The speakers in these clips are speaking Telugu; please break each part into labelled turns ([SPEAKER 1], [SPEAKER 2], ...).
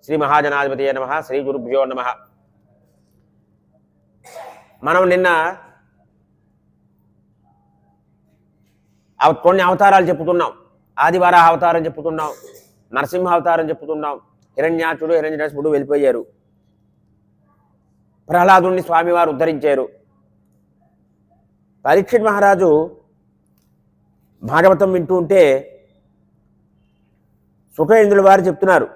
[SPEAKER 1] శ్రీ మహాజనాధిపతయే నమః. శ్రీ గురుభ్యో నమః. మనం నిన్న కొన్ని అవతారాలు చెప్పుతున్నాం. ఆదివార అవతారం చెప్పుతున్నాం, నరసింహ అవతారం చెప్పుతున్నాం. హిరణ్యాచుడు హిరణ్యకశిపుడు వెళ్ళిపోయారు. ప్రహ్లాదుని స్వామివారు ఉద్ధరించారు. పరీక్షిత్ మహారాజు భాగవతం వింటూ ఉంటే సుఖేంద్రుల వారు చెప్తున్నారు,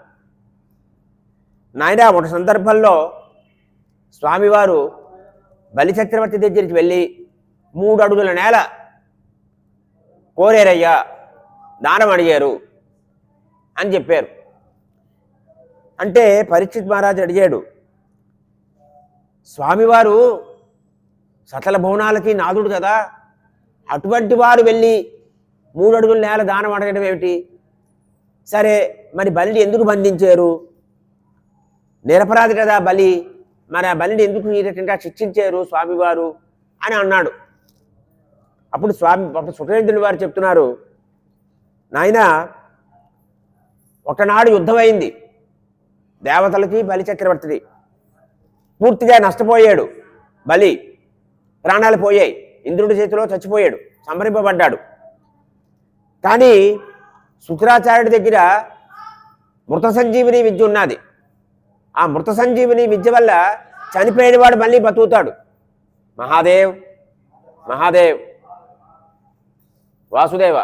[SPEAKER 1] నాయన ఒక సందర్భంలో స్వామివారు బలిచక్రవర్తి దగ్గరికి వెళ్ళి 3 అడుగుల నేల కోరేరయ్యా, దానం అడిగారు అని చెప్పారు. అంటే పరీక్షిత్ మహారాజు అడిగాడు, స్వామివారు సకల భువనాలకి నాథుడు కదా, అటువంటి వారు వెళ్ళి 3 అడుగుల నేల దానం అడగడం ఏమిటి? సరే, మరి బలిని ఎందుకు బంధించారు? నిరపరాధి కదా బలి, మరి ఆ బలిని ఎందుకు ఈ రకంగా శిక్షించారు స్వామివారు అని అన్నాడు. అప్పుడు సుఖేంద్రుల వారు చెప్తున్నారు, నాయన ఒకనాడు యుద్ధమైంది దేవతలకి బలి చక్రవర్తికి. పూర్తిగా నష్టపోయాడు బలి, ప్రాణాలు పోయాయి, ఇంద్రుడి చేతిలో చచ్చిపోయాడు, సంహరింపబడ్డాడు. కానీ శుక్రాచార్యుడి దగ్గర మృత సంజీవిని విద్య ఉన్నది. ఆ మృత సంజీవిని విద్య వల్ల చనిపోయినవాడు మళ్ళీ బతుకుతాడు. మహాదేవ్ మహాదేవ్ వాసుదేవ.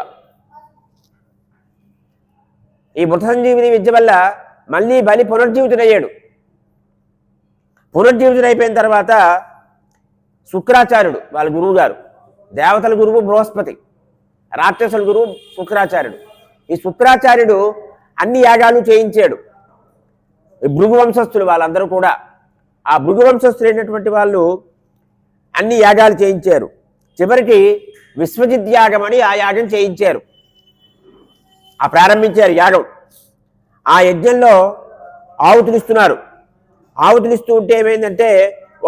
[SPEAKER 1] ఈ మృత సంజీవిని విద్య వల్ల మళ్ళీ బలి పునర్జీవితుడయ్యాడు. పునర్జీవితుడైపోయిన తర్వాత శుక్రాచార్యుడు వాళ్ళ గురువు గారు, దేవతల గురువు బృహస్పతి, రాక్షసుల గురువు శుక్రాచార్యుడు. ఈ శుక్రాచార్యుడు అన్ని యాగాలు చేయించాడు. ఈ భృగు వంశస్థులు వాళ్ళందరూ కూడా, ఆ భృగు వంశస్థులు అయినటువంటి వాళ్ళు అన్ని యాగాలు చేయించారు. చివరికి విశ్వజిత్ యాగం అని ఆ యాగం చేయించారు, ఆ ప్రారంభించారు యాగం. ఆ యజ్ఞంలో ఆవుతులిస్తున్నారు. ఆవుతులిస్తూ ఉంటే ఏమైందంటే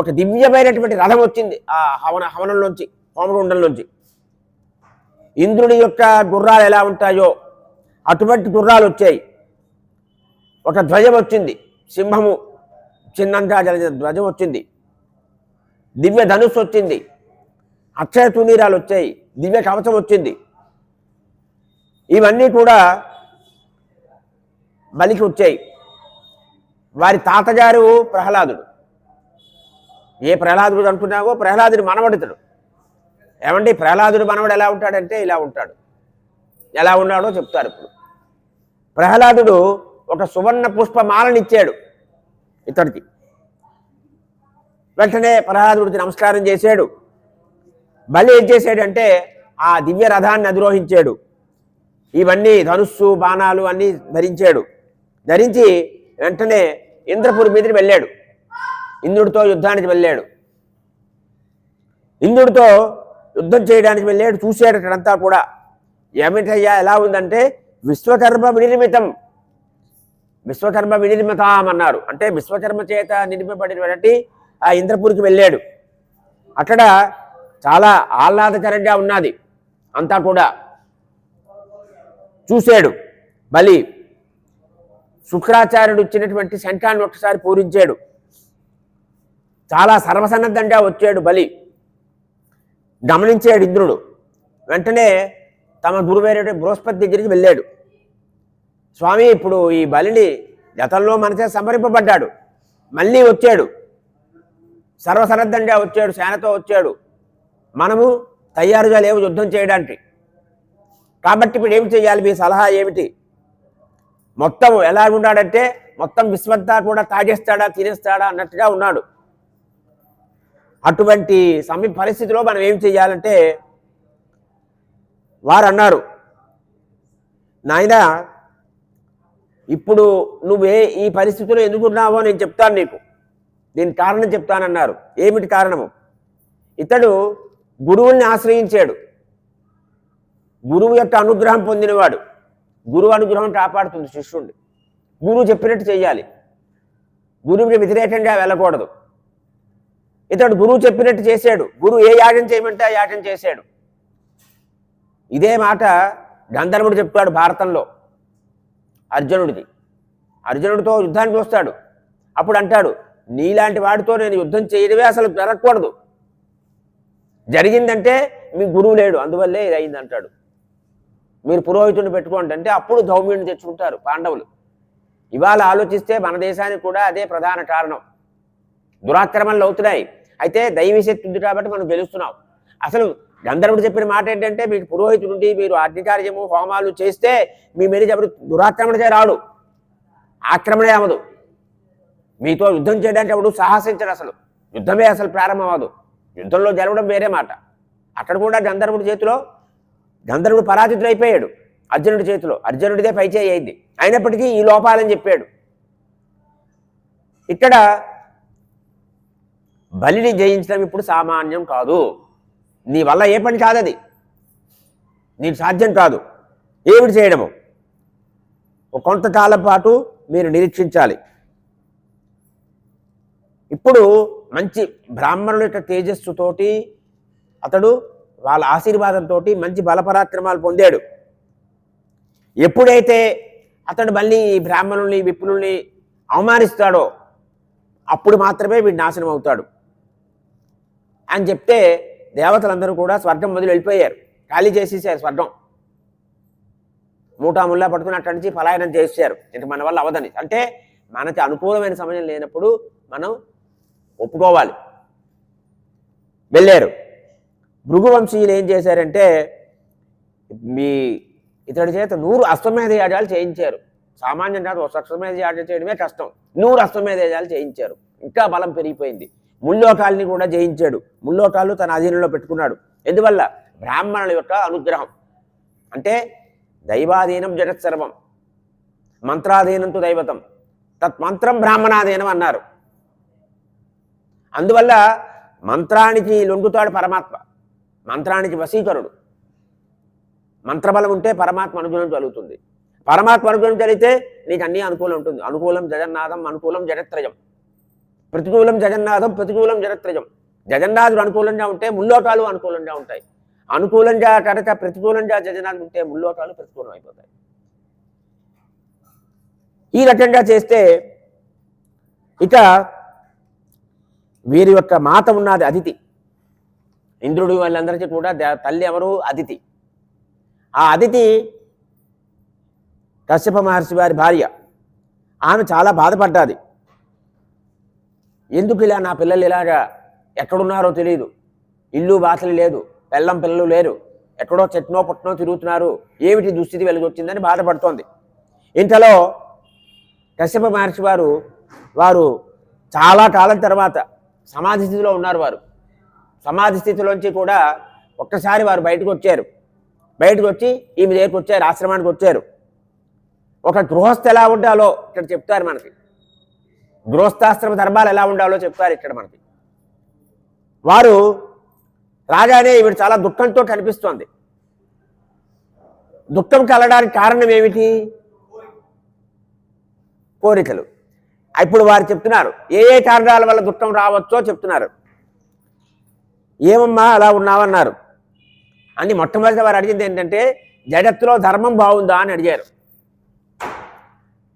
[SPEAKER 1] ఒక దివ్యమైనటువంటి రథం వచ్చింది ఆ హవనంలోంచి, హోమగుండంలోంచి. ఇంద్రుడి యొక్క గుర్రాలు ఎలా ఉంటాయో అటువంటి గుర్రాలు వచ్చాయి. ఒక ధ్వజం వచ్చింది, సింహము చిన్నంగా జరిగిన ధ్వజం వచ్చింది. దివ్య ధనుస్సు వచ్చింది, అక్షయ తునీరాలు వచ్చాయి, దివ్య కవచం వచ్చింది. ఇవన్నీ కూడా బలికి వచ్చాయి. వారి తాతగారు ప్రహ్లాదుడు. ఏ ప్రహ్లాదుడు అనుకున్నావో ప్రహ్లాదుడి మనవడితడు. ఏమంటే ప్రహ్లాదుడి మనవడు ఎలా ఉంటాడంటే ఇలా ఉంటాడు. ఎలా ఉన్నాడో చెప్తారు ఇప్పుడు. ప్రహ్లాదుడు ఒక సువర్ణ పుష్పమాలనిచ్చాడు ఇతడికి. వెంటనే ప్రహ్లాదుడికి నమస్కారం చేశాడు. బలి ఏం చేశాడంటే ఆ దివ్య రథాన్ని అధిరోహించాడు. ఇవన్నీ ధనుస్సు బాణాలు అన్నీ ధరించాడు. ధరించి వెంటనే ఇంద్రపురి మీదకి వెళ్ళాడు. ఇంద్రుడితో యుద్ధానికి వెళ్ళాడు. ఇంద్రుడితో యుద్ధం చేయడానికి వెళ్ళాడు. చూశాడు అక్కడంతా కూడా. ఏమిటయ్యా ఎలా ఉందంటే విశ్వకర్మ వినిర్మితం, విశ్వకర్మ వినిర్మితాం అన్నారు. అంటే విశ్వకర్మ చేత నిర్మింపబడినటువంటి ఆ ఇంద్రపురికి వెళ్ళాడు. అక్కడ చాలా ఆహ్లాదకరంగా ఉన్నది అంతా కూడా. చూశాడు బలి. శుక్రాచార్యుడు ఇచ్చినటువంటి శంఖాన్ని ఒకసారి పూరించాడు. చాలా సర్వసన్నద్ధంగా వచ్చాడు బలి. గమనించాడు ఇంద్రుడు. వెంటనే తమ గురువైన బృహస్పతి దగ్గరికి వెళ్ళాడు. స్వామి, ఇప్పుడు ఈ బలిని గతంలో మనచే సంహరింపబడ్డాడు, మళ్ళీ వచ్చాడు, సర్వసన్నద్ధంగా వచ్చాడు, సేనతో వచ్చాడు. మనము తయారుగా లేవు యుద్ధం చేయడానికి. కాబట్టి ఇప్పుడు ఏమి చేయాలి, మీ సలహా ఏమిటి? మొత్తం ఎలా ఉన్నాడంటే మొత్తం విశ్వంతా కూడా తాగేస్తాడా తినేస్తాడా అన్నట్టుగా ఉన్నాడు. అటువంటి పరిస్థితిలో మనం ఏం చేయాలంటే వారు అన్నారు, నాయన ఇప్పుడు నువ్వే ఈ పరిస్థితిలో ఎందుకున్నావో నేను చెప్తాను నీకు, దీని కారణం చెప్తానన్నారు. ఏమిటి కారణము? ఇతడు గురువుల్ని ఆశ్రయించాడు. గురువు యొక్క అనుగ్రహం పొందినవాడు. గురువు అనుగ్రహం కాపాడుతుంది శిష్యుడిని. గురువు చెప్పినట్టు చెయ్యాలి, గురువుకి వ్యతిరేకంగా వెళ్ళకూడదు. ఇతడు గురువు చెప్పినట్టు చేశాడు. గురువు ఏ యాగం చేయమంటే ఆ యాగం చేశాడు. ఇదే మాట గంధర్వుడు చెప్తాడు భారతంలో అర్జునుడికి. అర్జునుడితో యుద్ధానికి వస్తాడు. అప్పుడు అంటాడు, నీలాంటి వాడితో నేను యుద్ధం చేయడమే అసలు జరగకూడదు, జరిగిందంటే మీ గురువు లేడు, అందువల్లే ఇది అయింది అంటాడు. మీరు పురోహితుడిని పెట్టుకోండి అంటే అప్పుడు ధౌమ్యుడిని తెచ్చుకుంటారు పాండవులు. ఇవాళ ఆలోచిస్తే మన దేశానికి కూడా అదే ప్రధాన కారణం. దురాక్రమణలు అవుతున్నాయి, అయితే దైవీ శక్తి ఉంది కాబట్టి మనం గెలుస్తున్నాం. అసలు గంధర్వుడు చెప్పిన మాట ఏంటంటే, మీకు పురోహితుడు ఉండి మీరు అగ్నికార్యము హోమాలు చేస్తే మీ మీద ఎవరు దురాక్రమణ రాడు, ఆక్రమణే అవ్వదు. మీతో యుద్ధం చేయడానికి ఎవడు సాహసించడు, అసలు యుద్ధమే అసలు ప్రారంభం అవ్వదు. యుద్ధంలో జరగడం వేరే మాట. అక్కడ కూడా గంధర్వుడు పరాజితుడు అయిపోయాడు అర్జునుడి చేతిలో. అర్జునుడిదే పైచేయి అయింది, అయినప్పటికీ ఈ లోపాలని చెప్పాడు. ఇక్కడ బలిని జయించడం ఇప్పుడు సామాన్యం కాదు. నీ వల్ల ఏ పని కాదది, నీకు సాధ్యం కాదు. ఏమిటి చేయడము? కొంతకాలం పాటు మీరు నిరీక్షించాలి. ఇప్పుడు మంచి బ్రాహ్మణుల యొక్క తేజస్సుతోటి అతడు వాళ్ళ ఆశీర్వాదంతో మంచి బలపరాక్రమాలు పొందాడు. ఎప్పుడైతే అతడు మళ్ళీ ఈ బ్రాహ్మణుల్ని విప్రుల్ని అవమానిస్తాడో అప్పుడు మాత్రమే వీడు నాశనం అవుతాడు అని చెప్తే దేవతలందరూ కూడా స్వర్గం వదిలి వెళ్ళిపోయారు, ఖాళీ చేసేసారు స్వర్గం. మూటాముల్లా పట్టుకుని అక్కడి నుంచి పలాయనం చేశారు, ఇంక మన వల్ల అవదని. అంటే మనకి అనుకూలమైన సమయం లేనప్పుడు మనం ఒప్పుకోవాలి. వెళ్ళారు. భృగువంశీయులు ఏం చేశారంటే ఇతడి చేత 100 అశ్వమేధ యాగాలు చేయించారు. సామాన్యం కాదు, ఒక అశ్వమేధ యాగం చేయడమే కష్టం, 100 అశ్వమేధ యాగాలు చేయించారు. ఇంకా బలం పెరిగిపోయింది. ముల్లోకాల్ని కూడా జయించాడు. ముల్లోకాలు తన అధీనంలో పెట్టుకున్నాడు. ఎందువల్ల? బ్రాహ్మణుల యొక్క అనుగ్రహం. అంటే దైవాధీనం జగత్సర్వం, మంత్రాధీనంతో దైవతం, తత్మంత్రం బ్రాహ్మణాధీనం అన్నారు. అందువల్ల మంత్రానికి లొంగుతాడు పరమాత్మ, మంత్రానికి వశీకరుడు. మంత్రబలం ఉంటే పరమాత్మ అనుగ్రహం కలుగుతుంది. పరమాత్మ అనుగ్రహం కలిగితే నీకు అన్నీ అనుకూలం ఉంటుంది. అనుకూలం జగన్నాథం, అనుకూలం జగత్రయం. ప్రతికూలం జగన్నాథం, ప్రతికూలం జగత్రయం. జగన్నాథుడు అనుకూలంగా ఉంటే ముల్లోకాలు అనుకూలంగా ఉంటాయి. అనుకూలంగా కనుక ప్రతికూలంగా జగన్నాథుడు ఉంటే ముల్లోకాలు ప్రతికూలం అయిపోతాయి. ఈ రకంగా చేస్తే ఇక వీరి యొక్క మాత ఉన్నది అదితి. ఇంద్రుడు వాళ్ళందరికీ కూడా తల్లి ఎవరు? అదితి. ఆ అదితి కశ్యప మహర్షి వారి భార్య. ఆమె చాలా బాధపడ్డాది. ఎందుకు ఇలా నా పిల్లలు ఇలాగా ఎక్కడున్నారో తెలియదు, ఇల్లు బాసలు లేదు, పిల్లలు లేరు, ఎక్కడో చెట్నో పుట్నో తిరుగుతున్నారు, ఏమిటి దుస్థితి వెలుగొచ్చిందని బాధపడుతోంది. ఇంతలో కశ్యప మహర్షి వారు చాలా కాలం తర్వాత సమాధి స్థితిలో ఉన్నారు. వారు సమాధి స్థితిలోంచి కూడా ఒక్కసారి వారు బయటకు వచ్చారు. బయటకు వచ్చి ఈమె దగ్గరికి వచ్చారు, ఆశ్రమానికి వచ్చారు. ఒక గృహస్థ ఎలా ఉండాలో ఇక్కడ చెప్తారు మనకి. గృహస్థాశ్రమ ధర్మాలు ఎలా ఉండాలో చెప్తారు ఇక్కడ మనకి. వారు రాగానే ఈవిడ చాలా దుఃఖంతో కనిపిస్తోంది. దుఃఖం కలగడానికి కారణం ఏమిటి? కోరికలు. ఇప్పుడు వారు చెప్తున్నారు ఏ ఏ కారణాల వల్ల దుఃఖం రావచ్చో చెప్తున్నారు. ఏమమ్మా అలా ఉన్నావన్నారు అని మొట్టమొదటి వారు అడిగింది ఏంటంటే, జగత్తులో ధర్మం బాగుందా అని అడిగారు.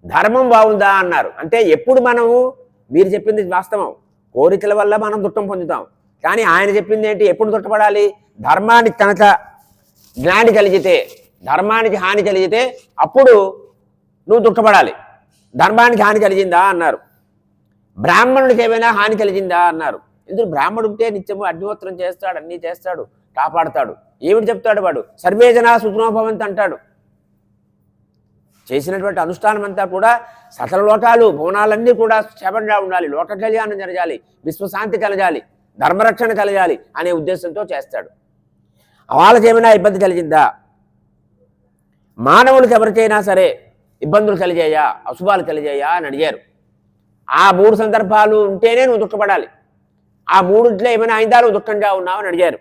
[SPEAKER 1] ధర్మం బాగుందా అన్నారు. అంటే ఎప్పుడు మీరు చెప్పింది వాస్తవం, కోరికల వల్ల మనం దుఃఖం పొందుతాం. కానీ ఆయన చెప్పింది ఏంటి? ఎప్పుడు దుఃఖపడాలి? ధర్మానికి కనుక జ్ఞాని కలిగితే, ధర్మానికి హాని కలిగితే అప్పుడు నువ్వు దుఃఖపడాలి. ధర్మానికి హాని కలిగిందా అన్నారు. బ్రాహ్మణుడికి ఏమైనా హాని కలిగిందా అన్నారు. ఎందుకు? బ్రాహ్మణుడు ఉంటే నిత్యము అగ్నిహోత్రం చేస్తాడు, అన్నీ చేస్తాడు, కాపాడుతాడు. ఏమిటి చెప్తాడు వాడు? సర్వే జనా సుఖినో భవంతు అంటాడు. చేసినటువంటి అనుష్ఠానం అంతా కూడా సకల లోకాలు భువనాలన్నీ కూడా క్షేమంగా ఉండాలి, లోక కళ్యాణం జరగాలి, విశ్వశాంతి కలగాలి, ధర్మరక్షణ కలగాలి అనే ఉద్దేశంతో చేస్తాడు. వాళ్ళకి ఏమైనా ఇబ్బంది కలిగిందా? మానవులకు ఎవరికైనా సరే ఇబ్బందులు కలిగాయా, అశుభాలు కలిగాయా అని అడిగారు. ఆ 3 సందర్భాలు ఉంటేనే నువ్వు దుఃఖపడాలి. ఆ 3 ఏమైనా అయిందా నువ్వు దుఃఖంగా ఉన్నావు అని అడిగారు.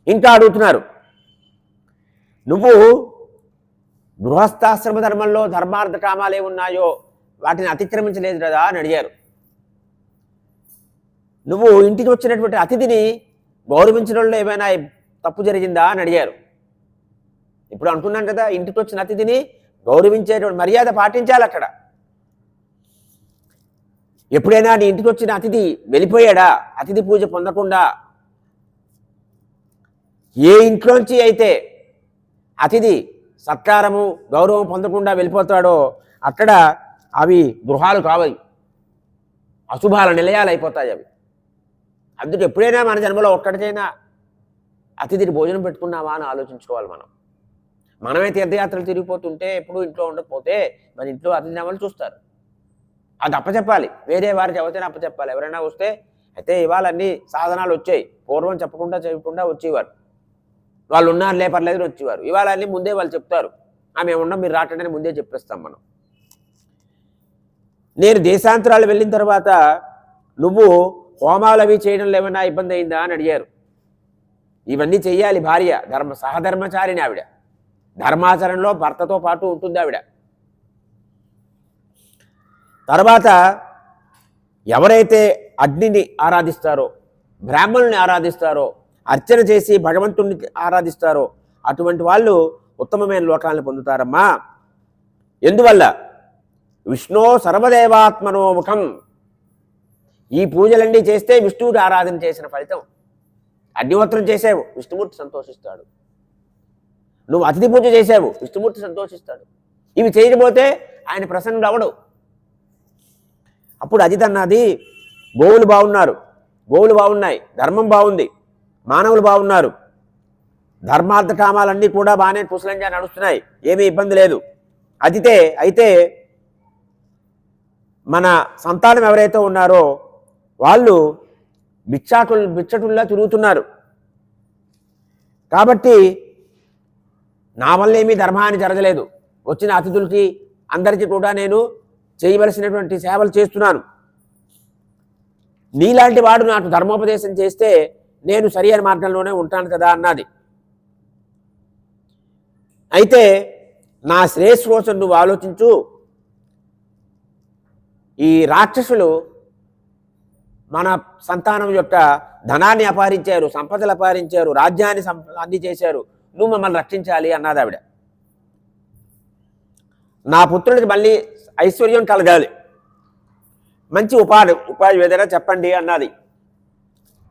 [SPEAKER 1] ఇంకా అడుగుతున్నారు, నువ్వు గృహస్థాశ్రమ ధర్మంలో ధర్మార్థ కామాలు ఏమున్నాయో వాటిని అతిక్రమించలేదు కదా అని అడిగారు. నువ్వు ఇంటికి వచ్చినటువంటి అతిథిని గౌరవించడంలో ఏమైనా తప్పు జరిగిందా అని అడిగారు. ఇప్పుడు అంటున్నాను కదా, ఇంటికి వచ్చిన అతిథిని గౌరవించేటువంటి మర్యాద పాటించాలి. అక్కడ ఎప్పుడైనా నీ ఇంటికి వచ్చిన అతిథి వెళ్ళిపోయాడా? అతిథి పూజ పొందకుండా ఏ ఇంట్లోంచి అయితే అతిథి సత్కారము గౌరవం పొందకుండా వెళ్ళిపోతాడో అక్కడ అవి గృహాలు కావవి, అశుభాల నిలయాలు అయిపోతాయి అవి. అందుకు ఎప్పుడైనా మన జన్మలో ఒక్కడికైనా అతిథిని భోజనం పెట్టుకున్నావా అని ఆలోచించుకోవాలి మనం. మనమే తీర్థయాత్రలు తిరిగిపోతుంటే ఎప్పుడు ఇంట్లో ఉండకపోతే మన ఇంట్లో అతిథి వాళ్ళు చూస్తారు. అది అప్పచెప్పాలి, వేరే వారికి ఎవరైనా అప్పచెప్పాలి. ఎవరైనా వస్తే అయితే ఇవాళ అన్ని సాధనాలు వచ్చాయి, పూర్వం చెప్పకుండా చేయకుండా వచ్చేవారు. వాళ్ళు ఉన్నారు లేపర్లేదని వచ్చేవారు. ఇవాళ అన్ని ముందే వాళ్ళు చెప్తారు, మేము ఉన్నాం మీరు రాటండి ముందే చెప్పేస్తాం మనం. నేను దేశాంతరాలు వెళ్ళిన తర్వాత నువ్వు హోమాలు అవి చేయడంలో ఏమైనా ఇబ్బంది అయిందా అని అడిగారు. ఇవన్నీ చెయ్యాలి భార్య, సహధర్మచారిని ఆవిడ, ధర్మాచరణలో భర్తతో పాటు ఉంటుంది ఆవిడ. తర్వాత ఎవరైతే అగ్నిని ఆరాధిస్తారో, బ్రాహ్మణుని ఆరాధిస్తారో, అర్చన చేసి భగవంతుణ్ణి ఆరాధిస్తారో అటువంటి వాళ్ళు ఉత్తమమైన లోకాలను పొందుతారమ్మా. ఎందువల్ల? విష్ణు సర్వదేవాత్మనో ముఖం. ఈ పూజలన్నీ చేస్తే విష్ణువుకి ఆరాధన చేసిన ఫలితం. అగ్నిహోత్రం చేసావు, విష్ణుమూర్తి సంతోషిస్తాడు. నువ్వు అతిథి పూజ చేసావు, విష్ణుమూర్తి సంతోషిస్తాడు. ఇవి చేయకపోతే ఆయన ప్రసన్నుడు అవడు. అప్పుడు అజిత్ అన్నది, గోవులు బాగున్నారు, గోవులు బాగున్నాయి, ధర్మం బాగుంది, మానవులు బాగున్నారు, ధర్మార్థ కామాలన్నీ కూడా బాగానే కుశలంగా నడుస్తున్నాయి, ఏమీ ఇబ్బంది లేదు. అయితే మన సంతానం ఎవరైతే ఉన్నారో వాళ్ళు బిచ్చటుల్లా తిరుగుతున్నారు. కాబట్టి నా వల్ల ఏమీ ధర్మాన్ని జరగలేదు. వచ్చిన అతిథులకి అందరికీ కూడా నేను చేయవలసినటువంటి సేవలు చేస్తున్నాను. నీలాంటి వాడు నాకు ధర్మోపదేశం చేస్తే నేను సరి అయిన మార్గంలోనే ఉంటాను కదా అన్నది. అయితే నా శ్రేయస్సు కోసం నువ్వు ఆలోచించు. ఈ రాక్షసులు మన సంతానం యొక్క ధనాన్ని అపహరించారు, సంపదలు అపహరించారు, రాజ్యాన్ని అన్ని చేశారు, నువ్వు మమ్మల్ని రక్షించాలి అన్నది ఆవిడ. నా పుత్రుడికి మళ్ళీ ఐశ్వర్యం కలగాలి, మంచి ఉపాధి ఏదైనా చెప్పండి అన్నది.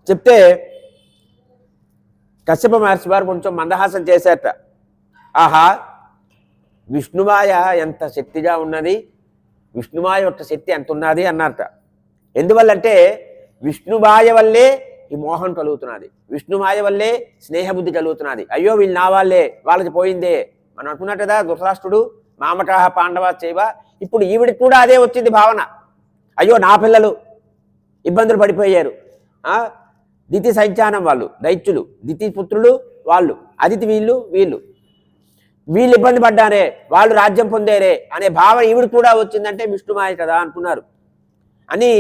[SPEAKER 1] చెప్తే కశ్యప మహర్షి వారు కొంచెం మందహాసం చేశారట. ఆహా, విష్ణుమాయ ఎంత శక్తిగా ఉన్నది, విష్ణుమాయ యొక్క శక్తి ఎంత ఉన్నది అన్నారట. ఎందువల్లంటే విష్ణుమాయ వల్లే ఈ మోహం కలుగుతున్నది, విష్ణుమాయ వల్లే స్నేహబుద్ధి కలుగుతున్నది. అయ్యో వీళ్ళు నా వాళ్ళే, వాళ్ళకి పోయిందే మనం అనుకున్నట్టు కదా. ధృతరాష్ట్రుడు మామకాహ పాండవ చేయవ, ఇప్పుడు ఈవిడికి కూడా అదే వచ్చింది భావన. అయ్యో నా పిల్లలు ఇబ్బందులు పడిపోయారు, దితి సంచానం వాళ్ళు దైత్యులు, దితి పుత్రులు వాళ్ళు, అదితి వీళ్ళు ఇబ్బంది పడ్డారే, వాళ్ళు రాజ్యం పొందేరే అనే భావన ఈవిడికి కూడా వచ్చిందంటే విష్ణుమాయ కదా అనుకున్నారు. అని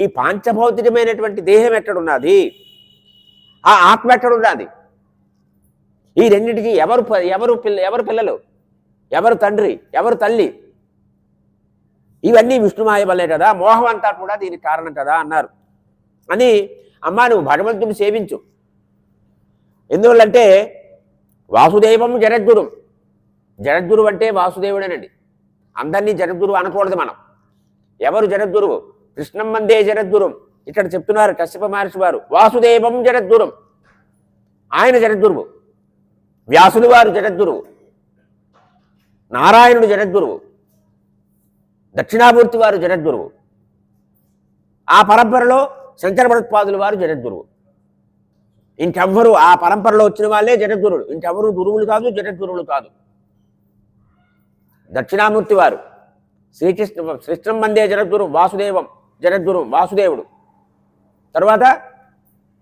[SPEAKER 1] ఈ పాంచభౌతికమైనటువంటి దేహం ఎక్కడున్నది, ఆ ఆత్మ ఎక్కడున్నది, ఈ రెండింటికి ఎవరు పిల్లలు, ఎవరు తండ్రి, ఎవరు తల్లి, ఇవన్నీ విష్ణుమాయ వల్లే కదా, మోహం అంతా కూడా దీనికి కారణం కదా అన్నారు. అని అమ్మా నువ్వు భగవంతుని సేవించు. ఎందువల్లంటే వాసుదేవం జగద్గురు, జగద్గురు అంటే వాసుదేవుడేనండి. అందరినీ జగద్గురు అనకూడదు మనం. ఎవరు జగద్గురువు? కృష్ణం వందే జగద్గురు. ఇక్కడ చెప్తున్నారు కశ్యప మహర్షి వారు, వాసుదేవం జగద్గురు, ఆయన జగద్గురువు. వ్యాసులు వారు జగద్గురువు, నారాయణుడు జగద్గురువు, దక్షిణామూర్తి వారు జగద్గురువు, ఆ పరంపరలో శంకర భగవత్పాదులు వారు జగద్గురువు. ఇంకెవ్వరు ఆ పరంపరలో వచ్చిన వాళ్ళే జగద్గురువులు, ఇంకెవ్వరు గురువులు కాదు, జగద్గురువులు కాదు. దక్షిణామూర్తి వారు శ్రీకృష్ణం వందే జగద్గురు, వాసుదేవం జగద్గురు, వాసుదేవుడు. తర్వాత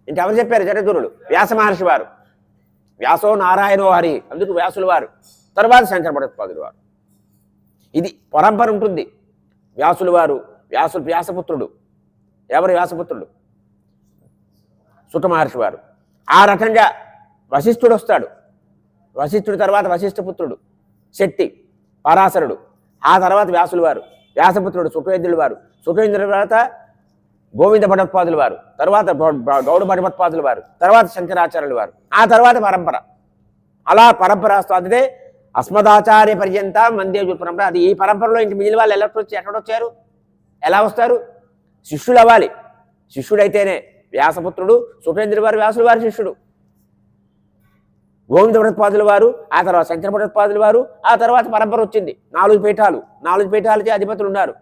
[SPEAKER 1] ఇంకెవరు చెప్పారు జగద్గురువులు? వ్యాస మహర్షి వారు, వ్యాసో నారాయణో హరి, అందుకు వ్యాసుల వారు. తర్వాత శంకర భగవత్పాదులు వారు. ఇది పరంపర ఉంటుంది. వ్యాసుల వారు, వ్యాసపుత్రుడు. ఎవరు వ్యాసపుత్రుడు? సుత మహర్షి వారు. ఆ రకంగా వశిష్ఠుడు వస్తాడు. వశిష్ఠుడు తర్వాత వశిష్ఠపుత్రుడు శక్తి పరాశరుడు. ఆ తర్వాత వ్యాసుల వారు, వ్యాసపుత్రుడు సుఖేంద్రుడు వారు, సుఖేంద్రుడి తర్వాత గోవింద భగవత్పాదులు వారు, తర్వాత గౌడ భగవత్పాదుల వారు, తర్వాత శంకరాచార్యుల వారు, ఆ తర్వాత పరంపర. అలా పరంపర వస్తుంది. అస్మదాచార్య పర్యంత మందేజు పరంపర. అది ఈ పరంపరలో ఇంటి మిగిలిన వాళ్ళు ఎక్కడొచ్చారు, ఎలా వస్తారు? శిష్యులు అవ్వాలి. శిష్యుడైతేనే వ్యాసపుత్రుడు సుఖేంద్రుడి వారు వ్యాసుల వారి శిష్యుడు, గోవింద భగవత్పాదుల వారు, ఆ తర్వాత శంకర భగవత్పాదుల వారు, ఆ తర్వాత పరంపర వచ్చింది. 4 పీఠాలు, 4 పీఠాలకి అధిపతులు ఉన్నారు.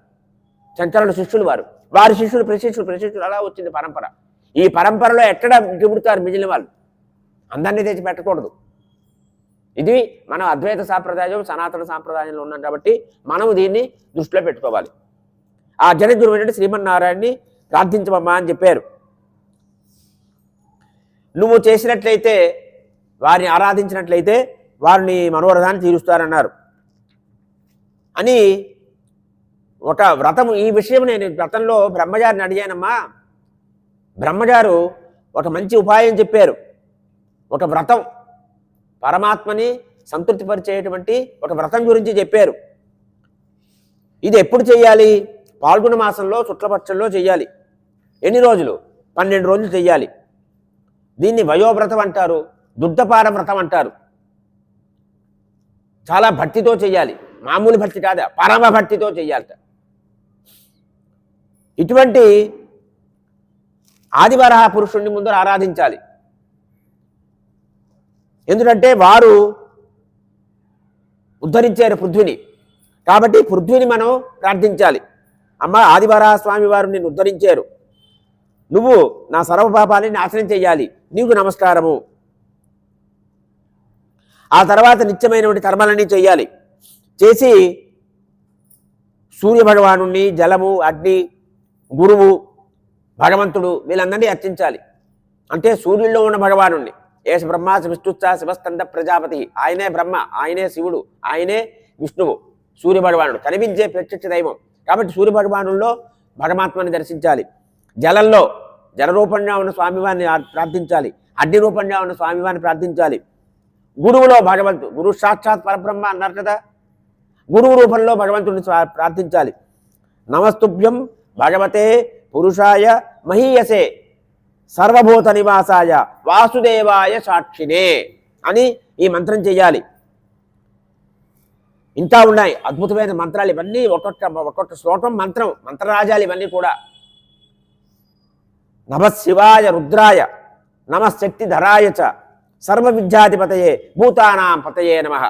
[SPEAKER 1] శంకరుల శిష్యులు వారు, వారి శిష్యులు ప్రశిష్యులు అలా వచ్చింది పరంపర. ఈ పరంపరలో ఎక్కడ దిగుడుతారు మిగిలిన వాళ్ళు? అందరినీ తెచ్చి పెట్టకూడదు. ఇది మనం అద్వైత సాంప్రదాయం సనాతన సాంప్రదాయంలో ఉన్నాం కాబట్టి మనం దీన్ని దృష్టిలో పెట్టుకోవాలి. ఆ జగద్గురువు ఏంటంటే శ్రీమన్నారాయణని ప్రార్థించమమ్మా అని చెప్పారు. నువ్వు చేసినట్లయితే, వారిని ఆరాధించినట్లయితే వారిని మనోరథాన్ని తీరుస్తారన్నారు అని ఒక వ్రతం. ఈ విషయం నేను వ్రతంలో బ్రహ్మగారిని అడిగానమ్మా. బ్రహ్మగారు ఒక మంచి ఉపాయం చెప్పారు. ఒక వ్రతం, పరమాత్మని సంతృప్తిపరిచేటువంటి ఒక వ్రతం గురించి చెప్పారు. ఇది ఎప్పుడు చేయాలి? పాల్గొన మాసంలో శుక్లపక్షంలో చెయ్యాలి. ఎన్ని రోజులు? 12 రోజులు చెయ్యాలి. దీన్ని వయోవ్రతం అంటారు, దుర్ధపార వ్రతం అంటారు. చాలా భక్తితో చెయ్యాలి, మామూలు భక్తి కాదా, పరమ భక్తితో చెయ్యాలట. ఇటువంటి ఆదివరాహ పురుషుణ్ణి ముందర ఆరాధించాలి. ఎందుకంటే వారు ఉద్ధరించారు పృథ్వీని, కాబట్టి పృథ్వీని మనం ప్రార్థించాలి. అమ్మ, ఆదివరాహ స్వామి వారు నిన్ను ఉద్ధరించారు, నువ్వు నా సర్వ పాపాన్ని నాశనం చెయ్యాలి, నీకు నమస్కారము. ఆ తర్వాత నిత్యమైనటువంటి కర్మలన్నీ చెయ్యాలి. చేసి సూర్యభగవాను, జలము, అగ్ని, గురువు, భగవంతుడు వీళ్ళందరినీ అర్చించాలి. అంటే సూర్యుల్లో ఉన్న భగవాను, ఏష బ్రహ్మ విష్ణుశ్చ శివస్కంద ప్రజాపతి, ఆయనే బ్రహ్మ, ఆయనే శివుడు, ఆయనే విష్ణువు. సూర్యభగవానుడు కనిపించే ప్రత్యక్ష దైవం కాబట్టి సూర్యభగవానుల్లో పరమాత్మని దర్శించాలి. జలంలో జలరూపంగా ఉన్న స్వామివారిని ప్రార్థించాలి, అగ్ని రూపంగా ఉన్న స్వామివారిని ప్రార్థించాలి. గురువులో భగవంతుడు, గురు సాక్షాత్ పరబ్రహ్మ అన్నారు కదా, గురువు రూపంలో భగవంతుడిని ప్రార్థించాలి. నమస్తుభ్యం భగవతే పురుషాయ మహీయసే సర్వభూత నివాసాయ వాసుదేవాయ సాక్షినే అని ఈ మంత్రం చెయ్యాలి. ఇంకా ఉన్నాయి అద్భుతమైన మంత్రాలు ఇవన్నీ. ఒక్కొక్క శ్లోకం మంత్రం, మంత్రరాజాలు ఇవన్నీ కూడా. నమశివాయ రుద్రాయ నమశక్తి ధరాయ చ సర్వ విద్యాధిపతయే భూతానాం పతయే నమః.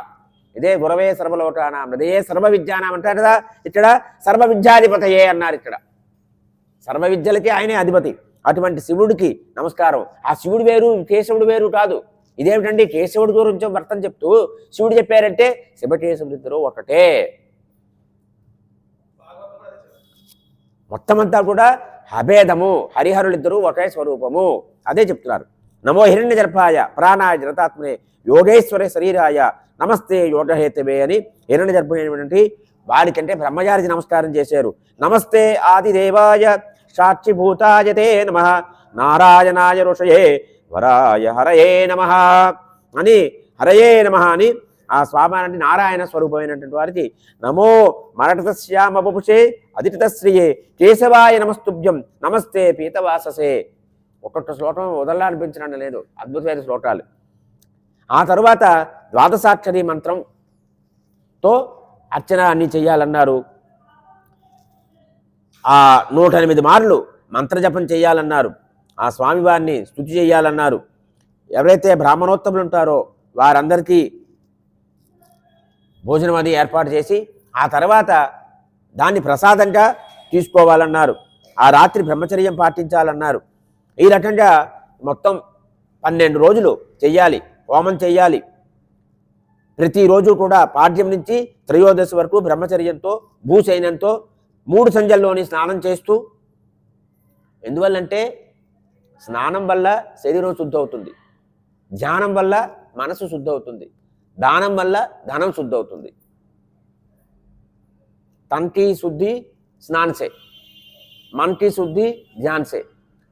[SPEAKER 1] ఇదే గురవే సర్వలోకానాం హృదయే సర్వ విద్యానాం అంటారు కదా, ఇక్కడ సర్వ విద్యాధిపతయే అన్నారు. ఇక్కడ సర్వ విద్యలకి ఆయనే అధిపతి. అటువంటి శివుడికి నమస్కారం. ఆ శివుడు వేరు, కేశవుడు వేరు కాదు. ఇదేమిటండి, కేశవుడి గురించి వ్రతం చెప్తూ శివుడు చెప్పారంటే శివకేశవుడిద్దరూ ఒకటే. మొత్తం అంతా కూడా అభేదము, హరిహరులిద్దరూ ఒకే స్వరూపము. అదే చెప్తున్నారు. నమో హిరణ్య గర్భాయ ప్రాణాయ జనతాత్మనే యోగేశ్వర శరీరాయ నమస్తే యోగహేతవే అని హిరణ్య గర్భమైనటువంటి వారికంటే బ్రహ్మచారికి నమస్కారం చేశారు. నమస్తే ఆదిదేవాయ సాక్షిభూతాయ తే నమః నారాయణాయ ఋషయే వరాయ హరయే నమః అని, హరయే నమః అని ఆ స్వామి నారాయణ స్వరూపమైనటువంటి వారికి నమో మరటతశ్యామ వపుషే అదితశ్రియే కేశవాయ నమస్తుభ్యం నమస్తే పీతవాససే. ఒక్కొక్క శ్లోకం వదల్లా అనిపించడం లేదు, అద్భుతమైన శ్లోకాలు. ఆ తరువాత ద్వాదశాక్షరి మంత్రంతో అర్చన అన్ని చెయ్యాలన్నారు. ఆ 108 మార్లు మంత్రజపం చేయాలన్నారు. ఆ స్వామివారిని స్తుతి చేయాలన్నారు. ఎవరైతే బ్రాహ్మణోత్తములు ఉంటారో వారందరికీ భోజనం అది ఏర్పాటు చేసి ఆ తర్వాత దాన్ని ప్రసాదంగా తీసుకోవాలన్నారు. ఆ రాత్రి బ్రహ్మచర్యం పాటించాలన్నారు. ఈ రకంగా మొత్తం 12 రోజులు చెయ్యాలి, హోమం చెయ్యాలి. ప్రతిరోజు కూడా పాడ్యం నుంచి త్రయోదశి వరకు బ్రహ్మచర్యంతో భూశయనంతో 3 సంధ్యల్లోని స్నానం చేస్తూ. ఎందువల్లంటే స్నానం వల్ల శరీరం శుద్ధవుతుంది, ధ్యానం వల్ల మనసు శుద్ధవుతుంది, దానం వల్ల ధనం శుద్ధవుతుంది. तन की शुद्धि स्नान से, मन की शुद्धि ध्यान से,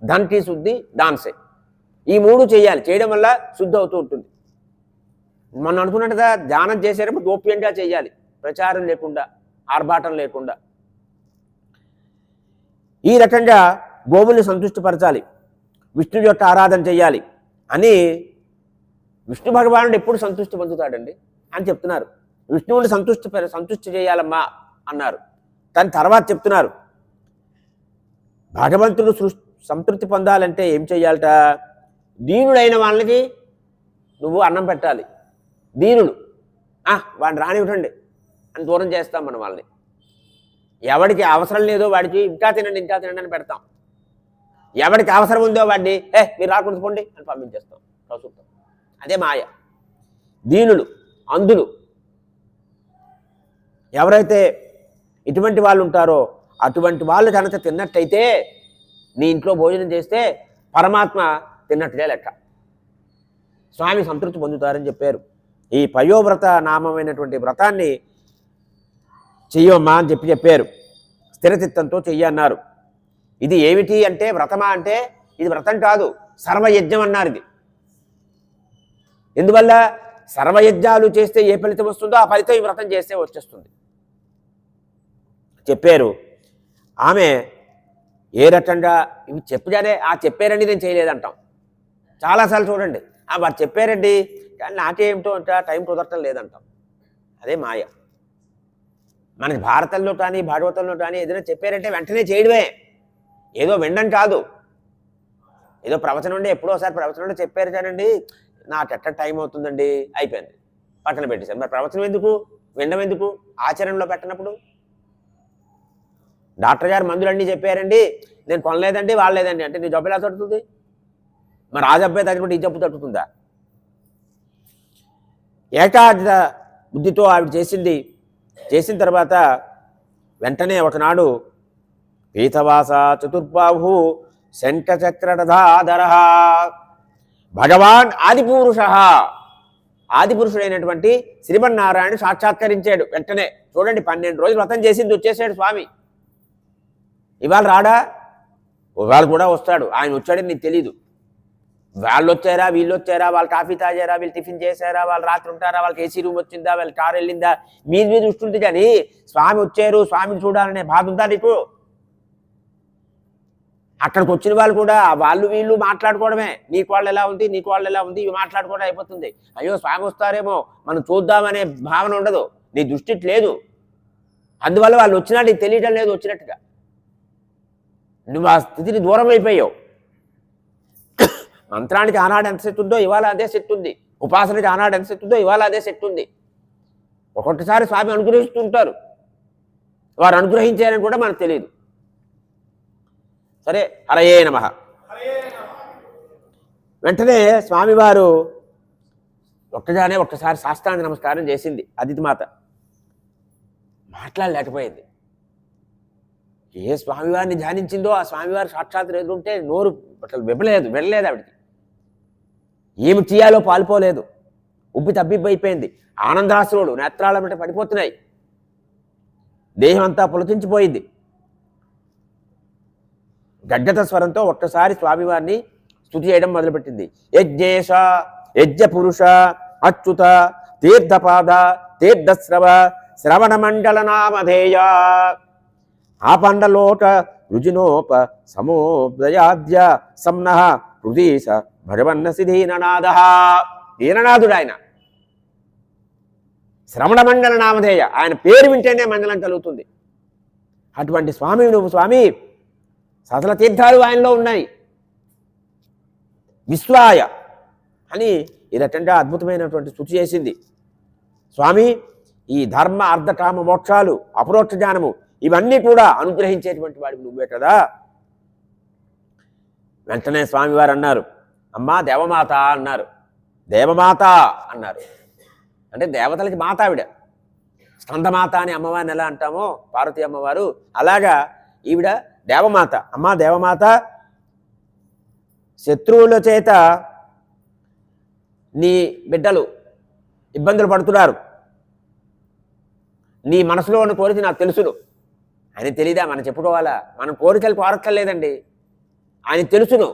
[SPEAKER 1] धन की शुद्धि दान से. ఈ 3 చేయాలి. చేయడం వల్ల శుద్ధి అవుతూ ఉంటుంది. మనం అనుకున్నట్టుగా ధ్యానం చేసేటప్పుడు గోప్యంగా చేయాలి, ప్రచారం లేకుండా, ఆర్భాటం లేకుండా. ఈ రకంగా గోవుల్ని సంతృష్టిపరచాలి, విష్ణువు యొక్క ఆరాధన చేయాలి అని. విష్ణు భగవానుడు ఎప్పుడు సంతృష్టి పొందుతాడండి అని చెప్తున్నారు. విష్ణువుని సంతృష్టి చేయాలమ్మా అన్నారు. దాని తర్వాత చెప్తున్నారు భగవంతుడు సంతృప్తి పొందాలంటే ఏం చెయ్యాలట? దీనుడైన వాళ్ళకి నువ్వు అన్నం పెట్టాలి. దీనుడు వాడిని రానివ్వండి అని దూరం చేస్తాం మనం వాళ్ళని. ఎవడికి అవసరం లేదో వాడికి ఇంకా తినండి అని పెడతాం. ఎవరికి అవసరం ఉందో వాడిని మీరు రాకూడదు పోండి అని పంపించేస్తాం, ప్రస్తుతం. అదే మాయ. దీనులు, అంధులు ఎవరైతే ఇటువంటి వాళ్ళు ఉంటారో అటువంటి వాళ్ళు కనుక తిన్నట్టయితే, నీ ఇంట్లో భోజనం చేస్తే పరమాత్మ తిన్నట్టుగా లెక్క. స్వామి సంతృప్తి పొందుతారని చెప్పారు. ఈ పయోవ్రత నామమైనటువంటి వ్రతాన్ని చెయ్యమ్మా అని చెప్పారు. స్థిరచిత్తంతో చెయ్యి అన్నారు. ఇది ఏమిటి అంటే, వ్రతమా అంటే ఇది వ్రతం కాదు, సర్వయజ్ఞం అన్నారు. ఇది ఎందువల్ల? సర్వయజ్ఞాలు చేస్తే ఏ ఫలితం వస్తుందో ఆ ఫలితం ఈ వ్రతం చేస్తే వచ్చేస్తుంది చెప్పారు. ఆమె ఏ రకంగా ఇవి చెప్పగానే చెప్పారండి నేను చేయలేదంటాం. చాలాసార్లు చూడండి, వారు చెప్పారండి కానీ నాకేమిటో అంటే టైం కుదరటం లేదంటాం. అదే మాయ. మనకి భారతంలో కానీ భాగవతంలో కానీ ఏదైనా చెప్పారంటే వెంటనే చేయడమే, ఏదో వినడం కాదు. ఏదో ప్రవచనం ఉండే ఎప్పుడోసారి ప్రవచనంలో చెప్పారు కానండి నాకు ఎట్ట టైం అవుతుందండి అయిపోయింది, పక్కన పెట్టేశారు. మరి ప్రవచనం ఎందుకు, వినడం ఎందుకు, ఆచరణలో పెట్టినప్పుడు? డాక్టర్ గారు మందులన్నీ చెప్పారండి నేను కొనలేదండి వాళ్ళేదండి అంటే నీ జబ్బు ఎలా తట్టుతుంది? మరి ఆ జబ్బే తగ్గినప్పుడు ఈ జబ్బు తట్టుతుందా? ఏకాగ్ర బుద్ధితో ఆవిడ చేసిన తర్వాత వెంటనే ఒకనాడు పీతవాస చతుర్బాహు శంఖచక్రధాధర భగవాన్ ఆదిపురుషుడైనటువంటి శ్రీమన్నారాయణ సాక్షాత్కరించాడు. వెంటనే చూడండి, 12 రోజులు వ్రతం చేసింది వచ్చేసాడు స్వామి. ఇవాళ రాడా? ఇవాళ కూడా వస్తాడు. ఆయన వచ్చాడని నీకు తెలీదు. వాళ్ళు వచ్చారా, వీళ్ళు వచ్చారా, వాళ్ళు కాఫీ తాగారా, వీళ్ళు టిఫిన్ చేశారా, వాళ్ళు రాత్రి ఉంటారా, వాళ్ళకి ఏసీ రూమ్ వచ్చిందా, వాళ్ళ కారు వెళ్ళిందా, మీద చూస్తుంది. కానీ స్వామి వచ్చారు, స్వామిని చూడాలనే బాధ ఉందా నీకు? అక్కడికి వచ్చిన వాళ్ళు కూడా వాళ్ళు వీళ్ళు మాట్లాడుకోవడమే. నీకు వాళ్ళు ఎలా ఉంది, నీకు వాళ్ళు ఎలా ఉంది, ఇవి మాట్లాడుకోవడం అయిపోతుంది. అయ్యో స్వామి వస్తారేమో మనం చూద్దామనే భావన ఉండదు, నీ దృష్టి లేదు. అందువల్ల వాళ్ళు వచ్చినా నీకు తెలియటం లేదు వచ్చినట్టుగా. నువ్వు ఆ స్థితిని దూరం అయిపోయావు. మంత్రానికి ఆనాడు ఎంత శక్తి ఉందో ఇవాళ అదే శక్తి ఉంది. ఉపాసనకి ఆనాడు ఎంత శక్తి ఉందో ఇవాళ అదే శక్తి ఉంది. ఒక్కొక్కసారి స్వామి అనుగ్రహిస్తుంటారు, వారు అనుగ్రహించారని కూడా మనకు తెలియదు. సరే, హరయే నమః. వెంటనే స్వామివారు ఒక్కసారి సాష్టాంగ నమస్కారం చేసింది అదితిమాత. మాట్లాడలేకపోయింది. ఏ స్వామివారిని ధ్యానించిందో ఆ స్వామివారి సాక్షాత్ ఎదురుంటే నోరు అసలు వెళ్ళలేదు ఆవిడికి. ఏమి చేయాలో పాల్పోలేదు. ఉబ్బి తబ్బిబ్బైపోయింది. ఆనందాశ్రువుడు నేత్రాల బట్టి పడిపోతున్నాయి. దేహం అంతా పులకించిపోయింది. గడ్గత స్వరంతో ఒక్కసారి స్వామివారిని స్తుతి చేయడం మొదలుపెట్టింది. యజ్ఞేశ, యజ్ఞ పురుష, అచ్యుత, తీర్థపాద, తీర్థశ్రవ, శ్రవణ మండల నామధేయ, ఆపండలోట రుజినోప సమోదయాద్య సంనః హృదీశ భగవన్నసి దీననాథ. దీననాథుడు ఆయన. శ్రవణ మండల నామధేయ, ఆయన పేరు వింటేనే మండలం కలుగుతుంది. అటువంటి స్వామి నువ్వు. స్వామి సకల తీర్థాలు ఆయనలో ఉన్నాయి. విశ్వాయ అని ఈ రకంగా అద్భుతమైనటువంటి స్తుతి చేసింది. స్వామి ఈ ధర్మ అర్థ కామ మోక్షాలు, అపరోక్ష జ్ఞానము ఇవన్నీ కూడా అనుగ్రహించేటువంటి వాడివి నువ్వే కదా. వెంటనే స్వామివారు అన్నారు, అమ్మా దేవమాత అన్నారు. దేవమాత అన్నారు అంటే దేవతలకి మాత ఆవిడ. స్కందమాత అని అమ్మవారిని ఎలా అంటామో పార్వతీ అమ్మవారు, అలాగా ఈవిడ దేవమాత. అమ్మా దేవమాత, శత్రువుల చేత నీ బిడ్డలు ఇబ్బందులు పడుతున్నారు. నీ మనసులో ఉన్న కోరిక నాకు తెలుసును. ఆయన తెలీదా? మనం చెప్పుకోవాలా? మనం కోరికలు కోరక్కర్లేదండి, ఆయన తెలుసును.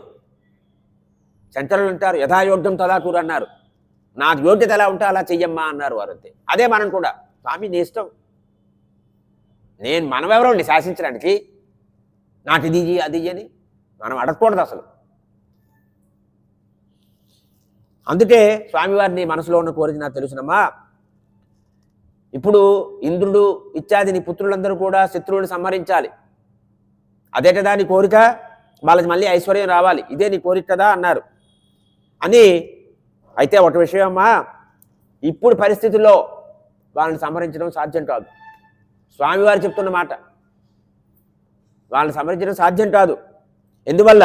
[SPEAKER 1] శంకరులు అంటారు యథాయోగ్యం తదాకూరు అన్నారు. నా యోగ్యత ఎలా ఉంటే అలా చెయ్యమ్మా అన్నారు వారు. అంతే. అదే మనం కూడా, స్వామి నీ ఇష్టం. మనం ఎవరండి శాసించడానికి? నాకు ఇది అది అని మనం అడగకూడదు అసలు. అందుకే స్వామివారిని మనసులో ఉన్న కోరిక నాకు తెలుసునమ్మా. ఇప్పుడు ఇంద్రుడు ఇత్యాది నీ పుత్రులందరూ కూడా శత్రువుని సంహరించాలి. అదేట దాని కోరిక, వాళ్ళకి మళ్ళీ ఐశ్వర్యం రావాలి, ఇదే నీ కోరిక కదా అన్నారు. అని అయితే ఒక విషయం అమ్మా, ఇప్పుడు పరిస్థితుల్లో వాళ్ళని సంహరించడం సాధ్యం కాదు. స్వామివారు చెప్తున్న మాట, వాళ్ళని సంహరించడం సాధ్యం కాదు. ఎందువల్ల?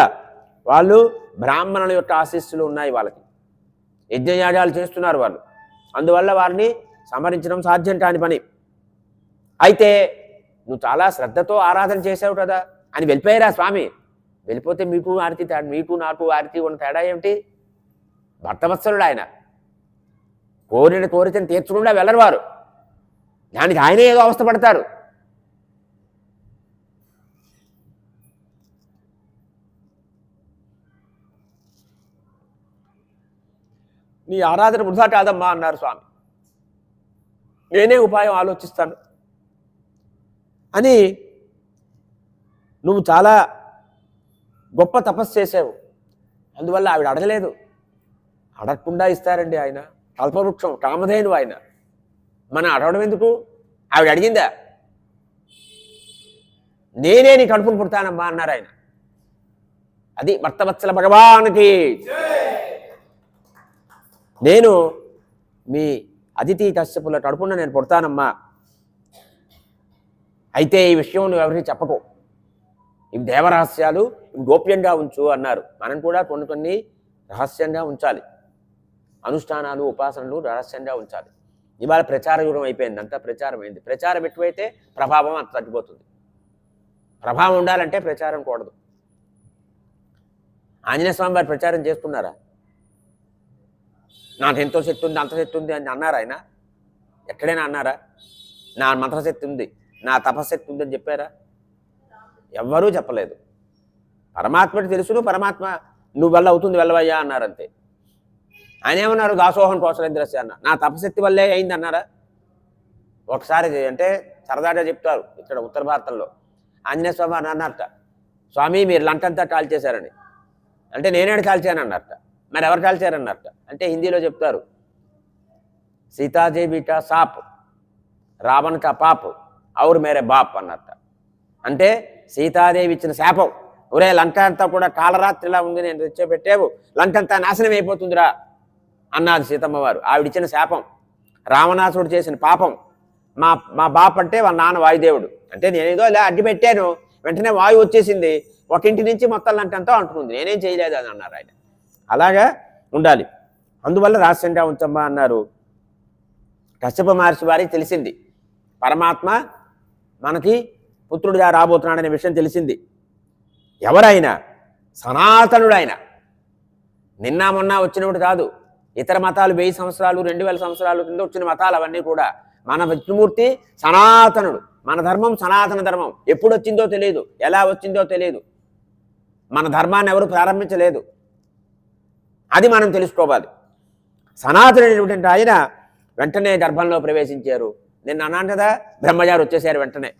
[SPEAKER 1] వాళ్ళు బ్రాహ్మణుల యొక్క ఆశీస్సులు ఉన్నాయి, వాళ్ళకి యజ్ఞయాగాలు చేస్తున్నారు వాళ్ళు. అందువల్ల వారిని సంహరించడం సాధ్యం కాని పని. అయితే నువ్వు చాలా శ్రద్ధతో ఆరాధన చేసావు కదా అని వెళ్ళిపోయారా స్వామి? వెళ్ళిపోతే మీకు ఆరతి తేడా, మీకు నాకు ఆరతి ఉన్న తేడా ఏమిటి? భక్తవత్సలుడు ఆయన, కోరిన కోరికను తీర్చకుండా వెళ్ళరు వారు, దానికి ఆయనే ఏదో అవస్థ పడతారు. నీ ఆరాధన వృధా కాదమ్మా అన్నారు స్వామి. నేనే ఉపాయం ఆలోచిస్తాను అని నువ్వు చాలా గొప్ప తపస్సు చేసావు. అందువల్ల ఆవిడ అడగలేదు. అడగకుండా ఇస్తారండి ఆయన, కల్పవృక్షం కామధేను ఆయన. మనం అడగడం ఎందుకు? ఆవిడ అడిగిందా? నేనే నీ కడుపును పుడతానమ్మా అన్నారు ఆయన. అది భక్తవత్సల భగవానికి. నేను మీ అదితి కశ్యపుల కడుపున నేను పుడతానమ్మా. అయితే ఈ విషయం నువ్వు ఎవరికి చెప్పకు, ఇవి దేవరహస్యాలు, ఇవి గోప్యంగా ఉంచు అన్నారు. మనం కూడా కొన్ని కొన్ని రహస్యంగా ఉంచాలి. అనుష్ఠానాలు, ఉపాసనలు రహస్యంగా ఉంచాలి. ఇవాళ ప్రచార యుగం అయిపోయింది, అంతా ప్రచారం అయింది. ప్రచారం ఎక్కువైతే ప్రభావం అంత తగ్గిపోతుంది. ప్రభావం ఉండాలంటే ప్రచారం కూడదు. ఆంజనేయ స్వామి వారు ప్రచారం చేస్తున్నారా? నాకు ఎంతో శక్తి ఉంది, అంత శక్తి ఉంది అని అన్నారు ఆయన? ఎక్కడైనా అన్నారా? నా మంత్రశక్తి ఉంది, నా తపశక్తి ఉంది అని చెప్పారా? ఎవ్వరూ చెప్పలేదు. పరమాత్మకి తెలుసును, పరమాత్మ నువ్వు వల్ల అవుతుంది వెళ్ళవయ్యా అన్నారంతే. ఆయన ఏమన్నారు? దాసోహం కోసలేంద్రస్య అన్న, నా తపశక్తి వల్లే అయింది అన్నారా? ఒకసారి అంటే సరదాగా చెప్తారు ఇక్కడ ఉత్తర భారతంలో. ఆంజనేయ స్వామి అని అన్నారట, స్వామి మీరు లంకంతా కాల్చేశారని. అంటే నేనేడు కాల్చాను అన్నారట. మరి ఎవరు కాల్చారన్నారట? అంటే హిందీలో చెప్తారు, సీతాజీ బీటా సాప్, రావణ్ కా పాప్, ఔర్ మేరే బాప్ అన్నారట. అంటే సీతాదేవి ఇచ్చిన శాపం, ఒరే లంక అంతా కూడా కాలరాత్రిలా ఉంది, నేను తెచ్చిపెట్టావు, లంకంతా నాశనం అయిపోతుందిరా అన్నది సీతమ్మ వారు. ఆవిడిచ్చిన శాపం, రావణాసుడు చేసిన పాపం. మా బాప్ అంటే వాళ్ళ నాన్న వాయుదేవుడు. అంటే నేనేదో ఇలా అడ్డు పెట్టాను, వెంటనే వాయువు వచ్చేసింది, ఒక ఇంటి నుంచి మొత్తం లంకంతా అంటుకుంది, నేనేం చేయలేదు అని అన్నారు ఆయన. అలాగా ఉండాలి. అందువల్ల రహస్యంగా ఉంచమ్మా అన్నారు. కశ్యప మహర్షి వారికి తెలిసింది పరమాత్మ మనకి పుత్రుడిగా రాబోతున్నాడనే విషయం తెలిసింది. ఎవరైనా సనాతనుడు ఆయన, నిన్న మొన్న వచ్చినప్పుడు కాదు. ఇతర మతాలు 1000 సంవత్సరాలు 2000 సంవత్సరాలు కింద వచ్చిన మతాలు అవన్నీ కూడా. మన విష్ణుమూర్తి సనాతనుడు, మన ధర్మం సనాతన ధర్మం. ఎప్పుడు వచ్చిందో తెలియదు, ఎలా వచ్చిందో తెలియదు. మన ధర్మాన్ని ఎవరు ప్రారంభించలేదు, అది మనం తెలుసుకోవాలి. సనాతనుడైనటువంటి ఆయన వెంటనే గర్భంలో ప్రవేశించారు. నిన్న అన్నాను కదా, బ్రహ్మగారు వచ్చేసారు వెంటనే.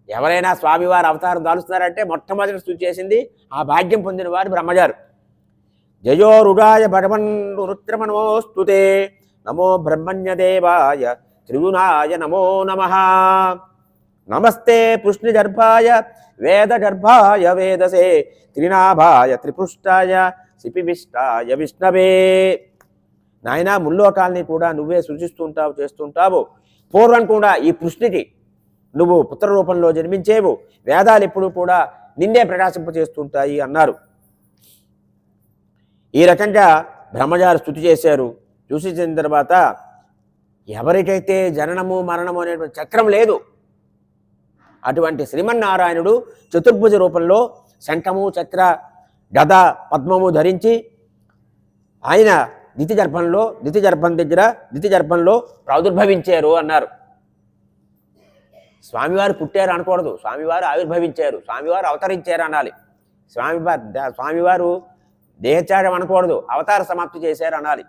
[SPEAKER 1] ఎవరైనా స్వామివారు అవతారం దాలుస్తున్నారంటే మొట్టమొదటి స్థుతి చేసింది ఆ భాగ్యం పొందిన వారు బ్రహ్మగారు. జయో రుడాయ భగవన్ రుద్రమనోస్తుతే, నమో బ్రహ్మణ్యదేవాయ త్రిగుణాయ నమో నమః. నమస్తే పుష్ణిగర్భాయ వేదగర్భాయ వేదసే, త్రినాభాయ త్రిపుష్టాయ శిపివిష్టాయ విష్ణవే. నాయన ముల్లోకాల్ని కూడా నువ్వే సృజిస్తుంటావు, చేస్తుంటావు. పూర్వం కూడా ఈ పుష్టికి నువ్వు పుత్ర రూపంలో జన్మించేవు, వేదాలు ఎప్పుడు కూడా నిన్నే ప్రకాశింపచేస్తుంటాయి అన్నారు. ఈ రకంగా బ్రహ్మగారు స్తుతి చేశారు. చూసిన తర్వాత ఎవరికైతే జననము మరణము అనేటువంటి చక్రం లేదు, అటువంటి శ్రీమన్నారాయణుడు చతుర్భుజ రూపంలో శంఖము చక్ర గద పద్మము ధరించి ఆయన దితి గర్భంలో ప్రాదుర్భవించారు అన్నారు. స్వామివారు పుట్టారు అనకూడదు, స్వామివారు ఆవిర్భవించారు, స్వామివారు అవతరించారు అనాలి. స్వామివారు దేహత్యాగం అనకూడదు, అవతార సమాప్తి చేశారు అనాలి.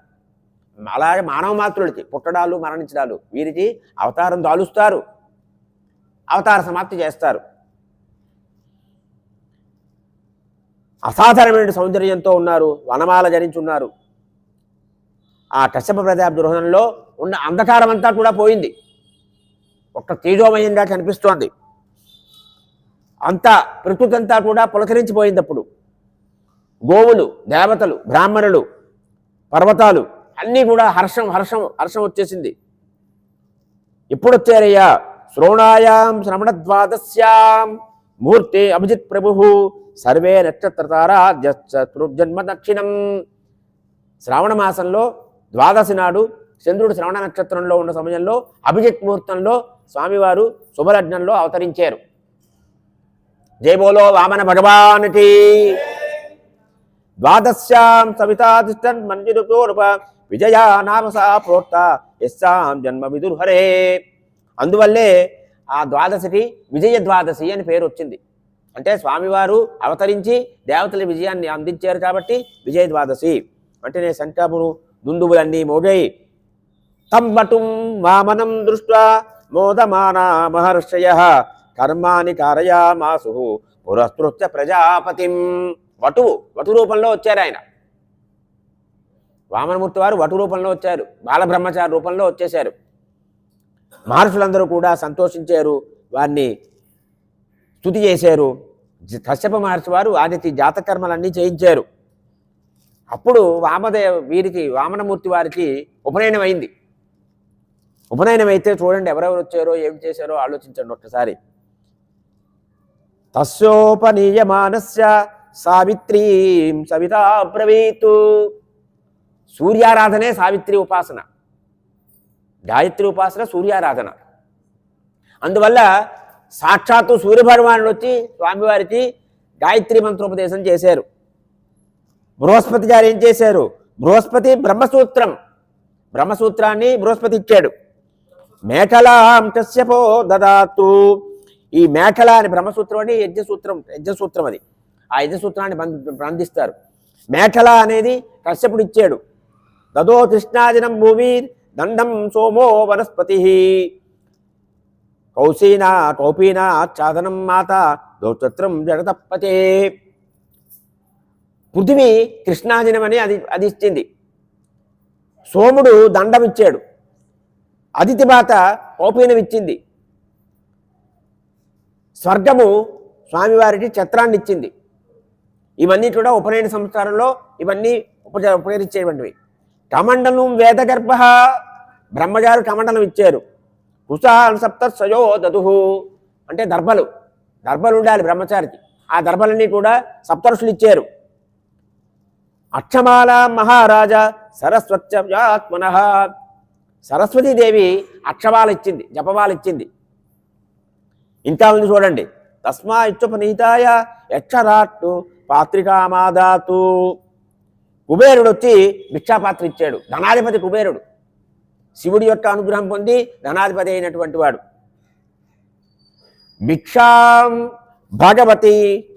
[SPEAKER 1] అలాగే మానవ మాతృలకి పుట్టడాలు మరణించడాలు, వీరికి అవతారం దాలుస్తారు, అవతార సమాప్తి చేస్తారు. అసాధారణమైన సౌందర్యంతో ఉన్నారు, వనమాల ధరించున్నారు. ఆ కశ్యప ప్రజాపతి గృహంలో ఉన్న అంధకారం అంతా కూడా పోయింది, ఒక్క తేజోమయంగా కనిపిస్తోంది. అంతా ప్రకృతి అంతా కూడా పులకరించిపోయింది. అప్పుడు గోవులు, దేవతలు, బ్రాహ్మణులు, పర్వతాలు అన్నీ కూడా హర్షం హర్షం హర్షం వచ్చేసింది. ఎప్పుడు వచ్చారయ్యా? శ్రోణాయాం శ్రవణద్వాదశ్యాం ముహూర్తే అభిజిత్ ప్రభు సర్వే నక్షత్రతారా జన్మ దక్షిణం. శ్రావణ మాసంలో ద్వాదశి నాడు చంద్రుడు శ్రవణ నక్షత్రంలో ఉన్న సమయంలో అభిజిత్ ముహూర్తంలో స్వామివారు శుభలగ్నంలో అవతరించారు. జై బోలో వామన భగవానికి. ద్వాదశ్యాం సవితాధిష్టన్ మంజురుతోరుప విజయా నామసా ప్రోక్త యస్సాం జన్మ విదుర్హరే. అందువల్లే ఆ ద్వాదశికి విజయ ద్వాదశి అని పేరు వచ్చింది. అంటే స్వామివారు అవతరించి దేవతల విజయాన్ని అందించారు కాబట్టి విజయ ద్వాదశి. వెంటనే శంఖములు దుందువులన్నీ మోగై తమ్మటుం వామనం దృష్ట్వా మోదమానా మహర్షయః కర్మాని కారయామాసు పురస్కృత్య ప్రజాపతిం. వటు రూపంలో వచ్చారు ఆయన. వామనమూర్తి వారు వటు రూపంలో వచ్చారు, బాలబ్రహ్మచారి రూపంలో వచ్చేశారు. మహర్షులందరూ కూడా సంతోషించారు, వారిని స్తుతి చేశారు. కశ్యప మహర్షి వారు ఆదిత్య జాతకర్మలన్నీ చేయించారు. అప్పుడు వామనమూర్తి వారికి ఉపనయనం అయింది. ఉపనయనం అయితే చూడండి ఎవరెవరు వచ్చారో ఏమి చేశారో ఆలోచించండి ఒక్కసారి. తస్యోపనీయమానస్య సావిత్రీం సవితా బ్రవీతు. సూర్యారాధనే సావిత్రి ఉపాసన, గాయత్రి ఉపాసన సూర్యారాధన. అందువల్ల సాక్షాత్తు సూర్యభగవానుడు వచ్చి స్వామివారికి గాయత్రి మంత్రోపదేశం చేశారు. బృహస్పతి గారు ఏం చేశారు? బృహస్పతి బ్రహ్మసూత్రాన్ని బృహస్పతి ఇచ్చాడు. మేఖలాం కశ్యపో దదాతు. ఈ మేఖల అని బ్రహ్మసూత్రం అని యజ్ఞసూత్రం అది. ఆ యజ్ఞసూత్రాన్ని బంధిస్తారు. మేఖల అనేది కశ్యపుడు ఇచ్చాడు. దదో కృష్ణాదినం భూమి దండం సోమో వనస్పతి కౌపీనాచ్ఛాదనం మాత దౌచత్రం జగతపతే. పృథివీ కృష్ణాజినం అని అది ఇచ్చింది. సోముడు దండం ఇచ్చాడు. అదితి మాత కౌపీనం ఇచ్చింది. స్వర్గము స్వామివారికి ఛత్రాన్ని ఇచ్చింది. ఇవన్నీ కూడా ఉపనయన సంస్కారంలో ఇవన్నీ ఉపకరించేటువంటివి. కమండలం వేదగర్భ. బ్రహ్మగారు కమండలం ఇచ్చారు. కుశాన్ సప్తర్షయో దదుహు. అంటే దర్భలు ఉండాలి బ్రహ్మచారికి. ఆ దర్భలన్నీ కూడా సప్తర్షులు ఇచ్చారు. అక్షమాల మహారాజా సరస్వత్యాత్మన. సరస్వతీదేవి అక్షమాల ఇచ్చింది, జపమాల ఇచ్చింది. ఇంకా ఉంది చూడండి. తస్మా ఇచ్చుపనీతాయ యక్షరాట్టు పాత్రికామాదాతు. కుబేరుడు వచ్చి భిక్షాపాత్ర ఇచ్చాడు. ధనాధిపతి కుబేరుడు, శివుడి యొక్క అనుగ్రహం పొంది ధనాధిపతి అయినటువంటి వాడు. భిక్షాం భగవతి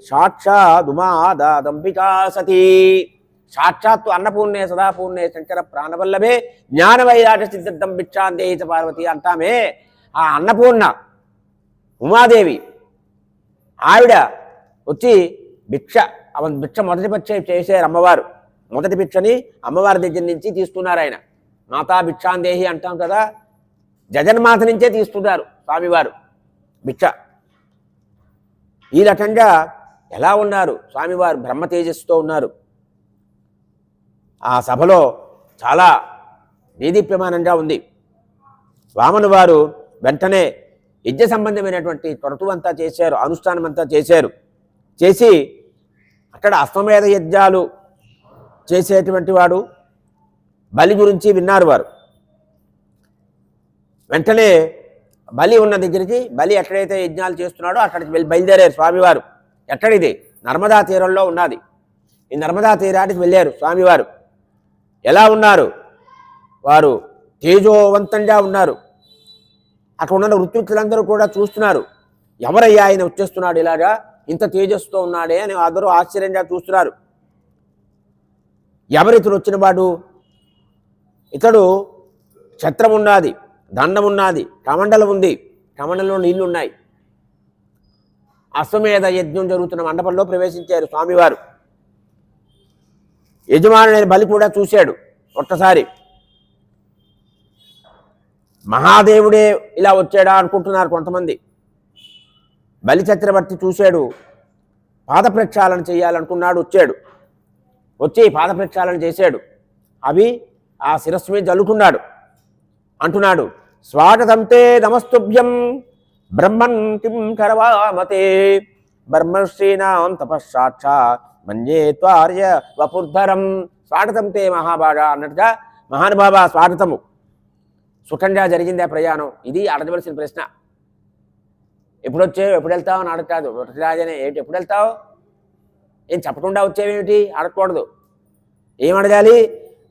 [SPEAKER 1] సాక్షాదుమాదాదంబికా సతీ. సాక్షాత్తు అన్నపూర్ణే సదాపూర్ణే శంకర ప్రాణవల్లభే జ్ఞానవైరాట సిద్ధార్థం భిక్షాందేహిత పార్వతి అంటామే. ఆ అన్నపూర్ణ ఉమాదేవి ఆవిడ వచ్చి భిక్ష మొదటి భిక్ష చేశారు అమ్మవారు. మొదటి భిక్షని అమ్మవారి దగ్గర నుంచి తీసుకున్నారు ఆయన. మాతా భిక్షాందేహి అంటాం కదా, జగన్మాత నుంచే తీసుకున్నారు స్వామివారు భిక్ష. ఈ రకంగా ఎలా ఉన్నారు స్వామివారు? బ్రహ్మ తేజస్సుతో ఉన్నారు. ఆ సభలో చాలా దేదీప్యమానంగా ఉంది. వామను వారు వెంటనే యజ్ఞ సంబంధమైనటువంటి క్రతువు అంతా చేశారు, అనుష్ఠానం అంతా చేశారు. చేసి అక్కడ అశ్వమేధ యజ్ఞాలు చేసేటువంటి వాడు బలి గురించి విన్నారు వారు. వెంటనే బలి ఉన్న దగ్గరికి, బలి ఎక్కడైతే యజ్ఞాలు చేస్తున్నాడో అక్కడికి బయలుదేరారు స్వామివారు. ఎక్కడిది? నర్మదా తీరంలో ఉన్నది. ఈ నర్మదా తీరానికి వెళ్ళారు స్వామివారు. ఎలా ఉన్నారు వారు? తేజోవంతంగా ఉన్నారు. అక్కడ ఉన్న ఋత్విక్కులందరూ కూడా చూస్తున్నారు. ఎవరయ్యా ఆయన వచ్చేస్తున్నాడు ఇలాగా, ఇంత తేజస్సుతో ఉన్నాడే అని అందరూ ఆశ్చర్యంగా చూస్తున్నారు. ఎవరితడు వచ్చిన వాడు? ఇతడు ఛత్రం ఉన్నది, దండం ఉన్నది, కమండలం ఉంది, కమండలంలో నీళ్లు ఉన్నాయి. అశ్వమేధ యజ్ఞం జరుగుతున్న మండపంలో ప్రవేశించారు స్వామివారు. యజమానుడైన బలి కూడా చూశాడు ఒక్కసారి. మహాదేవుడే ఇలా వచ్చాడా అనుకుంటున్నారు కొంతమంది. బలి చక్రవర్తి చూశాడు, పాద ప్రక్షాళన చేయాలనుకున్నాడు. వచ్చి పాద ప్రక్షాళన చేశాడు. అవి ఆ శిరస్సు మీద జల్లుకున్నాడు. అంటున్నాడు, స్వాగతంతే నమస్తుభ్యం బ్రహ్మన్ కిం కరవామతే బ్రహ్మశ్రీనాం తపస్సాక్షా మన్యే త్వార్య వపుర్ధరం. స్వాగతం తే మహాభాగా అన్నట్టుగా, మహానుభావ స్వాగతము, సుఖంగా జరిగిందే ప్రయాణం? ఇది అడగవలసిన ప్రశ్న. ఎప్పుడు వచ్చావు, ఎప్పుడు వెళ్తావు అని అడగకాదు. రాజనే ఏంటి, ఎప్పుడు వెళ్తావు, ఏం చెప్పకుండా వచ్చేవేమిటి అడగకూడదు. ఏం అడగాలి?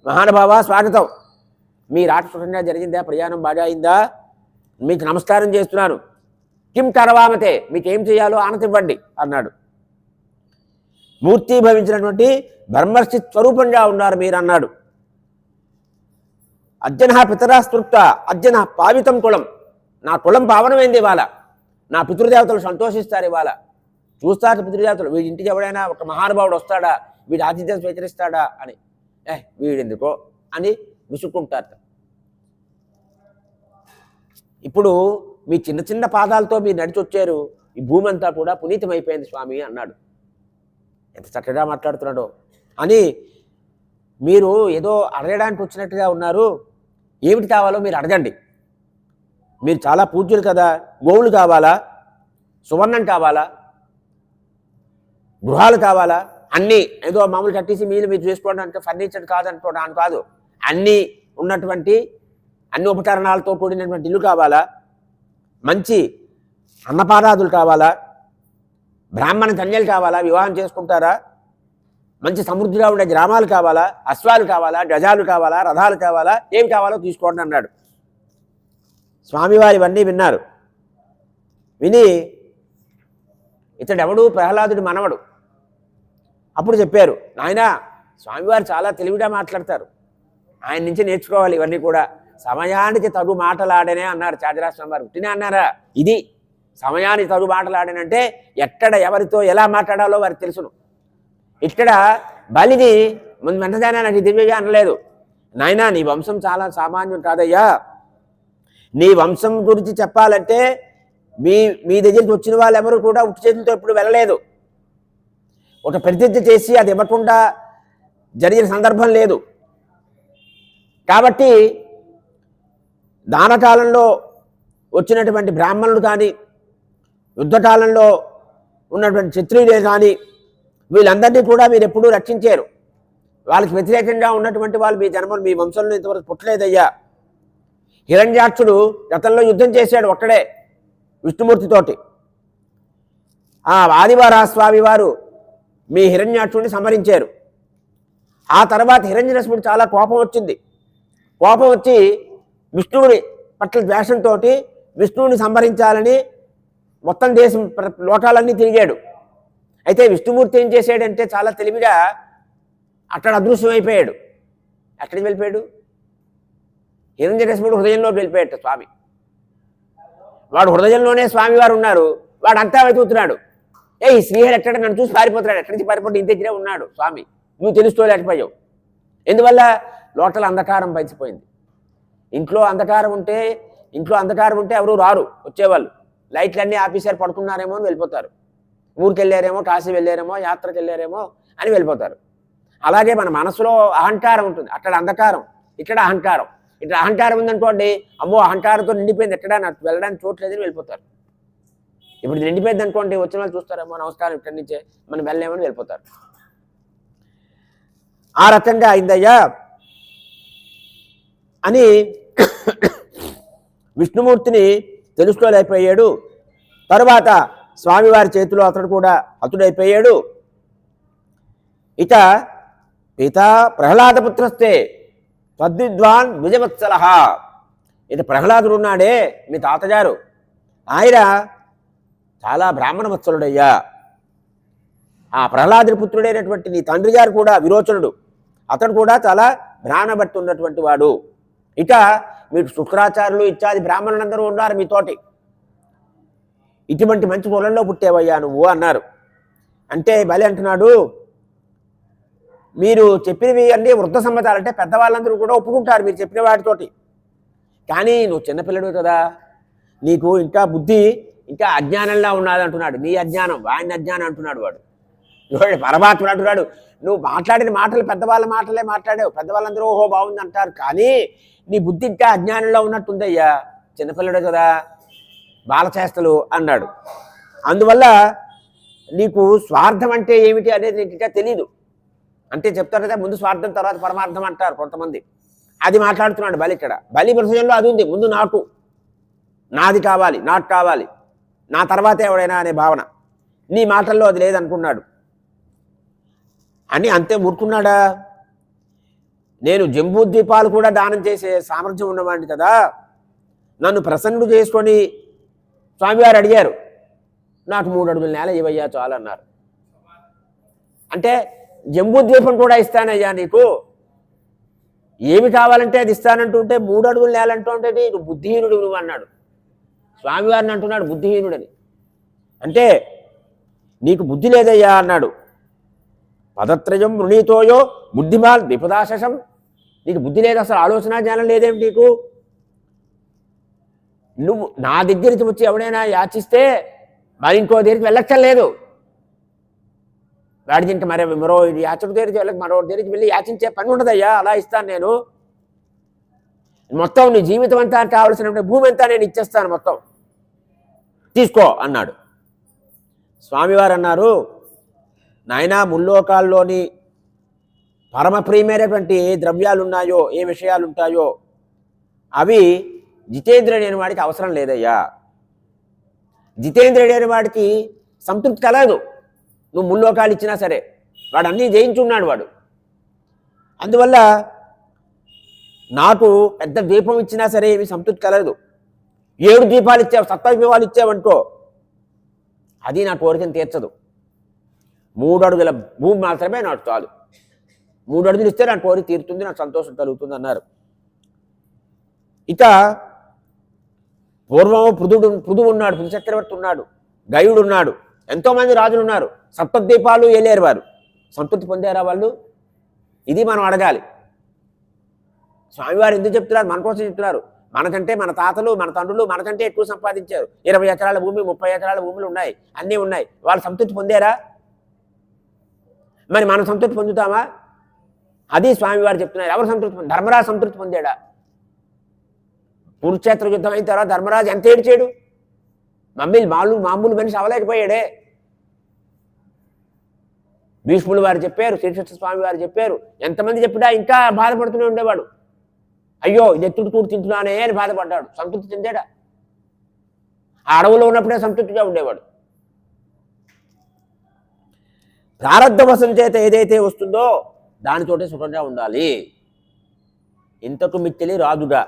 [SPEAKER 1] మహానుభావ స్వాగతం, మీ రాట సుఖంగా జరిగిందా, ప్రయాణం బాగా అయిందా, మీకు నమస్కారం చేస్తున్నాను. కిం కరవామతే, మీకేం చేయాలో ఆనతివ్వండి అన్నాడు. మూర్తి భవించినటువంటి బ్రహ్మర్షి స్వరూపంగా ఉన్నారు మీరు అన్నాడు. అర్జున పితరా స్తృప్త అర్జున పావితం కులం, నా కులం పావనమైంది ఇవాళ, నా పితృదేవతలు సంతోషిస్తారు ఇవాళ. చూస్తారు పితృదేవతలు, వీడి ఇంటికి ఎవడైనా ఒక మహానుభావుడు వస్తాడా, వీడి ఆతిథ్యం స్వీకరిస్తాడా అని, వీడెందుకో అని విసుక్కుంటారు. ఇప్పుడు మీ చిన్న చిన్న పాదాలతో మీరు నడిచి వచ్చారు, ఈ భూమి అంతా కూడా పునీతమైపోయింది స్వామి అన్నాడు. ఎంత చక్కగా మాట్లాడుతున్నాడో అని. మీరు ఏదో అడగడానికి వచ్చినట్టుగా ఉన్నారు, ఏమిటి కావాలో మీరు అడగండి. మీరు చాలా పూజ్యులు కదా, గోవులు కావాలా, సువర్ణం కావాలా, గృహాలు కావాలా, అన్నీ ఏదో మామూలు కట్టేసి మీరు చేసుకోవడం అంటే ఫర్నిచర్ కాదంటుకోవడానికి కాదు, అన్నీ ఉన్నటువంటి అన్ని ఉపకరణాలతో కూడినటువంటి ఇల్లు కావాలా, మంచి అన్నపానాదులు కావాలా, బ్రాహ్మణ కన్యలు కావాలా, వివాహం చేసుకుంటారా, మంచి సమృద్ధిగా ఉండే గ్రామాలు కావాలా, అశ్వాలు కావాలా, గజాలు కావాలా, రథాలు కావాలా, ఏం కావాలో తీసుకోండి అన్నాడు. స్వామివారి ఇవన్నీ విన్నారు. విని ఇతడెవడు, ప్రహ్లాదుడి మనవడు. అప్పుడు చెప్పారు, నాయన స్వామివారు చాలా తెలివిగా మాట్లాడతారు, ఆయన నుంచి నేర్చుకోవాలి ఇవన్నీ కూడా. సమయానికి తగు మాటలాడనే అన్నారు చాజరాస్వామి వారు. పుట్టినే అన్నారా? ఇది సమయానికి తగు మాటలాడనంటే ఎక్కడ ఎవరితో ఎలా మాట్లాడాలో వారికి తెలుసును. ఇక్కడ బలిని ముందు వెంటనే నాకు దివ్యగా అనలేదు, నాయన నీ వంశం చాలా సామాన్యం కాదయ్యా, నీ వంశం గురించి చెప్పాలంటే మీ దగ్గరికి వచ్చిన వాళ్ళు ఎవరు కూడా ఉట్టి చేతులతో ఎప్పుడు వెళ్ళలేదు, ఒక ప్రతిజ్ఞ చేసి అది ఇవ్వకుండా జరిగిన సందర్భం లేదు. కాబట్టి దానకాలంలో వచ్చినటువంటి బ్రాహ్మణులు కానీ, యుద్ధకాలంలో ఉన్నటువంటి క్షత్రియులే కానీ, వీళ్ళందరినీ కూడా మీరు ఎప్పుడూ రక్షించారు. వాళ్ళకి వ్యతిరేకంగా ఉన్నటువంటి వాళ్ళు మీ జన్మలు, మీ వంశంలో ఇంతవరకు పుట్టలేదయ్యా. హిరణ్యాక్షుడు గతంలో యుద్ధం చేశాడు ఒక్కడే విష్ణుమూర్తితోటి. ఆ ఆదివారాస్వామి వారు మీ హిరణ్యాక్షుడిని సంహరించారు. ఆ తర్వాత హిరణ్యరశ్ముడు చాలా కోపం వచ్చింది. కోపం వచ్చి విష్ణువుని పట్ల ద్వేషంతో విష్ణువుని సంహరించాలని మొత్తం దేశం లోకాలన్నీ తిరిగాడు. అయితే విష్ణుమూర్తి ఏం చేశాడంటే చాలా తెలివిగా అక్కడ అదృశ్యమైపోయాడు. ఎక్కడికి వెళ్ళిపోయాడు? హిరణ్యకశిపుడు హృదయంలోకి వెళ్ళిపోయాడు స్వామి. వాడు హృదయంలోనే స్వామివారు ఉన్నారు, వాడు అంతా వెతుకుతున్నాడు. ఈ శ్రీహరి ఎక్కడ నన్ను చూసి పారిపోతున్నాడు, ఎక్కడి నుంచి పారిపోతే ఇంత దగ్గరే ఉన్నాడు స్వామి, నువ్వు తెలుసుకోలేకపోయావు. ఎందువల్ల? లోటల అంధకారం పంచిపోయింది. ఇంట్లో అంధకారం ఉంటే ఎవరు రారు, వచ్చేవాళ్ళు లైట్లన్నీ ఆఫీసర్ పడుకున్నారేమో అని వెళ్ళిపోతారు. ఊరికి వెళ్ళారేమో, కాశీ వెళ్ళారేమో, యాత్రకు వెళ్ళారేమో అని వెళ్ళిపోతారు. అలాగే మన మనసులో అహంకారం ఉంటుంది, అక్కడ అంధకారం, ఇక్కడ అహంకారం. ఇక్కడ అహంకారం ఉందనుకోండి, అమ్మో అహంకారంతో నిండిపోయింది, ఎక్కడ నాకు వెళ్ళడానికి చోట్లేదని వెళ్ళిపోతారు. ఇప్పుడు నిండిపోయింది అనుకోండి, వచ్చిన వాళ్ళు చూస్తారేమో, నమస్కారం ఇక్కడి నుంచే మనం వెళ్ళలేమని వెళ్ళిపోతారు. ఆ రకంగా అయిందయ్యా అని విష్ణుమూర్తిని తెలుసుకోలేకపోయాడు. తరువాత స్వామివారి చేతిలో అతడు కూడా హతుడైపోయాడు. ఇక పిత ప్రహ్లాదపుత్రస్తే తద్విద్వాన్ ద్విజవత్సల. ఇక ప్రహ్లాదుడు ఉన్నాడే మీ తాతగారు, ఆయన చాలా బ్రాహ్మణ వత్సలుడయ్యా. ఆ ప్రహ్లాదుడి పుత్రుడైనటువంటి నీ తండ్రి గారు కూడా విరోచనుడు, అతడు కూడా చాలా బ్రాహ్మణభక్తి ఉన్నటువంటి వాడు. ఇక మీకు శుక్రాచార్యులు ఇత్యాది బ్రాహ్మణులందరూ ఉన్నారు మీతోటి, ఇటువంటి మంచి కులంలో పుట్టేవయ్యా నువ్వు అన్నారు. అంటే బలి అంటున్నాడు, మీరు చెప్పినవి అన్నీ వృద్ధ సమ్మతాలంటే పెద్దవాళ్ళందరూ కూడా ఒప్పుకుంటారు మీరు చెప్పిన వాటితోటి. కానీ నువ్వు చిన్నపిల్లడు కదా, నీకు ఇంకా బుద్ధి ఇంకా అజ్ఞానంలా ఉన్నది అంటున్నాడు. నీ అజ్ఞానం, వాడిని అజ్ఞానం అంటున్నాడు వాడు. పరమాత్ముడు అంటున్నాడు, నువ్వు మాట్లాడిన మాటలు పెద్దవాళ్ళ మాటలే మాట్లాడావు, పెద్దవాళ్ళందరూ ఓహో బాగుంది అంటారు, కానీ నీ బుద్ధి ఇంకా అజ్ఞానంలో ఉన్నట్టుందయ్యా, చిన్నపిల్లడు కదా, బాలచేష్టలు అన్నాడు. అందువల్ల నీకు స్వార్థం అంటే ఏమిటి అనేది నీకు ఇంకా తెలీదు. అంటే చెప్తారు కదా, ముందు స్వార్థం తర్వాత పరమార్థం అంటారు కొంతమంది. అది మాట్లాడుతున్నాడు బలి ఇక్కడ. బలి హృదయంలో అది ఉంది, ముందు నాకు, నాది కావాలి, నాకు కావాలి, నా తర్వాతే ఎవడైనా అనే భావన. నీ మాటల్లో అది లేదనుకున్నాడు అని. అంతే ఊరుకున్నాడా? నేను జంబూద్వీపాలు కూడా దానం చేసే సామర్థ్యం ఉన్నవాడిని కదా, నన్ను ప్రసన్నుడు చేసుకొని స్వామివారు అడిగారు, నాకు 3 అడుగుల నేల ఇవయ్యా చాలు అన్నారు. అంటే జంబూద్వీపం కూడా ఇస్తానయ్యా నీకు, ఏమి కావాలంటే అది ఇస్తానంటుంటే 3 అడుగుల నేల అంటుంటే నీకు బుద్ధిహీనుడు నువ్వు అన్నాడు. స్వామివారిని అంటున్నాడు బుద్ధిహీనుడని. అంటే నీకు బుద్ధి లేదయ్యా అన్నాడు. పదత్రయం మృణీతోయో బుద్ధిమాల్ విపదాశం, నీకు బుద్ధి లేదు, అసలు ఆలోచన జ్ఞానం లేదేమిటి నీకు? నువ్వు నా దగ్గరికి వచ్చి ఎవడైనా యాచిస్తే మరి ఇంకో దగ్గరికి వెళ్ళక్కర్లేదు. వాడికి ఇంక మరో యాచకు దగ్గరికి వెళ్ళక మరో దగ్గరికి వెళ్ళి యాచించే పని ఉండదయ్యా, అలా ఇస్తాను నేను. మొత్తం నీ జీవితం అంతా కావలసిన భూమి అంతా నేను ఇచ్చేస్తాను, మొత్తం తీసుకో అన్నాడు. స్వామివారు అన్నారు, నాయనా ముల్లోకాల్లోని పరమ ప్రియమైనటువంటి ఏ ద్రవ్యాలు ఉన్నాయో, ఏ విషయాలు ఉంటాయో అవి జితేంద్రుడు అనే వాడికి అవసరం లేదయ్యా. జితేంద్రుడు అనే వాడికి సంతృప్తి కలదు. నువ్వు ముల్లోకాలు ఇచ్చినా సరే, వాడు అన్నీ జయించున్నాడు వాడు. అందువల్ల నాకు పెద్ద దీపం ఇచ్చినా సరే ఏమి సంతృప్తి కలదు. 7 దీపాలు ఇచ్చావు, 7 దీపాలు ఇచ్చావనుకో, అది నా కోరికను తీర్చదు. 3 అడుగుల భూమి మాత్రమే నాకు చాలు. 3 అడుగులు ఇస్తే నా కోరిక తీరుతుంది, నాకు సంతోషం కలుగుతుంది అన్నారు. ఇక పూర్వం పృథువు ఉన్నాడు, పృథు చక్రవర్తి ఉన్నాడు, గయుడు ఉన్నాడు, ఎంతోమంది రాజులు ఉన్నారు. 7 దీపాలు ఏలేరు వారు. సంతృప్తి పొందారా వాళ్ళు? ఇది మనం అడగాలి. స్వామివారు ఎందుకు చెప్తున్నారు? మన కోసం చెప్తున్నారు. మనకంటే మన తాతలు, మన తండ్రులు మనకంటే ఎక్కువ సంపాదించారు. 20 ఎకరాల భూమి, 30 ఎకరాల భూములు ఉన్నాయి, అన్నీ ఉన్నాయి. వాళ్ళు సంతృప్తి పొందారా? మరి మనం సంతృప్తి పొందుతామా? అది స్వామివారు చెప్తున్నారు. ఎవరు సంతృప్తి? ధర్మరాజు సంతృప్తి పొందాడా? కురుక్షేత్ర యుద్ధం అయిన తర్వాత ధర్మరాజు ఎంత ఏడ్చాడు? మామూలు మనిషి అవలేకపోయాడే. భీష్ములు వారు చెప్పారు, శ్రీకృష్ణ స్వామి వారు చెప్పారు, ఎంతమంది చెప్పినా ఇంకా బాధపడుతూనే ఉండేవాడు. అయ్యో ఇది ఎత్తుడు కూడు తింటున్నానే అని బాధపడ్డాడు. సంతృప్తి చెందాడా? ఆ అడవులో ఉన్నప్పుడే సంతృప్తిగా ఉండేవాడు. ప్రారబ్ధ వశం చేత ఏదైతే వస్తుందో దానితోటే సుఖంగా ఉండాలి. ఇంతకు మిక్కిలి రాదుగా,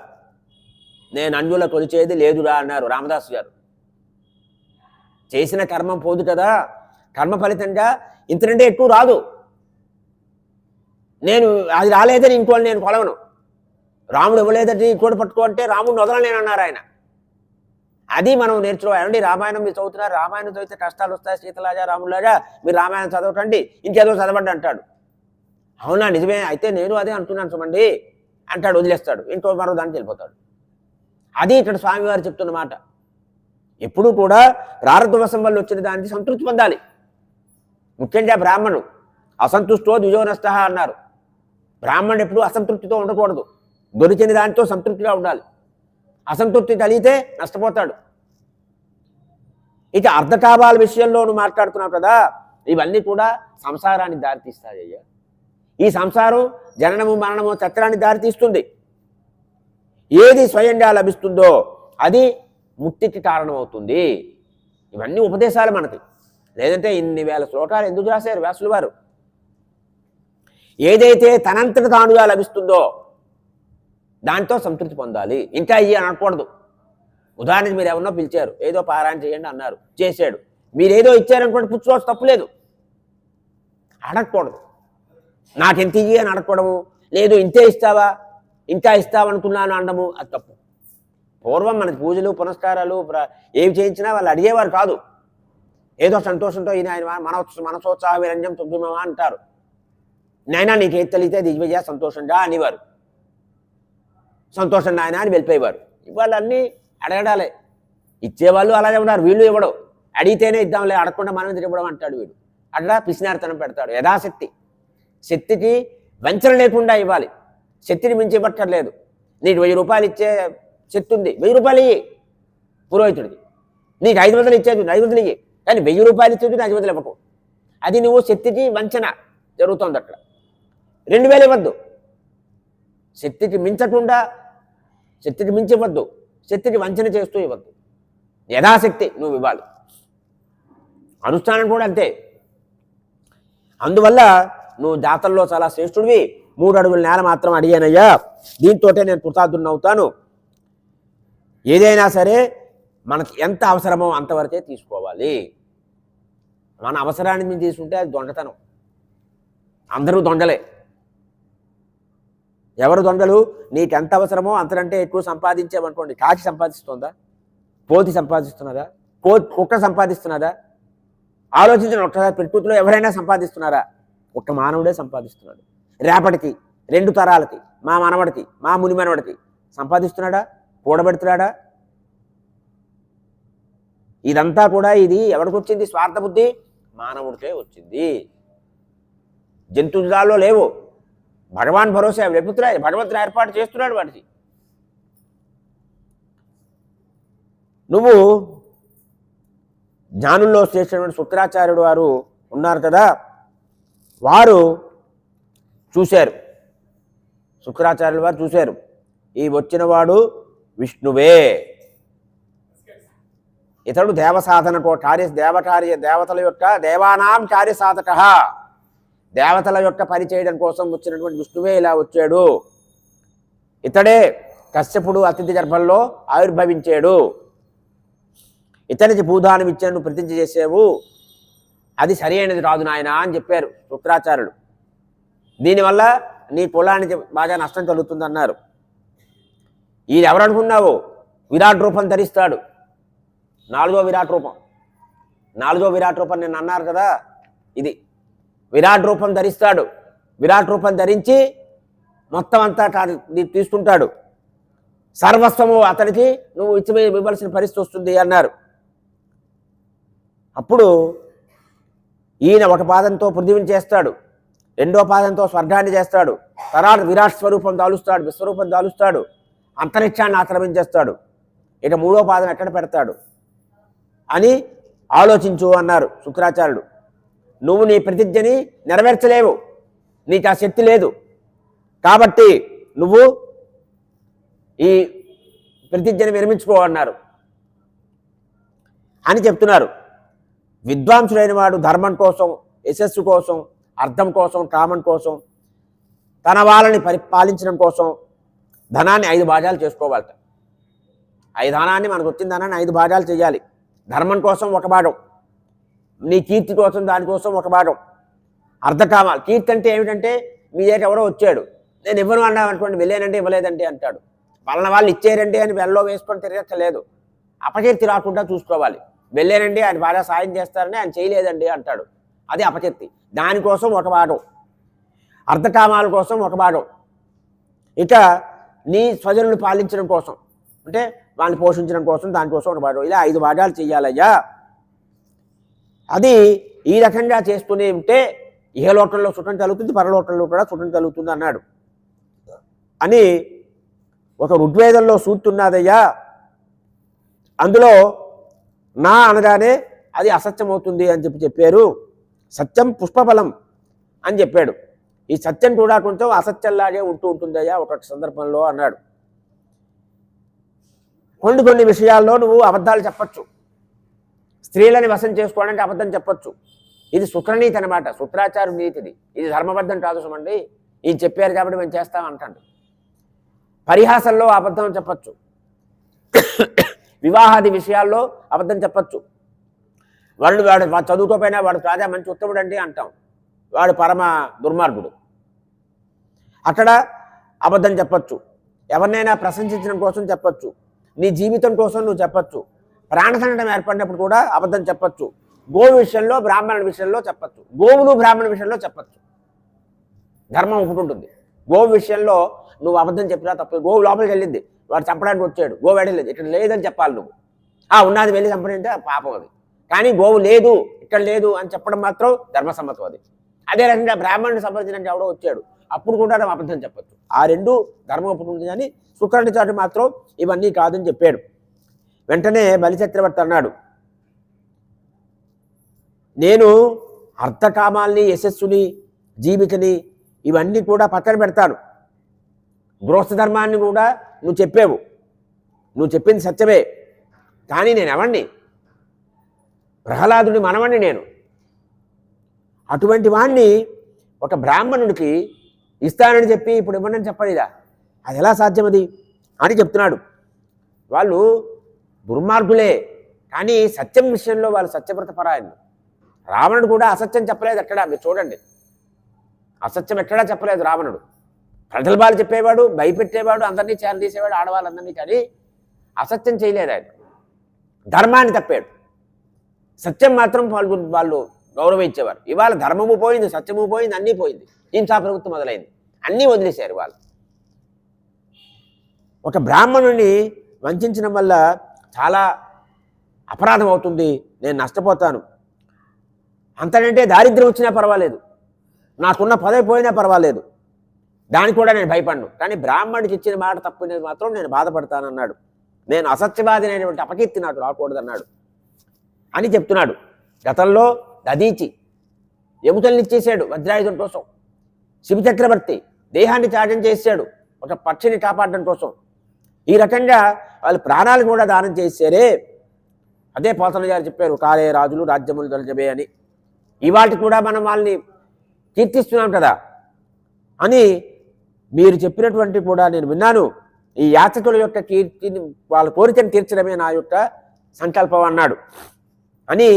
[SPEAKER 1] నేను అన్యుల కొలిచేది లేదురా అన్నారు రామదాసు గారు. చేసిన కర్మం పోదు కదా, కర్మ ఫలితంగా ఇంతకంటే ఎక్కువ రాదు. నేను అది రాలేదని ఇంకోటి నేను కొలవను. రాముడు ఇవ్వలేదని ఇంకోటి పట్టుకో అంటే రాముడిని వదలలేనన్నారు ఆయన. అది మనం నేర్చుకోవాలండి. రామాయణం మీరు చదువుతున్నారు, రామాయణం చదివితే కష్టాలు వస్తాయి, సీతలాగా రాములాగా మీరు రామాయణం చదవకండి, ఇంకేదో చదవండి అంటాడు. అవునా, నిజమే, అయితే నేను అదే అంటున్నాను చూడండి అంటాడు, వదిలేస్తాడు, ఇంకో మరో దానికి వెళ్ళిపోతాడు. అది ఇక్కడ స్వామివారు చెప్తున్న మాట. ఎప్పుడూ కూడా ప్రారబ్ధవశం వల్ల వచ్చిన దానికి సంతృప్తి పొందాలి. ముఖ్యంగా బ్రాహ్మణుడు అసంతుష్టో ద్విజోనష్ట అన్నారు. బ్రాహ్మణుడు ఎప్పుడూ అసంతృప్తితో ఉండకూడదు, దొరికిన దానితో సంతృప్తిగా ఉండాలి. అసంతృప్తి కలిగితే నష్టపోతాడు. ఇక అర్ధకామాల విషయంలోనూ మాట్లాడుతున్నావు కదా, ఇవన్నీ కూడా సంసారానికి దారితీస్తాయ్యా. ఈ సంసారం జననము మరణము చక్రానికి దారితీస్తుంది. ఏది స్వయంగా లభిస్తుందో అది ముక్తికి కారణమవుతుంది. ఇవన్నీ ఉపదేశాలు మనకి. లేదంటే ఇన్ని వేల శ్లోకాలు ఎందుకు రాశారు వ్యాసులు వారు? ఏదైతే తనంతట తానుగా లభిస్తుందో దాంతో సంతృప్తి పొందాలి. ఇంకా ఇవి అనకూడదు. ఉదాహరణకి మీరు ఎవరినో పిలిచారు, ఏదో పారాయణ చేయండి అన్నారు, చేశాడు. మీరేదో ఇచ్చారనుకోండి, పుచ్చుకోవచ్చు, తప్పులేదు. అడగకూడదు. నాకెంత ఇయ్యి అని అడగకూడము. లేదు ఇంతే ఇస్తావా, ఇంకా ఇస్తావనుకున్నాను అనడము, అది తప్పు. పూర్వం మనకి పూజలు పునస్కారాలు ఏవి చేయించినా వాళ్ళు అడిగేవారు కాదు. ఏదో సంతోషంతో ఈయన ఆయన మనసోత్సాహ విరంజం తుభ్యమా అంటారు. నైనా నీకేం తెలిగితే దిగ్విజయ సంతోషంగా అనేవారు. సంతోషం నాయన అని వెళ్ళిపోయేవారు. ఇవాళ అన్నీ అడగడాలే. ఇచ్చేవాళ్ళు అలాగే ఉన్నారు, వీళ్ళు ఇవ్వడం, అడిగితేనే ఇద్దాంలే, అడగకుండా మనం ఎందుకు ఇవ్వడం అంటాడు వీడు. అట్లా పిసినారితనం పెడతాడు. యథాశక్తి, శక్తికి వంచన లేకుండా ఇవ్వాలి, శక్తిని మించి ఇవ్వక్కర్లేదు. నీకు 1000 రూపాయలు ఇచ్చే శక్తి ఉంది, 1000 రూపాయలు ఇయ్యి పురోహితుడికి. నీకు 500 ఇచ్చేది 500 ఇయ్యి, కానీ 1000 రూపాయలు ఇచ్చేది 500 ఇవ్వకు. అది నువ్వు శక్తికి వంచన జరుగుతుంది అక్కడ. 2000 ఇవ్వద్దు, శక్తికి మించకుండా, శక్తికి మించి ఇవ్వద్దు, శక్తికి వంచన చేస్తూ ఇవ్వద్దు, యథాశక్తి నువ్వు ఇవ్వాలి. అనుష్ఠానం కూడా అంతే. అందువల్ల నువ్వు జాతరలో చాలా శ్రేష్ఠుడివి. 3 అడుగుల నేల మాత్రం అడిగానయ్యా, దీంతోటే నేను కృతార్థుని అవుతాను. ఏదైనా సరే మనకి ఎంత అవసరమో అంతవరకే తీసుకోవాలి. మన అవసరాన్ని మేము తీసుకుంటే అది దొంగతనం. అందరూ దొంగలే. ఎవరు దొంగలు? నీకు ఎంత అవసరమో అంతకంటే ఎక్కువ సంపాదించామనుకోండి, కాకి సంపాదిస్తుందా? కోతి సంపాదిస్తున్నదా? కుక్క సంపాదిస్తున్నదా? ఆలోచించిన ఒక్కసారి ప్రకృతిలో ఎవరైనా సంపాదిస్తున్నారా? ఒక్క మానవుడే సంపాదిస్తున్నాడు. రేపటికి 2 తరాలకి, మా మనవడికి, మా ముని మనవడికి సంపాదిస్తున్నాడా? కూడబెడుతున్నాడా? ఇదంతా కూడా ఇది ఎవరికి వచ్చింది? స్వార్థ బుద్ధి మానవుడికే వచ్చింది. జంతుజాల్లో లేవు. భగవాన్ భరోసా భగవంతుడు ఏర్పాటు చేస్తున్నాడు వాటికి. నువ్వు జ్ఞానుల్లో శ్రేష్ఠుడైన శుక్రాచార్యుడు వారు ఉన్నారు కదా, వారు చూశారు, శుక్రాచార్యుల వారు చూశారు, ఈ వచ్చినవాడు విష్ణువే, ఇతడు దేవసాధనకో దేవతల యొక్క దేవానాం కార్యసాధక, దేవతల యొక్క పని చేయడం కోసం వచ్చినటువంటి విష్ణువే ఇలా వచ్చాడు. ఇతడే కశ్యపుడు అతిథి గర్భంలో ఆవిర్భవించాడు. ఇతనికి భూదానం ఇచ్చాను ప్రతిజ్ఞ చేసేవు, అది సరి అయినది రాదు నాయన అని చెప్పారు శుక్రాచార్యుడు. దీనివల్ల నీ కులానికి బాగా నష్టం కలుగుతుందన్నారు. ఈయన ఎవరనుకున్నావు? విరాట్ రూపం ధరిస్తాడు. 4వ విరాట్ రూపం. 4వ విరాట్ రూపం నేను అన్నారు కదా, ఇది విరాట్ రూపం ధరిస్తాడు. విరాట్ రూపం ధరించి మొత్తం అంతా తీసుకుంటాడు. సర్వస్వము అతనికి నువ్వు ఇవ్వాల్సిన పరిస్థితి వస్తుంది అన్నారు. అప్పుడు ఈయన ఒక పాదంతో పృథివిని చేస్తాడు, 2వ పాదంతో స్వర్గాన్ని చేస్తాడు, తర్వాత విరాట్ స్వరూపం దాలుస్తాడు, విశ్వరూపం దాలుస్తాడు, అంతరిక్షాన్ని ఆక్రమించేస్తాడు. ఇక 3వ పాదం ఎక్కడ పెడతాడు అని ఆలోచించు అన్నారు శుక్రాచార్యుడు. నువ్వు నీ ప్రతిజ్ఞని నెరవేర్చలేవు, నీకు ఆ శక్తి లేదు, కాబట్టి నువ్వు ఈ ప్రతిజ్ఞని విరమించుకో అన్నారు అని చెప్తున్నారు. విద్వాంసుడైన వాడు ధర్మం కోసం, యశస్సు కోసం, అర్థం కోసం, కామం కోసం, తన వాళ్ళని పరిపాలించడం కోసం ధనాన్ని 5 భాగాలు చేసుకోవాలట. 5 ధనాన్ని, మనకు వచ్చిన ధనాన్ని 5 భాగాలు చేయాలి. ధర్మం కోసం 1 భాగం, నీ కీర్తి కోసం దానికోసం 1 భాగం, అర్ధకామాలు. కీర్తి అంటే ఏమిటంటే మీ దగ్గర ఎవరో వచ్చాడు, నేను ఇవ్వను అన్నా అనుకోండి, వెళ్ళానంటే ఇవ్వలేదంటే అంటాడు. వాళ్ళు ఇచ్చారంటే అని వెళ్ళలో వేసుకొని తిరగక్కర్లేదు, అపకీర్తి రాకుండా చూసుకోవాలి. వెళ్ళానండి ఆయన బాగా సాయం చేస్తారని ఆయన చేయలేదండి అంటాడు, అది అపకీర్తి. దానికోసం 1 భాగం, అర్ధకామాల కోసం 1 భాగం, ఇక నీ స్వజనులు పాలించడం కోసం అంటే వాళ్ళని పోషించడం కోసం దానికోసం 1 భాగం, ఇలా 5 భాగాలు చెయ్యాలయ్యా. అది ఈ రకంగా చేస్తూనే ఉంటే ఇహలోకంలో సుఖం కలుగుతుంది, పరలోకంలో కూడా సుఖం కలుగుతుంది అన్నాడు. అని ఒక ఋగ్వేదంలో సూక్తున్నదయ్యా, అందులో నా అనగానే అది అసత్యం అవుతుంది అని చెప్పారు. సత్యం పుష్పఫలం అని చెప్పాడు. ఈ సత్యం కూడా కొంచెం అసత్యంలాగే ఉంటుందయ్యా ఒక సందర్భంలో అన్నాడు. కొన్ని విషయాల్లో నువ్వు అబద్ధాలు చెప్పచ్చు, స్త్రీలని వశం చేసుకోవడానికి అబద్ధం చెప్పచ్చు. ఇది శుక్రనీతి అనమాట, శుక్రాచార్య నీతిది. ఇది ధర్మబద్ధం కాదు సుమండి, ఇది చెప్పారు కాబట్టి మేము చేస్తామంటాడు. పరిహాసంలో అబద్ధం చెప్పచ్చు, వివాహాది విషయాల్లో అబద్ధం చెప్పచ్చు. వాడు చదువుకోపోయినా వాడు తాజా మంచి ఉత్తముడు అండి అంటాం, వాడు పరమ దుర్మార్గుడు. అక్కడ అబద్ధం చెప్పచ్చు. ఎవరినైనా ప్రశంసించడం కోసం చెప్పచ్చు, నీ జీవితం కోసం నువ్వు చెప్పచ్చు. ప్రాణసంకటం ఏర్పడినప్పుడు కూడా అబద్ధం చెప్పచ్చు. గోవు విషయంలో, బ్రాహ్మణుల విషయంలో చెప్పచ్చు. గోవులు బ్రాహ్మణ విషయంలో చెప్పచ్చు, ధర్మం ఒప్పుకుంటుంది. గోవు విషయంలో నువ్వు అబద్ధం చెప్పినా తప్పదు. గోవు లోపలికి వెళ్ళింది, వాడు చంపడానికి వచ్చాడు, గోవు వెళ్ళలేదు, ఇక్కడ లేదని చెప్పాలి నువ్వు. ఉన్నది వెళ్ళి చంపడంటే పాపం అది. కానీ గోవు లేదు, ఇక్కడ లేదు అని చెప్పడం మాత్రం ధర్మసమ్మతం అది. అదే రకంగా బ్రాహ్మణుని సంబంధించిన ఎవడో వచ్చాడు, అప్పుడు కూడా అబద్ధం చెప్పచ్చు. ఆ రెండు ధర్మం ఒప్పుకుంటుంది. కానీ శుక్రాచార్యుడు మాత్రం ఇవన్నీ కాదని చెప్పాడు. వెంటనే బలిచక్రవర్తి అన్నాడు, నేను అర్థకామాల్ని, యశస్సుని, జీవితని ఇవన్నీ కూడా పక్కన పెడతాను. గృహస్థ ధర్మాన్ని కూడా నువ్వు చెప్పావు, నువ్వు చెప్పింది సత్యమే. కానీ నేను ఎవరిని? ప్రహ్లాదుడి మనవణ్ణి నేను. అటువంటి వాణ్ణి ఒక బ్రాహ్మణుడికి ఇస్తానని చెప్పి ఇప్పుడు ఇవ్వనని చెప్పలేదా? అది ఎలా సాధ్యం అది అని చెప్తున్నాడు. వాళ్ళు దుర్మార్గులే, కానీ సత్యం విషయంలో వాళ్ళు సత్యవ్రత పరాయణులు. రావణుడు కూడా అసత్యం చెప్పలేదు ఎక్కడా. మీరు చూడండి, అసత్యం ఎక్కడా చెప్పలేదు రావణుడు. ప్రగల్భాలు చెప్పేవాడు, భయపెట్టేవాడు, అందరినీ చేరదీసేవాడు, ఆడవాళ్ళందరినీ. కానీ అసత్యం చేయలేదు ఆయన. ధర్మాన్ని తప్పాడు, సత్యం మాత్రం వాళ్ళు గౌరవించేవారు. ఇవాళ ధర్మము పోయింది, సత్యము పోయింది, అన్నీ పోయింది. హింసా ప్రభుత్వం మొదలైంది, అన్నీ వదిలేశారు వాళ్ళు. ఒక బ్రాహ్మణుని వంచడం వల్ల చాలా అపరాధం అవుతుంది, నేను నష్టపోతాను. అంతకంటే దారిద్ర్యం వచ్చినా పర్వాలేదు, నాకున్న పదవి పోయినా పర్వాలేదు, దానికి కూడా నేను భయపడను. కానీ బ్రాహ్మణుడికి ఇచ్చిన మాట తప్పినది మాత్రం నేను బాధపడతానన్నాడు. నేను అసత్యవాది అనేటువంటి అపకీర్తి నాకు రాకూడదన్నాడు అని చెప్తున్నాడు. గతంలో దదీచి ఎముకల్ని ఇచ్చేసాడు వజ్రాయుధం కోసం. శివచక్రవర్తి దేహాన్ని త్యాగం చేశాడు ఒక పక్షిని కాపాడడం కోసం. ఈ రకంగా వాళ్ళు ప్రాణాలు కూడా దానం చేశారే. అదే పోతన గారు చెప్పారు, కాలే రాజులు రాజ్యములు దొరజబే అని. ఇవాటి కూడా మనం వాళ్ళని కీర్తిస్తున్నాం కదా అని మీరు చెప్పినటువంటి కూడా నేను విన్నాను. ఈ యాచకుల యొక్క కీర్తిని, వాళ్ళ కోరికను తీర్చడమే నా యొక్క సంకల్పం అన్నాడు. అని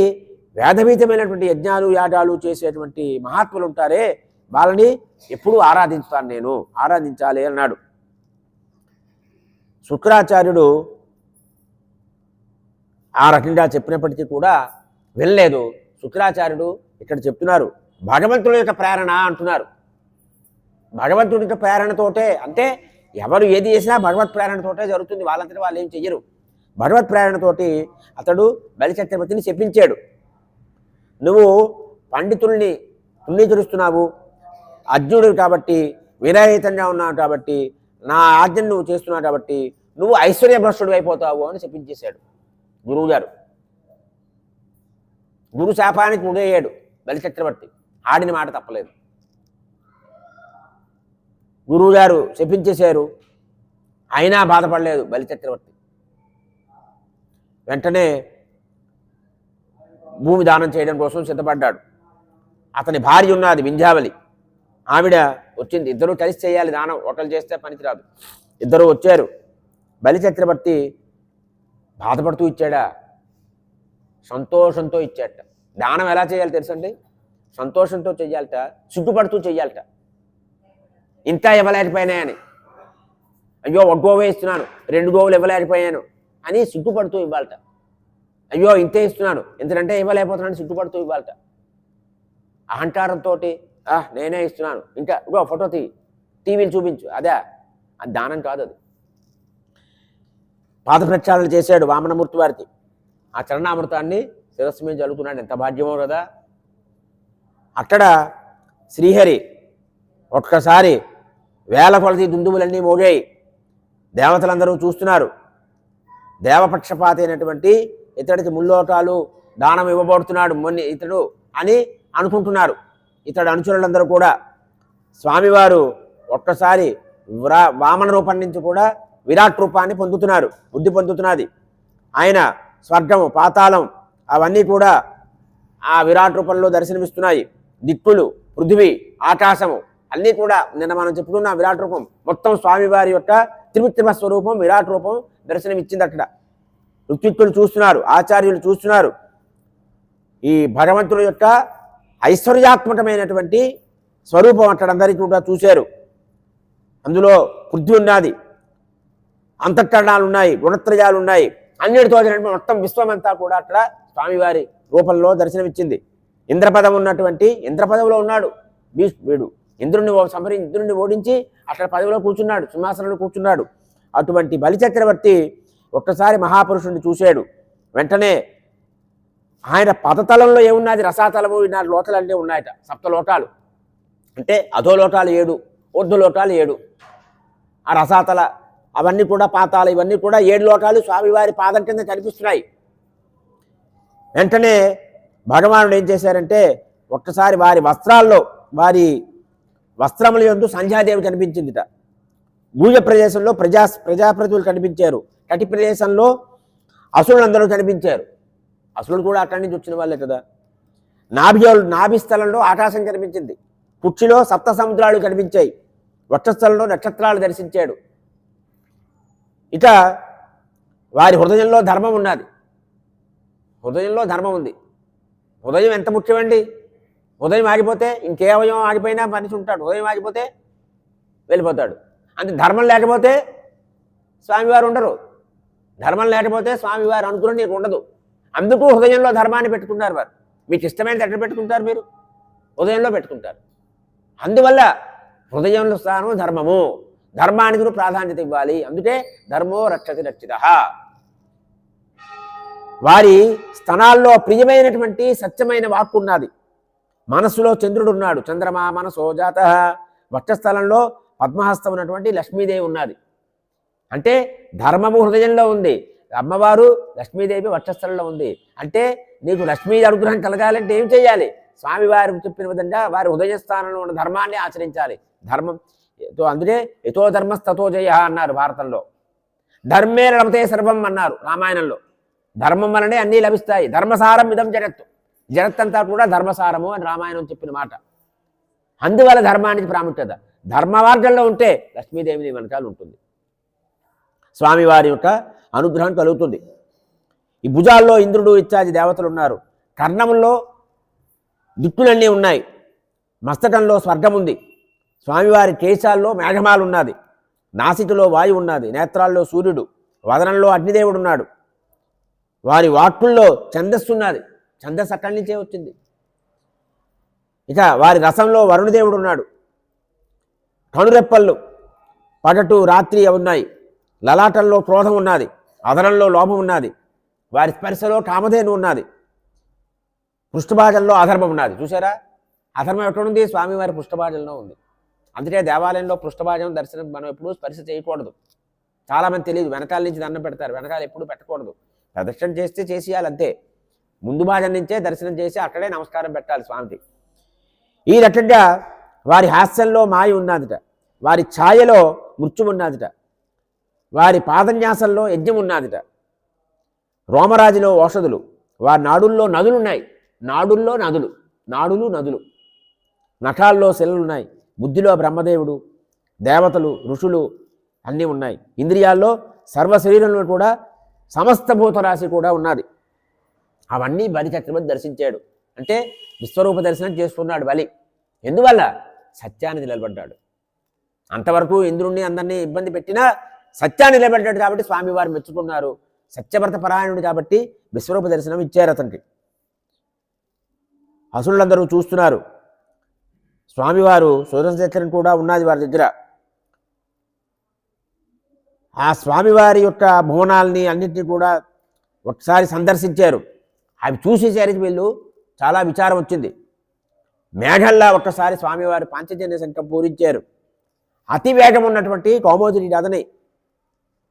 [SPEAKER 1] వేదభీతమైనటువంటి యజ్ఞాలు యాగాలు చేసేటువంటి మహాత్ములు ఉంటారే, వాళ్ళని ఎప్పుడూ ఆరాధించుతాను, నేను ఆరాధించాలి అన్నాడు. శుక్రాచార్యుడు ఆ రకంగా చెప్పినప్పటికీ కూడా వెళ్ళలేదు. శుక్రాచార్యుడు ఇక్కడ చెప్తున్నారు, భగవంతుడి యొక్క ప్రేరణ అంటున్నారు. భగవంతుడి యొక్క ప్రేరణతోటే, అంటే ఎవరు ఏది చేసినా భగవత్ ప్రేరణతోటే జరుగుతుంది, వాళ్ళంతటి వాళ్ళు ఏం చెయ్యరు. భగవత్ ప్రేరణతోటి అతడు బలిచక్రవర్తిని చెప్పించాడు, నువ్వు పండితుల్ని తుణీకరిస్తున్నావు, అర్జునుడు కాబట్టి, విరహితంగా ఉన్నావు కాబట్టి, నా ఆజ్ఞను నువ్వు చేస్తున్నావు కాబట్టి నువ్వు ఐశ్వర్యభ్రష్టుడు అయిపోతావు అని చెప్పించేశాడు గురువుగారు. గురు శాపానికి ఉదయ్యాడు బలిచక్రవర్తి, ఆడిన మాట తప్పలేదు. గురువుగారు చెప్పించేశారు, అయినా బాధపడలేదు బలిచక్రవర్తి. వెంటనే భూమి దానం చేయడం కోసం సిద్ధపడ్డాడు. అతని భార్య ఉన్నది వింధ్యావళి, ఆవిడ వచ్చింది. ఇద్దరు కలిసి చేయాలి దానం, ఒకరు చేస్తే పనికిరాదు. ఇద్దరు వచ్చారు. బలిచక్రవర్తి బాధపడుతూ ఇచ్చాడా? సంతోషంతో ఇచ్చాట. దానం ఎలా చేయాలి తెలుసండి? సంతోషంతో చెయ్యాలట, సిగ్గుపడుతూ చెయ్యాలట. ఇంత ఇవ్వలేకపోయినాయని, అయ్యో ఒక గోవే ఇస్తున్నాను, 2 గోవులు ఇవ్వలేకపోయాను అని సిగ్గుపడుతూ ఇవ్వాలట. అయ్యో ఇంతే ఇస్తున్నాను, ఇంతకంటే ఇవ్వలేకపోతున్నాను సిగ్గుపడుతూ ఇవ్వాలట. అహంకారంతో నేనే ఇస్తున్నాను, ఇంకా ఇగో ఫోటో టీవీలు చూపించు, అదే అది దానం కాదు. అది పాద ప్రక్షాళన చేశాడు వామనమూర్తి వారికి. ఆ చరణామృతాన్ని శిరస్సు మీద చల్లుకున్నాడు. ఎంత భాగ్యమో కదా. అక్కడ శ్రీహరి ఒక్కసారి వేల కొలది దుందుములన్నీ మోగాయి. దేవతలందరూ చూస్తున్నారు. దేవపక్షపాతి అయినటువంటి ఇతడికి ముల్లోటాలు దానం ఇవ్వబడుతున్నాడు ఇతడు అని అనుకుంటున్నారు. ఇతడు అనుచరులందరూ కూడా. స్వామివారు ఒక్కసారి వామన రూపం నుంచి కూడా విరాట్ రూపాన్ని పొందుతున్నారు, బుద్ధి పొందుతున్నది. ఆయన స్వర్గము, పాతాళం అవన్నీ కూడా ఆ విరాట్ రూపంలో దర్శనమిస్తున్నాయి. దిక్కులు, పృథివీ, ఆకాశము అన్నీ కూడా నిన్న మనం చెప్పుకున్న విరాట్ రూపం మొత్తం స్వామివారి యొక్క త్రివిక్రమ స్వరూపం విరాట్ రూపం దర్శనమిచ్చింది. అక్కడ ఋత్విక్కులు చూస్తున్నారు, ఆచార్యులు చూస్తున్నారు. ఈ భగవంతుడి యొక్క ఐశ్వర్యాత్మకమైనటువంటి స్వరూపం అక్కడ అందరికీ కూడా చూశారు. అందులో పృథ్వీ ఉన్నది, అంతఃకరణాలు ఉన్నాయి, గుణత్రయాలు ఉన్నాయి, అన్నిటితో మొత్తం విశ్వమంతా కూడా అక్కడ స్వామివారి రూపంలో దర్శనమిచ్చింది. ఇంద్రపదం ఉన్నటువంటి ఇంద్రపదవిలో ఉన్నాడు వీడు. ఇంద్రుడిని ఓడించి అక్కడ పదవిలో కూర్చున్నాడు, సింహాసనంలో కూర్చున్నాడు. అటువంటి బలిచక్రవర్తి ఒక్కసారి మహాపురుషుడిని చూశాడు. వెంటనే ఆయన పదతలంలో ఏమున్నది, రసాతలము 4 లోటాలు అంటే ఉన్నాయట, 7 లోటాలు అంటే అధో లోటాలు 7, ఊర్ధ్వ లోటాలు 7. ఆ రసాతల అవన్నీ కూడా పాతాలు ఇవన్నీ కూడా 7 లోటాలు స్వామివారి పాదం కింద కనిపిస్తున్నాయి. వెంటనే భగవానుడు ఏం చేశారంటే ఒక్కసారి వారి వస్త్రాల్లో, వారి వస్త్రముల యందు సంధ్యాదేవి కనిపించిందిట. భూజ ప్రదేశంలో ప్రజాప్రతినిధులు కనిపించారు. కటి ప్రదేశంలో అసురులందరూ కనిపించారు. అసురులు కూడా అక్కడి నుంచి వచ్చిన వాళ్ళే కదా. నాభి స్థలంలో ఆకాశం కనిపించింది. పుచ్చిలో 7 సముద్రాలు కనిపించాయి. వక్షస్థలంలో నక్షత్రాలు దర్శించాడు. ఇక వారి హృదయంలో ధర్మం ఉన్నది. హృదయంలో ధర్మం ఉంది. హృదయం ఎంత ముఖ్యమండి. హృదయం ఆగిపోతే ఇంకే అవయవం ఆగిపోయినా మనిషి ఉంటాడు. హృదయం ఆగిపోతే వెళ్ళిపోతాడు. అంటే ధర్మం లేకపోతే స్వామివారు ఉండరు. ధర్మం లేకపోతే స్వామివారు అనుకుని నీకు ఉండదు. అందుకు హృదయంలో ధర్మాన్ని పెట్టుకుంటారు వారు. మీకు ఇష్టమైనది ఎక్కడ పెట్టుకుంటారు? మీరు హృదయంలో పెట్టుకుంటారు. అందువల్ల హృదయంలో స్థానం ధర్మము. ధర్మానికి ప్రాధాన్యత ఇవ్వాలి. అందుకే ధర్మో రక్షతి రక్షితః. వారి స్తనాల్లో ప్రియమైనటువంటి సత్యమైన వాక్కు ఉన్నది. మనస్సులో చంద్రుడు ఉన్నాడు. చంద్రమా మనసో జాతః. వక్షస్థలంలో పద్మహస్తం ఉన్నటువంటి లక్ష్మీదేవి ఉన్నది. అంటే ధర్మము హృదయంలో ఉంది. అమ్మవారు లక్ష్మీదేవి వక్షస్థలంలో ఉంది. అంటే నీకు లక్ష్మీ అనుగ్రహం కలగాలంటే ఏం చేయాలి? స్వామివారు చెప్పిన విధంగా వారి హృదయ స్థానంలో ఉన్న ధర్మాన్ని ఆచరించాలి. ధర్మం అందుకే యతో ధర్మస్తతో జయ అన్నారు భారతంలో. ధర్మే రమతే సర్వం అన్నారు రామాయణంలో. ధర్మం వలనే అన్నీ లభిస్తాయి. ధర్మసారం ఇదం జగత్తు. జగత్తంతా కూడా ధర్మసారము అని రామాయణం చెప్పిన మాట. అందువల్ల ధర్మానికి ప్రాముఖ్యత. ధర్మ మార్గంలో ఉంటే లక్ష్మీదేవిని వెనకాల ఉంటుంది. స్వామివారి యొక్క అనుగ్రహం కలుగుతుంది. ఈ భుజాల్లో ఇంద్రుడు ఇత్యాది దేవతలు ఉన్నారు. కర్ణముల్లో దిక్కులన్నీ ఉన్నాయి. మస్తకంలో స్వర్గం ఉంది. స్వామివారి కేశాల్లో మేఘమాలు ఉన్నది. నాసికలో వాయువు ఉన్నది. నేత్రాల్లో సూర్యుడు, వదనంలో అగ్నిదేవుడు ఉన్నాడు. వారి వాక్కుల్లో ఛందస్సు ఉన్నది. ఛందస్సు అక్కడి నుంచే వచ్చింది. ఇక వారి రసంలో వరుణదేవుడు ఉన్నాడు. కనురెప్పళ్ళు పగటు రాత్రి ఉన్నాయి. లలాటంలో క్రోధం ఉన్నది. అదనంలో లోభం ఉన్నది. వారి స్పర్శలో కామధేను ఉన్నది. పృష్ఠభాగంలో అధర్మం ఉన్నది. చూసారా? అధర్మం ఎక్కడుంది? స్వామివారి పృష్ఠభాగంలో ఉంది. అందుకే దేవాలయంలో పృష్ఠభాగం దర్శనం మనం ఎప్పుడూ స్పర్శ చేయకూడదు. చాలామంది తెలియదు. వెనకాల నుంచి దండం పెడతారు. వెనకాల ఎప్పుడు పెట్టకూడదు. ప్రదక్షిణ చేస్తే చేసేయాలి అంతే. ముందు భాగం నుంచే దర్శనం చేసి అక్కడే నమస్కారం పెట్టాలి స్వామికి. ఈ రకంగా వారి హాస్యంలో మాయ ఉన్నదిట. వారి ఛాయలో మృత్యు ఉన్నదిట. వారి పాదన్యాసంలో యజ్ఞం ఉన్నదిట. రోమరాజులో ఔషధులు. వారి నాడుల్లో నదులు ఉన్నాయి. నాడుల్లో నదులు, నాడులు నదులు. నఖాల్లో శిలలు ఉన్నాయి. బుద్ధిలో బ్రహ్మదేవుడు, దేవతలు, ఋషులు అన్నీ ఉన్నాయి. ఇంద్రియాల్లో సర్వ శరీరంలో కూడా సమస్త భూతరాశి కూడా ఉన్నది. అవన్నీ బలి చక్రవర్తి దర్శించాడు. అంటే విశ్వరూప దర్శనం చేసుకున్నాడు బలి. ఎందువల్ల? సత్యాన్ని నిలబడ్డాడు. అంతవరకు ఇంద్రుణ్ణి అందరినీ ఇబ్బంది పెట్టినా సత్యాన్ని నిలబడ్డాడు కాబట్టి స్వామివారు మెచ్చుకున్నారు. సత్యవ్రత పరాయణుడు కాబట్టి విశ్వరూప దర్శనం ఇచ్చారు అతనికి. అసురులందరూ చూస్తున్నారు. స్వామివారు సుదర్శన చక్రం కూడా ఉన్నది వారి దగ్గర. ఆ స్వామివారి యొక్క భువనాల్ని అన్నింటినీ కూడా ఒకసారి సందర్శించారు. అవి చూసేసరికి వీళ్ళు చాలా విచారం వచ్చింది. మేఘల్లా ఒక్కసారి స్వామివారి పాంచజన్య శంఖం పూరించారు. అతి వేగం ఉన్నటువంటి కౌమోదరి రథని,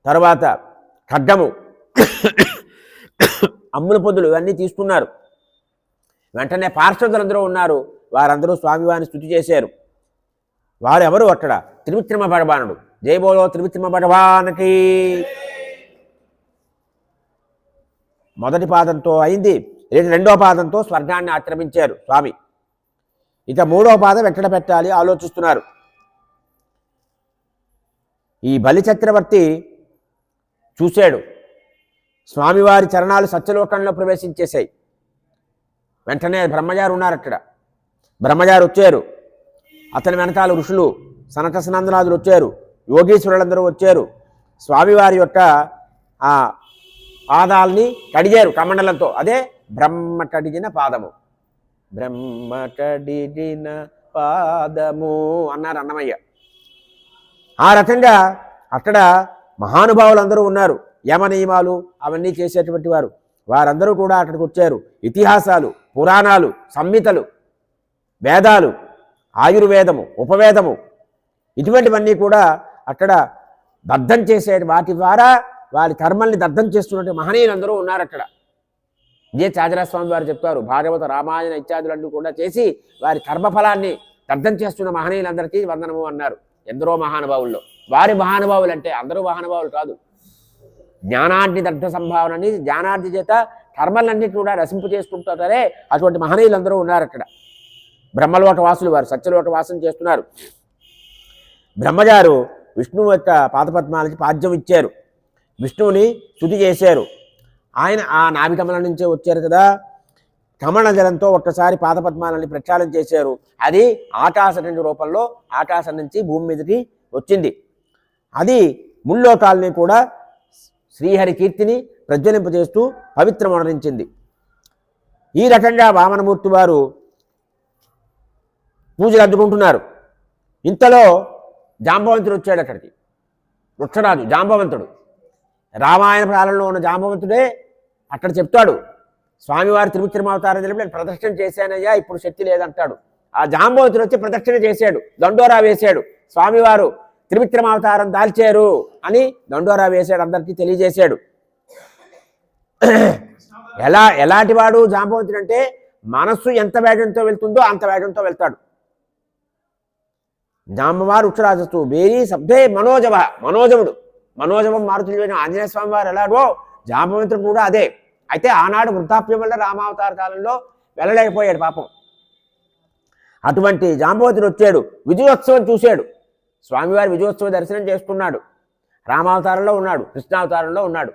[SPEAKER 1] తర్వాత ఖడ్గము, అమ్ముల పొద్దులు ఇవన్నీ తీసుకున్నారు. వెంటనే పార్శ్వదులందరూ ఉన్నారు. వారందరూ స్వామివారిని స్తుతి చేశారు. వారు ఎవరు? అక్కడ త్రివిక్రమ భగవానుడు. జై బోలో త్రివిక్రమ భగవానికి. మొదటి పాదంతో అయింది. రెండో పాదంతో స్వర్గాన్ని ఆక్రమించారు స్వామి. ఇక మూడో పాదం ఎక్కడ పెట్టాలి ఆలోచిస్తున్నారు. ఈ బలి చక్రవర్తి చూశాడు. స్వామివారి చరణాలు సత్యలోకంలో ప్రవేశించేశాయి. వెంటనే బ్రహ్మగారు ఉన్నారు అక్కడ. బ్రహ్మగారు వచ్చారు. అతని వెనకాల ఋషులు, సనక సనందనాథులు వచ్చారు. యోగీశ్వరులందరూ వచ్చారు. స్వామివారి యొక్క ఆ పాదాలని కడిగారు కమండలంతో. అదే బ్రహ్మ కడిగిన పాదము. బ్రహ్మ కడిగిన పాదము అన్నారు అన్నమయ్య. ఆ రకంగా అక్కడ మహానుభావులందరూ ఉన్నారు. యమ నియమాలు అవన్నీ చేసేటువంటి వారు. వారందరూ కూడా అక్కడికి వచ్చారు. ఇతిహాసాలు, పురాణాలు, సంహితలు, వేదాలు, ఆయుర్వేదము, ఉపవేదము ఇటువంటివన్నీ కూడా అక్కడ దగ్ధం చేసే వాటి ద్వారా వారి కర్మల్ని దగ్ధం చేస్తున్నట్టు మహనీయులందరూ ఉన్నారు అక్కడ. ఇదే త్యాగరాజస్వామి వారు చెప్తారు, భాగవత రామాయణ ఇత్యాదులన్నీ కూడా చేసి వారి కర్మఫలాన్ని దగ్ధం చేస్తున్న మహనీయులందరికీ వందనము అన్నారు. ఎందరో మహానుభావుల్లో వారి మహానుభావులు అంటే అందరూ మహానుభావులు కాదు. జ్ఞానాన్ని దగ్ధ సంభావనని జ్ఞానార్థి చేత కర్మలన్నింటి కూడా రసింపు చేసుకుంటారే అటువంటి మహనీయులందరూ ఉన్నారు అక్కడ. బ్రహ్మలోక వాసులు వారు సత్యలోక వాసం చేస్తున్నారు. బ్రహ్మగారు విష్ణువు యొక్క పాదపద్మాలకి పాద్యం ఇచ్చారు, విష్ణువుని స్తుతి చేశారు. ఆయన ఆ నాభికమలం నుంచే వచ్చారు కదా, కమల జలంతో ఒక్కసారి పాదపద్మాలని ప్రక్షాళన చేశారు. అది ఆకాశం రూపంలో ఆకాశం నుంచి భూమి మీదకి వచ్చింది. అది ముల్లోకాలని కూడా శ్రీహరి కీర్తిని ప్రజ్వలింపజేస్తూ పవిత్రమనరించింది. ఈ రకంగా వామనమూర్తి వారు పూజలు అందుకుంటున్నారు. ఇంతలో జాంబవంతుడు వచ్చాడు అక్కడికి. వృక్షరాజు జాంబవంతుడు, రామాయణ కాలంలో ఉన్న జాంబవంతుడే అక్కడ చెప్తాడు, స్వామివారి త్రివిక్రమావతారం తెలిపి నేను ప్రదక్షిణ చేశానయ్యా, ఇప్పుడు శక్తి లేదంటాడు. ఆ జాంబవంతుడు వచ్చి ప్రదక్షిణ చేశాడు, దండోరా వేశాడు. స్వామివారు త్రివిక్రమావతారం దాల్చారు అని దండోరా వేశాడు, అందరికీ తెలియజేశాడు. ఎలాంటి వాడు జాంబవంతుడు అంటే మనస్సు ఎంత వేగంతో వెళ్తుందో అంత వేగంతో వెళ్తాడు. జాంబవారు వృక్షరాజస్తు వేరీ శబ్దే మనోజముడు, మనోజమం మారుతున్న ఆంజనేయ స్వామి వారు ఎలాగో జాంబవంతుడు కూడా అదే. అయితే ఆనాడు వృద్ధాప్యం వల్ల రామావతార కాలంలో వెళ్ళలేకపోయాడు పాపం. అటువంటి జాంబవంతుడు వచ్చాడు, విజయోత్సవం చూశాడు. స్వామివారి విజయోత్సవ దర్శనం చేసుకున్నాడు. రామావతారంలో ఉన్నాడు, కృష్ణావతారంలో ఉన్నాడు.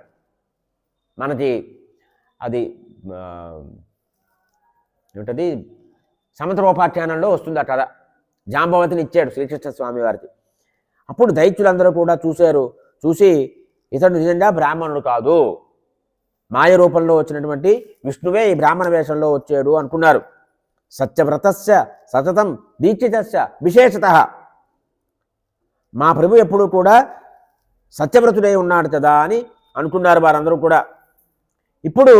[SPEAKER 1] మనకి అది ఏమిటది సమంతరోపాఖ్యానంలో వస్తుంది ఆ కథ. జాంబవంతుని ఇచ్చాడు శ్రీకృష్ణ స్వామి వారికి. అప్పుడు దైత్యులందరూ కూడా చూశారు. చూసి ఇతడు నిజంగా బ్రాహ్మణుడు కాదు, మాయ రూపంలో వచ్చినటువంటి విష్ణువే ఈ బ్రాహ్మణ వేషంలో వచ్చాడు అనుకున్నారు. సత్యవ్రతస్య సతతం దీక్షితస్య విశేషత, మా ప్రభు ఎప్పుడూ కూడా సత్యవ్రతుడై ఉన్నాడు కదా అని అనుకున్నారు వారందరూ కూడా. ఇప్పుడు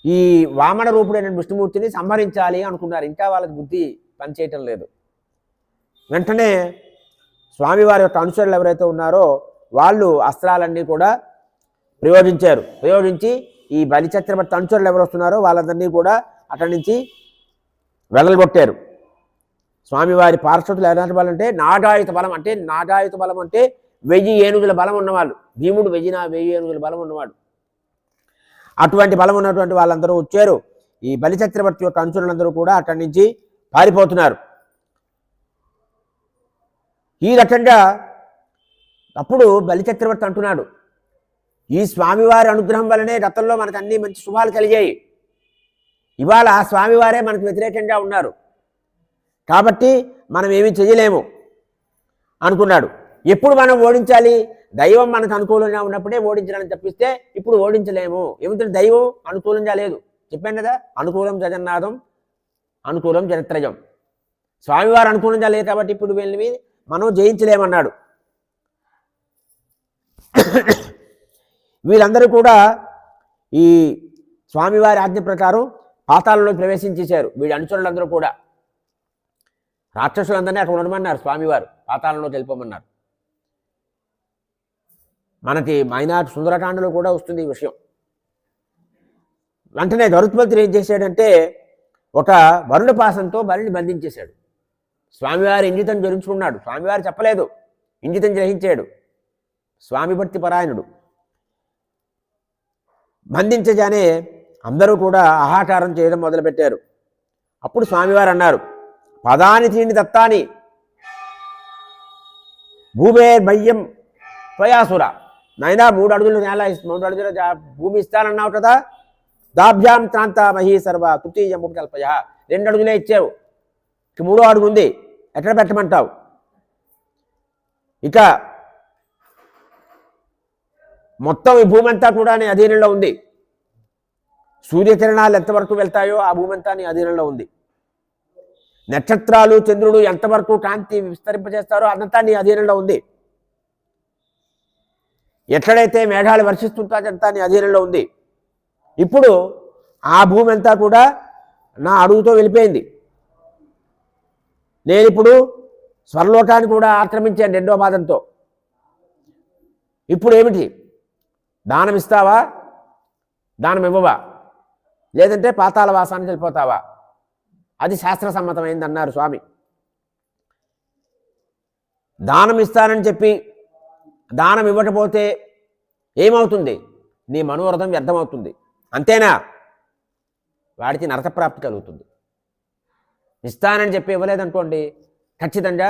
[SPEAKER 1] ఈ వామన రూపుడైన విష్ణుమూర్తిని సంహరించాలి అనుకున్నారు. ఇంకా వాళ్ళకి బుద్ధి పనిచేయటం లేదు. వెంటనే స్వామివారి యొక్క అనుచరులు ఎవరైతే ఉన్నారో వాళ్ళు అస్త్రాలన్నీ కూడా ప్రయోగించి ఈ బలిచక్రవర్తి అనుచరులు ఎవరు వస్తున్నారో వాళ్ళందరినీ కూడా అక్కడి నుంచి వెళ్ళగొట్టారు. స్వామివారి పార్శ్వతులు ఎలాంటి బలం అంటే నాగాయుత బలం. అంటే నాగాయుత బలం అంటే 1000 ఏనుగుల బలం ఉన్నవాళ్ళు. భీముడు 1000 ఏనుగుల బలం ఉన్నవాడు. అటువంటి బలం ఉన్నటువంటి వాళ్ళందరూ వచ్చారు. ఈ బలిచక్రవర్తి యొక్క అనుచరులందరూ కూడా అక్కడి నుంచి పారిపోతున్నారు. ఈ రకంగా అప్పుడు బలిచక్రవర్తి అంటున్నాడు, ఈ స్వామివారి అనుగ్రహం వల్లనే గతంలో మనకు అన్ని మంచి శుభాలు కలిగాయి, ఇవాళ ఆ స్వామివారే మనకు వ్యతిరేకంగా ఉన్నారు కాబట్టి మనం ఏమీ చేయలేము అనుకున్నాడు. ఎప్పుడు మనం ఓడించాలి? దైవం మనకు అనుకూలంగా ఉన్నప్పుడే ఓడించాలని తప్పిస్తే ఇప్పుడు ఓడించలేము. ఏమిటంటే దైవం అనుకూలంగా లేదు, చెప్పాను కదా, అనుకూలం జగన్నాథం అనుకూలం జనత్రయం. స్వామివారు అనుకూలంగా లేదు కాబట్టి ఇప్పుడు వీళ్ళని మనం జయించలేమన్నాడు. వీళ్ళందరూ కూడా ఈ స్వామివారి ఆజ్ఞ ప్రకారం పాతాళంలో ప్రవేశించేశారు. వీడి అనుచరులందరూ కూడా రాక్షసులందరినీ అక్కడ ఉండమన్నారు. స్వామివారు పాతాళంలో వెళ్ళిపోమన్నారు. మనకి మైనాటి సుందరకాండలో కూడా వస్తుంది ఈ విషయం. వెంటనే గరుత్మంతుడు ఏం చేశాడంటే ఒక వరుణ పాసంతో బలిని బంధించేశాడు. స్వామివారి ఇంగితం జరించుకున్నాడు. స్వామివారు చెప్పలేదు, ఇంగితం గ్రహించాడు. స్వామి భక్తి పరాయణుడు. బంధించగానే అందరూ కూడా ఆహాకారం చేయడం మొదలుపెట్టారు. అప్పుడు స్వామివారు అన్నారు, పదాని తీని దత్తాని భూమేర్మయ్యం ప్రయాసుర. నైనా 3 అడుగులు నేల 3 అడుగుల భూమి ఇస్తానన్నావు కదా, దాభ్యాం త్రాంత మహీ సర్వ తృతీయ ముకల్పయ. 2 అడుగులే ఇచ్చావు, ఇక 3వ అడుగు ఉంది, ఎక్కడ పెట్టమంటావు? ఇక మొత్తం ఈ భూమి అంతా కూడా నీ అధీనంలో ఉంది. సూర్యకిరణాలు ఎంతవరకు వెళ్తాయో ఆ భూమి అంతా నీ అధీనంలో ఉంది. నక్షత్రాలు చంద్రుడు ఎంతవరకు కాంతి విస్తరింపజేస్తారో అదంతా నీ అధీనంలో ఉంది. ఎక్కడైతే మేఘాలు వర్షిస్తుంటాయంతా నీ అధీనంలో ఉంది. ఇప్పుడు ఆ భూమి అంతా కూడా నా అడుగుతో వెళ్ళిపోయింది. నేను ఇప్పుడు స్వర్లోకాన్ని కూడా ఆక్రమించాను 2వ పాదంతో. ఇప్పుడు ఏమిటి? దానం ఇస్తావా, దానం ఇవ్వవా, లేదంటే పాతాళ వాసానికి వెళ్ళిపోతావా? అది శాస్త్రసమ్మతమైంది అన్నారు స్వామి. దానం ఇస్తానని చెప్పి దానం ఇవ్వకపోతే ఏమవుతుంది? నీ మనోరథం వ్యర్థమవుతుంది. అంతేనా? వాడికి నరకప్రాప్తి కలుగుతుంది. ఇస్తానని చెప్పి ఇవ్వలేదనుకోండి, ఖచ్చితంగా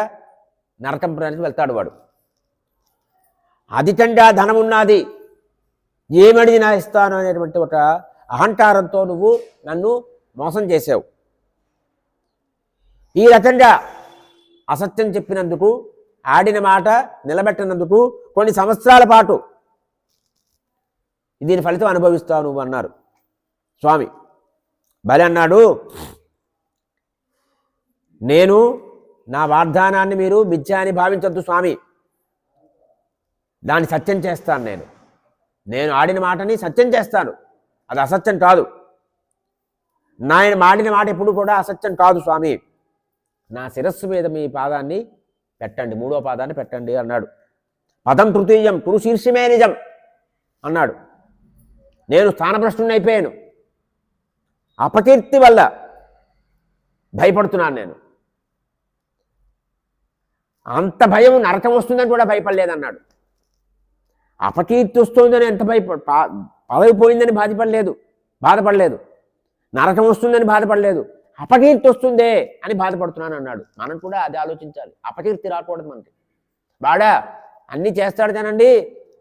[SPEAKER 1] నరకం వెళ్తాడు వాడు. అధికంగా ధనం ఉన్నది, ఏమడిగినా ఇస్తాను అనేటువంటి ఒక అహంకారంతో నువ్వు నన్ను మోసం చేసావు. ఈ రకంగా అసత్యం చెప్పినందుకు, ఆడిన మాట నిలబెట్టినందుకు కొన్ని సంవత్సరాల పాటు దీని ఫలితం అనుభవిస్తావు నువ్వు అన్నారు స్వామి. బలి అన్నాడు, నేను నా వాగ్దానాన్ని మీరు మిథ్య అని భావించొద్దు స్వామి, దాన్ని సత్యం చేస్తాను. నేను ఆడిన మాటని సత్యం చేస్తాను, అది అసత్యం కాదు. నేను ఆడిన మాట ఎప్పుడు కూడా అసత్యం కాదు స్వామి. నా శిరస్సు మీద మీ పాదాన్ని పెట్టండి, 3వ పాదాన్ని పెట్టండి అన్నాడు. పదం తృతీయం కురు శీర్షమే నిజం అన్నాడు. నేను స్థానభ్రష్టుని అయిపోయాను, అపకీర్తి వల్ల భయపడుతున్నాను. నేను అంత భయం, నరకం వస్తుందని కూడా భయపడలేదన్నాడు. అపకీర్తి వస్తుందని ఎంత పదవి పోయిందని బాధపడలేదు, నరకం వస్తుందని బాధపడలేదు, అపకీర్తి వస్తుందే అని బాధపడుతున్నాను అన్నాడు. మనం కూడా అది ఆలోచించాలి. అపకీర్తి రాకూడదు మనకి. బాడా అన్నీ చేస్తాడు కానండి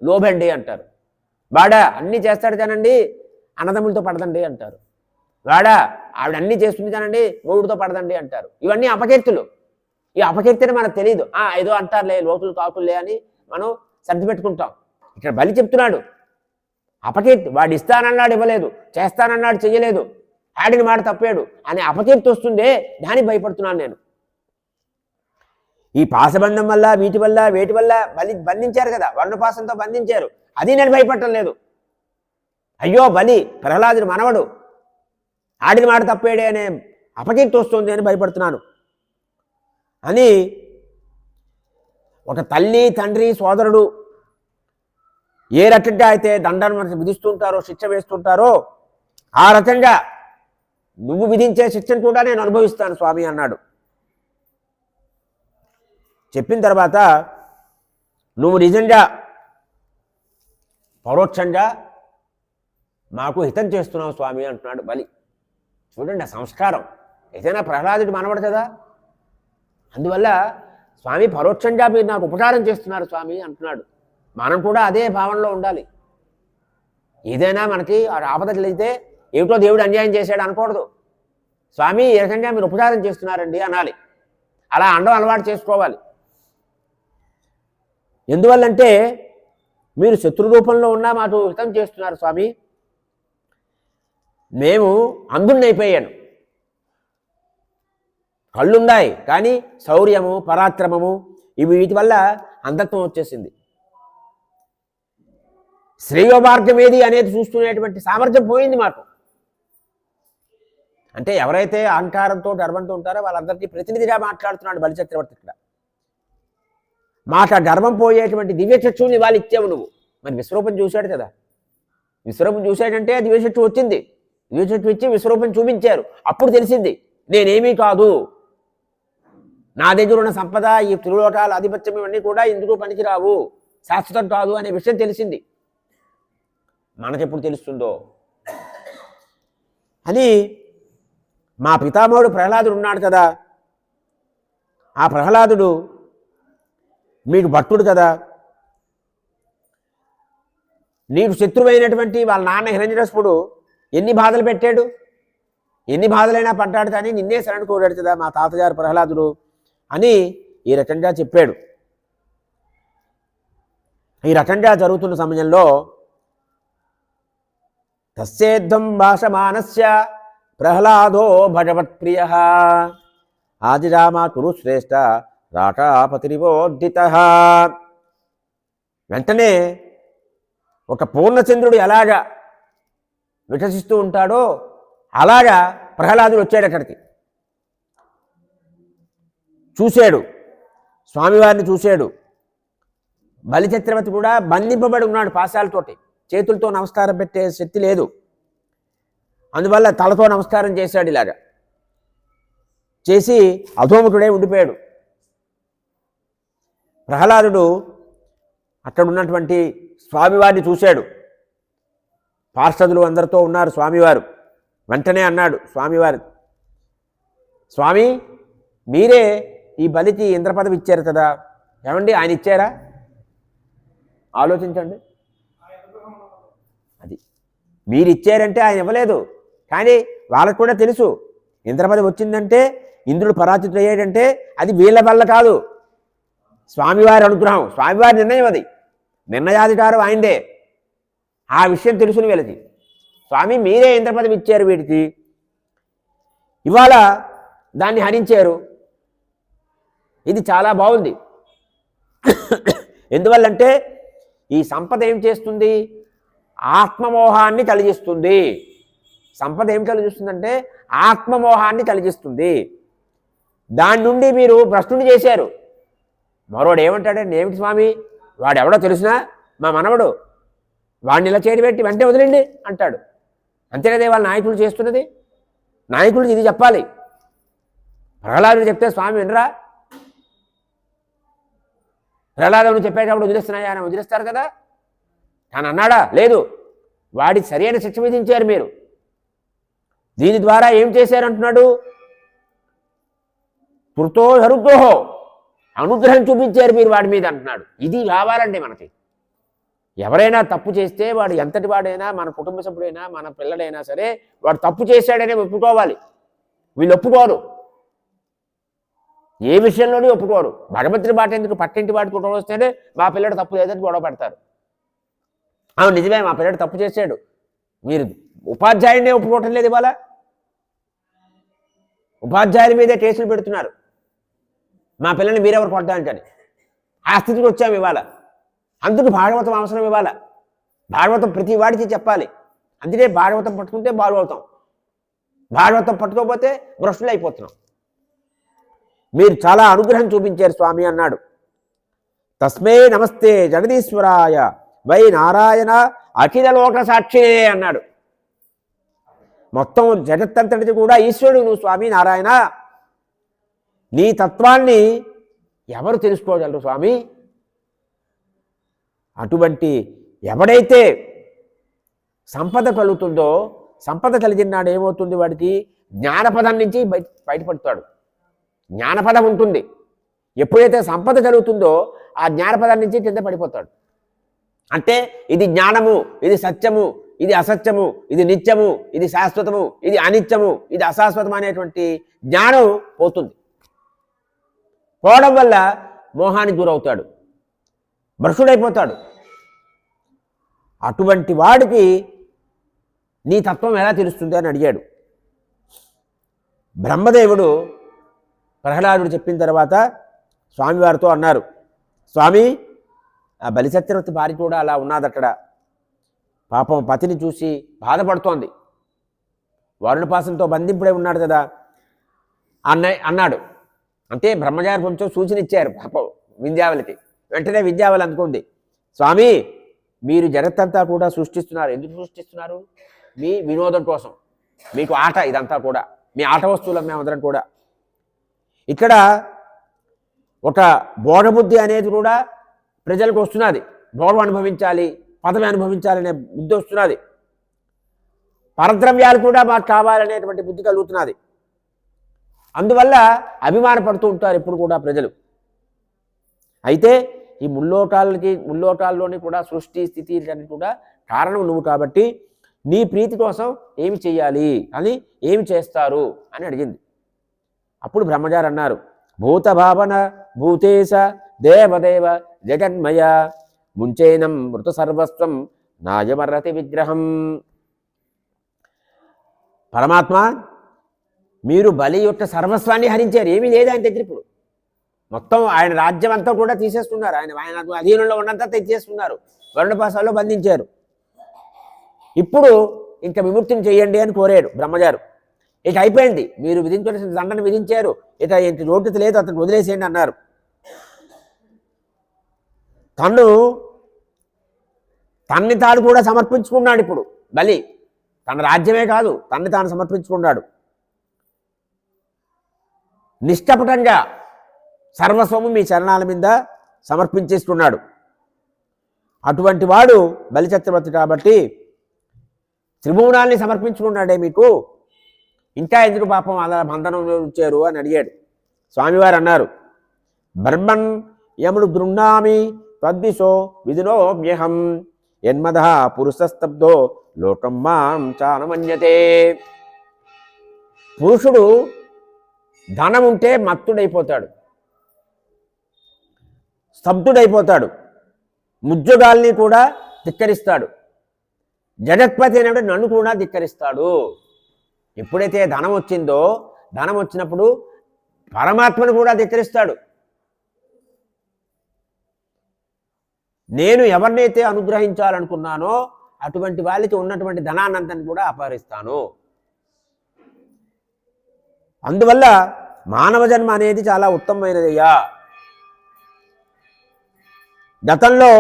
[SPEAKER 1] లోభండి అంటారు. బాడా అన్నీ చేస్తాడు కానండి అన్నదమ్ములతో పడదండి అంటారు. వాడా ఆవిడ అన్నీ చేస్తుంది కానండి మూడుతో పడదండి అంటారు. ఇవన్నీ అపకీర్తులు. ఈ అపకీర్తిని మనకు తెలియదు. ఏదో అంటారులే, లోతులు కాకులే అని మనం సర్ది పెట్టుకుంటాం. ఇక్కడ బలి చెప్తున్నాడు అపకీర్తి. వాడు ఇస్తానన్నాడు ఇవ్వలేదు, చేస్తానన్నాడు చెయ్యలేదు, ఆడిన మాట తప్పాడు అని అపకీర్తి వస్తుందే, దానికి భయపడుతున్నాను నేను. ఈ పాశబంధం వల్ల వేటి వల్ల బంధించారు కదా, వర్ణపాసంతో బంధించారు, అది నేను భయపడటం లేదు. అయ్యో బలి ప్రహ్లాదుడు మనవడు, ఆడిన మాట తప్పేడే అనే అపకీర్తి వస్తుంది అని భయపడుతున్నాను అని. ఒక తల్లి తండ్రి సోదరుడు ఏ రకంగా అయితే దండాన్ని విధిస్తుంటారో, శిక్ష వేస్తుంటారో, ఆ రకంగా నువ్వు విధించే శిక్షను కూడా నేను అనుభవిస్తాను స్వామి అన్నాడు. చెప్పిన తర్వాత నువ్వు నిజంగా పరోక్షంగా మాకు హితం చేస్తున్నావు స్వామి అంటున్నాడు బలి. చూడండి ఆ సంస్కారం. ఏదైనా ప్రహ్లాదుడు మనవడు కదా, అందువల్ల స్వామి పరోక్షంగా మీరు నాకు ఉపకారం చేస్తున్నారు స్వామి అంటున్నాడు. మనం కూడా అదే భావనలో ఉండాలి. ఏదైనా మనకి ఆపద కలిగితే ఏమిటో దేవుడు అన్యాయం చేశాడు అనకూడదు. స్వామి ఈ రకంగా మీరు ఉపకారం చేస్తున్నారండి అనాలి. అలా అండం అలవాటు చేసుకోవాలి. ఎందువల్లంటే మీరు శత్రు రూపంలో ఉన్నా మాకు హితం చేస్తున్నారు స్వామి. మేము అంధుణ్ణైపోయాను, కళ్ళున్నాయి కానీ శౌర్యము పరాక్రమము వీటి వల్ల అంధత్వం వచ్చేసింది. శ్రేయోమార్గం ఏది అనేది చూసుకునేటువంటి సామర్థ్యం పోయింది మాకు. అంటే ఎవరైతే అహంకారంతో గర్వంతో ఉంటారో వాళ్ళందరికీ ప్రతినిధిగా మాట్లాడుతున్నాడు బలిచక్రవర్తి. ఇక్కడ మాట గర్వం పోయేటువంటి దివ్యచక్షువుని వాళ్ళు ఇచ్చావు నువ్వు. మరి విశ్వరూపం చూశాడు కదా, విశ్వరూపం చూశాడంటే దివ్యచక్షు వచ్చింది. దివ్యచక్షు ఇచ్చి విశ్వరూపం చూపించారు. అప్పుడు తెలిసింది నేనేమీ కాదు, నా దగ్గర ఉన్న సంపద, ఈ త్రిలోకాల ఆధిపత్యం ఇవన్నీ కూడా ఎందుకు పనికిరావు, శాశ్వతం కాదు అనే విషయం తెలిసింది. మనకెప్పుడు తెలుస్తుందో అని. మా పితామహుడు ప్రహ్లాదుడు ఉన్నాడు కదా, ఆ ప్రహ్లాదుడు మీకు భక్తుడు కదా, నీకు శత్రువైనటువంటి వాళ్ళ నాన్న హిరణ్యకశిపుడు ఎన్ని బాధలు పెట్టాడు, ఎన్ని బాధలైనా పడ్డాడు, కానీ నిన్నే శరణు కోరాడు కదా మా తాతగారు ప్రహ్లాదుడు అని ఈ రకంగా చెప్పాడు. ఈ రకంగా జరుగుతున్న సమయంలో తస్యేద్ధం భాషమానస్య ప్రహ్లాదో భగవత్ప్రియ ఆదిరామ కురు శ్రేష్ఠ రాటాపతిరివోద్దిత. వెంటనే ఒక పూర్ణచంద్రుడు ఎలాగా వికసిస్తూ ఉంటాడో అలాగా ప్రహ్లాదుడు వచ్చాడు అక్కడికి. చూశాడు, స్వామివారిని చూశాడు. బలిచక్రవర్తి కూడా బంధింపబడి ఉన్నాడు పాశాలతోటి. చేతులతో నమస్కారం పెట్టే శక్తి లేదు. అందువల్ల తలతో నమస్కారం చేశాడు. ఇలాగా చేసి అధోముఖుడే ఉండిపోయాడు. ప్రహ్లాదుడు అక్కడ ఉన్నటువంటి స్వామివారిని చూశాడు. పార్షదులు అందరితో ఉన్నారు స్వామివారు. వెంటనే అన్నాడు స్వామివారు, స్వామి మీరే ఈ బలికి ఇంద్రపదవి ఇచ్చారు కదా, ఏమండి ఆయన ఇచ్చారా? ఆలోచించండి. అది మీరు ఇచ్చారంటే ఆయన ఇవ్వలేదు. కానీ వాళ్ళకు కూడా తెలుసు ఇంద్రపదవి వచ్చిందంటే, ఇంద్రుడు పరాజితుడు అయ్యాడంటే అది వీళ్ళ వల్ల కాదు, స్వామివారి అనుగ్రహం, స్వామివారి నిర్ణయం. అది నిర్ణయాధికారం ఆయనదే. ఆ విషయం తెలుసుని వీళ్ళకి. స్వామి మీరే ఇంద్రపదవి ఇచ్చారు వీటికి, ఇవాళ దాన్ని హరించారు. ఇది చాలా బాగుంది. ఎందువల్లంటే ఈ సంపద ఏం చేస్తుంది? ఆత్మమోహాన్ని కలిగిస్తుంది. సంపద ఏం కలిగిస్తుందంటే ఆత్మమోహాన్ని కలిగిస్తుంది. దాని నుండి మీరు భ్రష్టుని చేశారు. మరోడు ఏమంటాడండి, ఏమిటి స్వామి వాడెవడో తెలిసినా మా మనవడు, వాడిని ఇలా చేయడం పెట్టి వెంటనే వదిలేండి అంటాడు. అంతే కదే వాళ్ళ నాయకులు చేస్తున్నది. నాయకులు ఇది చెప్పాలి. ప్రహ్లాదుడు చెప్తే స్వామి వినరా? ప్రహ్లాదుడు చెప్పేటప్పుడు వదిలేస్తున్నాయా అని వదిలేస్తారు కదా. తాను అన్నాడా? లేదు. వాడి సరైన శిక్ష విధించారు మీరు. దీని ద్వారా ఏం చేశారంటున్నాడు? పుర్తో హరుద్రోహో, అనుగ్రహం చూపించారు మీరు వాడి మీద అంటున్నాడు. ఇది కావాలండి మనకి. ఎవరైనా తప్పు చేస్తే వాడు ఎంతటి వాడైనా, మన కుటుంబ సభ్యుడైనా, మన పిల్లడైనా సరే, వాడు తప్పు చేశాడనే ఒప్పుకోవాలి. వీళ్ళు ఒప్పుకోరు. ఏ విషయంలోనే ఒప్పుకోరు. భగవంతుని మాట ఎందుకు, పట్టింటి వాడి కుటుంబం వస్తేనే మా పిల్లడు తప్పు లేదని గొడవ పెడతారు. అవును నిజమే, మా పిల్లడు తప్పు చేశాడు. మీరు ఉపాధ్యాయుడినే ఒప్పుకోవటం లేదు. ఇవాళ ఉపాధ్యాయుల మీదే కేసులు పెడుతున్నారు. మా పిల్లల్ని మీరెవరు కొట్టడానికని. ఆ స్థితికి వచ్చాము ఇవాళ. అందుకు భాగవతం అవసరం. ఇవాళ భాగవతం ప్రతి వాడికి చెప్పాలి. అందుకే భాగవతం పట్టుకుంటే బాగు అవుతాం. భాగవతం పట్టుకోకపోతే భ్రష్టులు అయిపోతున్నాం. మీరు చాలా అనుగ్రహం చూపించారు స్వామి అన్నాడు. తస్మే నమస్తే జగదీశ్వరాయ వై నారాయణ అఖిల లోక సాక్షినే అన్నాడు. మొత్తం జగత్తంతటిది కూడా ఈశ్వరుడు నువ్వు స్వామి నారాయణ. నీ తత్వాన్ని ఎవరు తెలుసుకోగలరు స్వామి? అటువంటి ఎవడైతే సంపద కలుగుతుందో, సంపద కలిగినాడు ఏమవుతుంది వాడికి? జ్ఞానపదం నుంచి బయటపడతాడు. జ్ఞానపదం ఉంటుంది. ఎప్పుడైతే సంపద కలుగుతుందో ఆ జ్ఞానపదం నుంచి కింద పడిపోతాడు. అంటే ఇది జ్ఞానము, ఇది సత్యము, ఇది అసత్యము, ఇది నిత్యము, ఇది శాశ్వతము, ఇది అనిత్యము, ఇది అశాశ్వతము అనేటువంటి జ్ఞానం పోతుంది. పోవడం వల్ల మోహానికి గురవుతాడు, భ్రష్టుడైపోతాడు. అటువంటి వాడికి నీ తత్వం ఎలా తెలుస్తుంది అని అడిగాడు. బ్రహ్మదేవుడు ప్రహ్లాదుడు చెప్పిన తర్వాత స్వామివారితో అన్నారు, స్వామి ఆ బలిచక్రవర్తి భార్య కూడా అలా ఉన్నదక్కడ. పాపం పతిని చూసి బాధపడుతోంది. వరుణపాసంతో బంధింపుడే ఉన్నాడు కదా అన్నాడు. అంటే బ్రహ్మచారి కొంచెం సూచన ఇచ్చారు పాపం వింధ్యావళికి. వెంటనే వింధ్యావళి అందుకుంది, స్వామి మీరు జగత్తంతా కూడా సృష్టిస్తున్నారు. ఎందుకు సృష్టిస్తున్నారు? మీ వినోదం కోసం. మీకు ఆట ఇదంతా కూడా, మీ ఆట వస్తువులు మేమందరం కూడా. ఇక్కడ ఒక భోగబుద్ధి అనేది కూడా ప్రజలకు వస్తున్నది. భోగం అనుభవించాలి, పదవి అనుభవించాలనే బుద్ధి వస్తున్నది. పరద్రవ్యాలు కూడా మాకు కావాలనేటువంటి బుద్ధి కలుగుతున్నది. అందువల్ల అభిమానపడుతూ ఉంటారు ఇప్పుడు కూడా ప్రజలు. అయితే ఈ ముల్లోకాల్లోని కూడా సృష్టి స్థితి అన్ని కూడా కారణం నువ్వు కాబట్టి నీ ప్రీతి కోసం ఏమి చెయ్యాలి అని, ఏమి చేస్తారు అని అడిగింది. అప్పుడు బ్రహ్మచారి అన్నారు, భూత భావన భూతేశ దేవదేవ జగన్మయ ముంచేనం మృత సర్వస్వం నాయమర్రతి విగ్రహం. పరమాత్మ మీరు బలి యొక్క సర్వస్వాన్ని హరించారు. ఏమీ లేదు ఆయన దగ్గర. ఇప్పుడు మొత్తం ఆయన రాజ్యం అంతా కూడా తీసేస్తున్నారు. ఆయన అధీనంలో ఉన్నంతా తెచ్చేస్తున్నారు. వరుణపాసాల్లో బంధించారు. ఇప్పుడు ఇంకా విముక్తిని చేయండి అని కోరాడు బ్రహ్మగారు. ఇక అయిపోయింది, మీరు విధించవలసిన దండను విధించారు, ఇక ఇంత జోటిత లేదు, అతను వదిలేసేయండి అన్నారు. తన్ని తాను కూడా సమర్పించుకున్నాడు. ఇప్పుడు బలి తన రాజ్యమే కాదు, తన్ని తాను సమర్పించుకున్నాడు. నిష్కపటంగా సర్వస్వము మీ చరణాల మీద సమర్పించేస్తున్నాడు. అటువంటి వాడు బలిచక్రవర్తి. కాబట్టి త్రిభువనాల్ని సమర్పించుకున్నాడే, మీకు ఇంకా ఎందుకు పాపం అలా బంధనంలో ఉంచారు అని అడిగాడు. స్వామివారు అన్నారు, బర్మన్ యముడు గృహ్ణామి తద్దిశో విధినోమ్యహం యన్మద పురుషస్తబ్దో లోకం మాం చానమన్యతే. పురుషుడు ధనం ఉంటే మత్తుడైపోతాడు, స్తబ్దుడైపోతాడు, ముజ్జుగాల్ని కూడా ధిక్కరిస్తాడు, జగత్పతి అనేవాడు నన్ను కూడా ధిక్కరిస్తాడు. ఎప్పుడైతే ధనం వచ్చిందో, ధనం వచ్చినప్పుడు పరమాత్మను కూడా ధిక్కరిస్తాడు. నేను ఎవరినైతే అనుగ్రహించాలనుకున్నానో అటువంటి వాళ్ళకి ఉన్నటువంటి ధనాన్నంతని కూడా అపహరిస్తాను. అందువల్ల మానవ జన్మ అనేది చాలా ఉత్తమమైనదయ్యా. గతంలో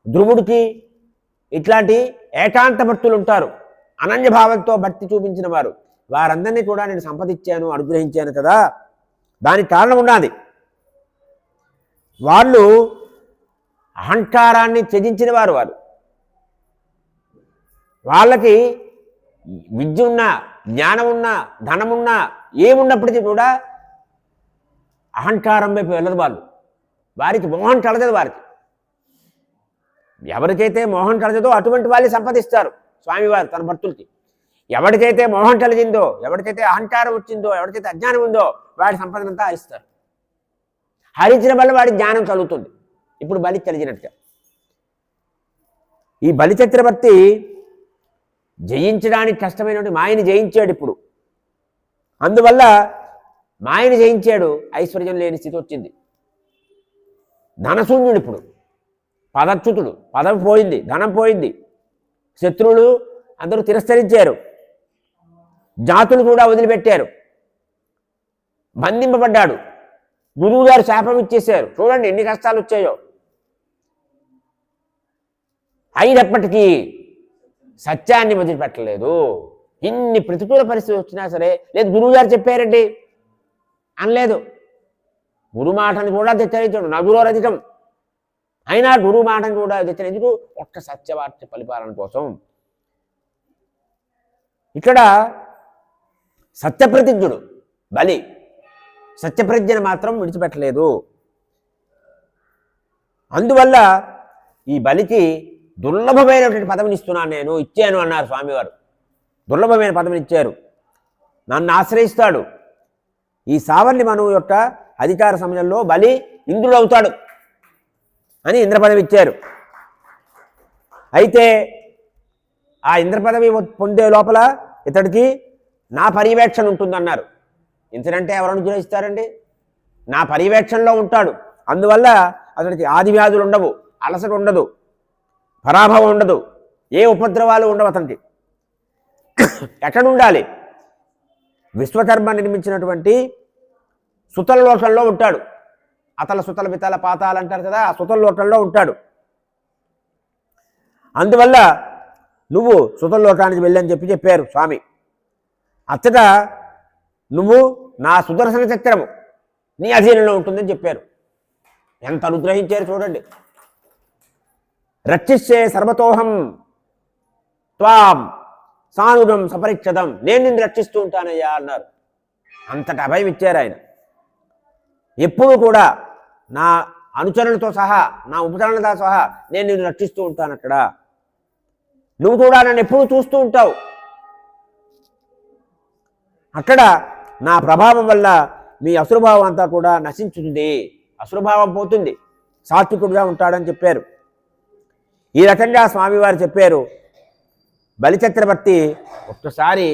[SPEAKER 1] ధ్రువుడికి ఇట్లాంటి ఏకాంత భక్తులు ఉంటారు, అనన్యభావంతో భక్తి చూపించిన వారు. వారందరినీ కూడా నేను సంపదించాను, అనుగ్రహించాను కదా. దానికి కారణం ఉన్నది. వాళ్ళు అహంకారాన్ని త్యజించిన వారు. వాళ్ళకి విద్య ఉన్నా, జ్ఞానం ఉన్నా, ధనమున్నా, ఏమున్నప్పటికీ కూడా అహంకారం వైపు వెళ్ళదు. వారికి మోహం కలగదు. వారికి ఎవరికైతే మోహం కలగదో అటువంటి వాళ్ళని సంపాదిస్తారు స్వామివారు తన భక్తులకి. ఎవరికైతే మోహం కలిగిందో, ఎవరికైతే అహంకారం వచ్చిందో, ఎవరికైతే అజ్ఞానం ఉందో వాడి సంపదనంతా హరిస్తారు. హరించిన వల్ల వాడి జ్ఞానం కలుగుతుంది. ఇప్పుడు బలి కలిగినట్టుగా ఈ బలి చక్రవర్తి జయించడానికి కష్టమైనటువంటి మాయని జయించాడు. ఇప్పుడు అందువల్ల మాయని జయించాడు, ఐశ్వర్యం లేని స్థితి వచ్చింది. ధనశూన్యుడు, ఇప్పుడు పదచ్యుతుడు, పదవి పోయింది, ధనం పోయింది, శత్రువులు అందరూ తిరస్కరించారు, జాతులు కూడా వదిలిపెట్టారు, బంధింపబడ్డాడు, గురువు గారు శాపం ఇచ్చేశారు. చూడండి ఎన్ని కష్టాలు వచ్చాయో. అయినప్పటికీ సత్యాన్ని వదిలిపెట్టలేదు. ఇన్ని ప్రతికూల పరిస్థితులు వచ్చినా సరే, లేదు గురువు గారు చెప్పారండి అనలేదు. గురు మాటను కూడా ధిక్కరించాడు, నగురోరధికం. అయినా గురువు మాటను కూడా ధిక్కరించుకు ఒక్క సత్యవార్త పరిపాలన కోసం. ఇక్కడ సత్యప్రతిజ్ఞుడు బలి, సత్యప్రజ్ఞను మాత్రం విడిచిపెట్టలేదు. అందువల్ల ఈ బలికి దుర్లభమైనటువంటి పదవిని ఇస్తున్నాను, నేను ఇచ్చాను అన్నారు స్వామివారు. దుర్లభమైన పదవిని ఇచ్చారు, నన్ను ఆశ్రయిస్తాడు. ఈ సావర్ణి మనువు యొక్క అధికార సమయంలో బలి ఇంద్రుడు అవుతాడు అని ఇంద్ర పదవి ఇచ్చారు. అయితే ఆ ఇంద్ర పదవి పొందే లోపల ఇతడికి నా పర్యవేక్షణ ఉంటుందన్నారు. ఇంతకంటే ఎవరు అనుగ్రహిస్తారండి? నా పర్యవేక్షణలో ఉంటాడు. అందువల్ల అతడికి ఆది వ్యాధులు ఉండవు, అలసట ఉండదు, పరాభవం ఉండదు, ఏ ఉపద్రవాలు ఉండవు అతనికి. ఎక్కడుండాలి? విశ్వకర్మ నిర్మించినటువంటి సుతల లోకంలో ఉంటాడు. అతల సుతల వితల పాతాలు అంటారు కదా, ఆ సుతల లోకంలో ఉంటాడు. అందువల్ల నువ్వు సుతల లోకానికి వెళ్ళని చెప్పారు స్వామి. అచ్చట నువ్వు నా సుదర్శన చక్రము నీ అధీనంలో ఉంటుందని చెప్పారు. ఎంత అనుగ్రహించారు చూడండి. రక్షిస్తే సర్వతోహం త్వాం సానుగం సపరీక్షదం, నేను నిన్ను రక్షిస్తూ ఉంటానయ్యా అన్నారు. అంతటి అభయం ఇచ్చారు ఆయన. ఎప్పుడు కూడా నా అనుచరులతో సహా, నా ఉపచరణలతో సహా నేను నిన్ను రక్షిస్తూ ఉంటాను. అక్కడ నువ్వు కూడా నన్ను ఎప్పుడు చూస్తూ ఉంటావు. అక్కడ నా ప్రభావం వల్ల మీ అసురభావం అంతా కూడా నశించుతుంది, అసురభావం పోతుంది, సాత్వికుడిగా ఉంటాడని చెప్పారు. ఈ రకంగా స్వామివారు చెప్పారు. బలిచక్రవర్తి ఒక్కసారి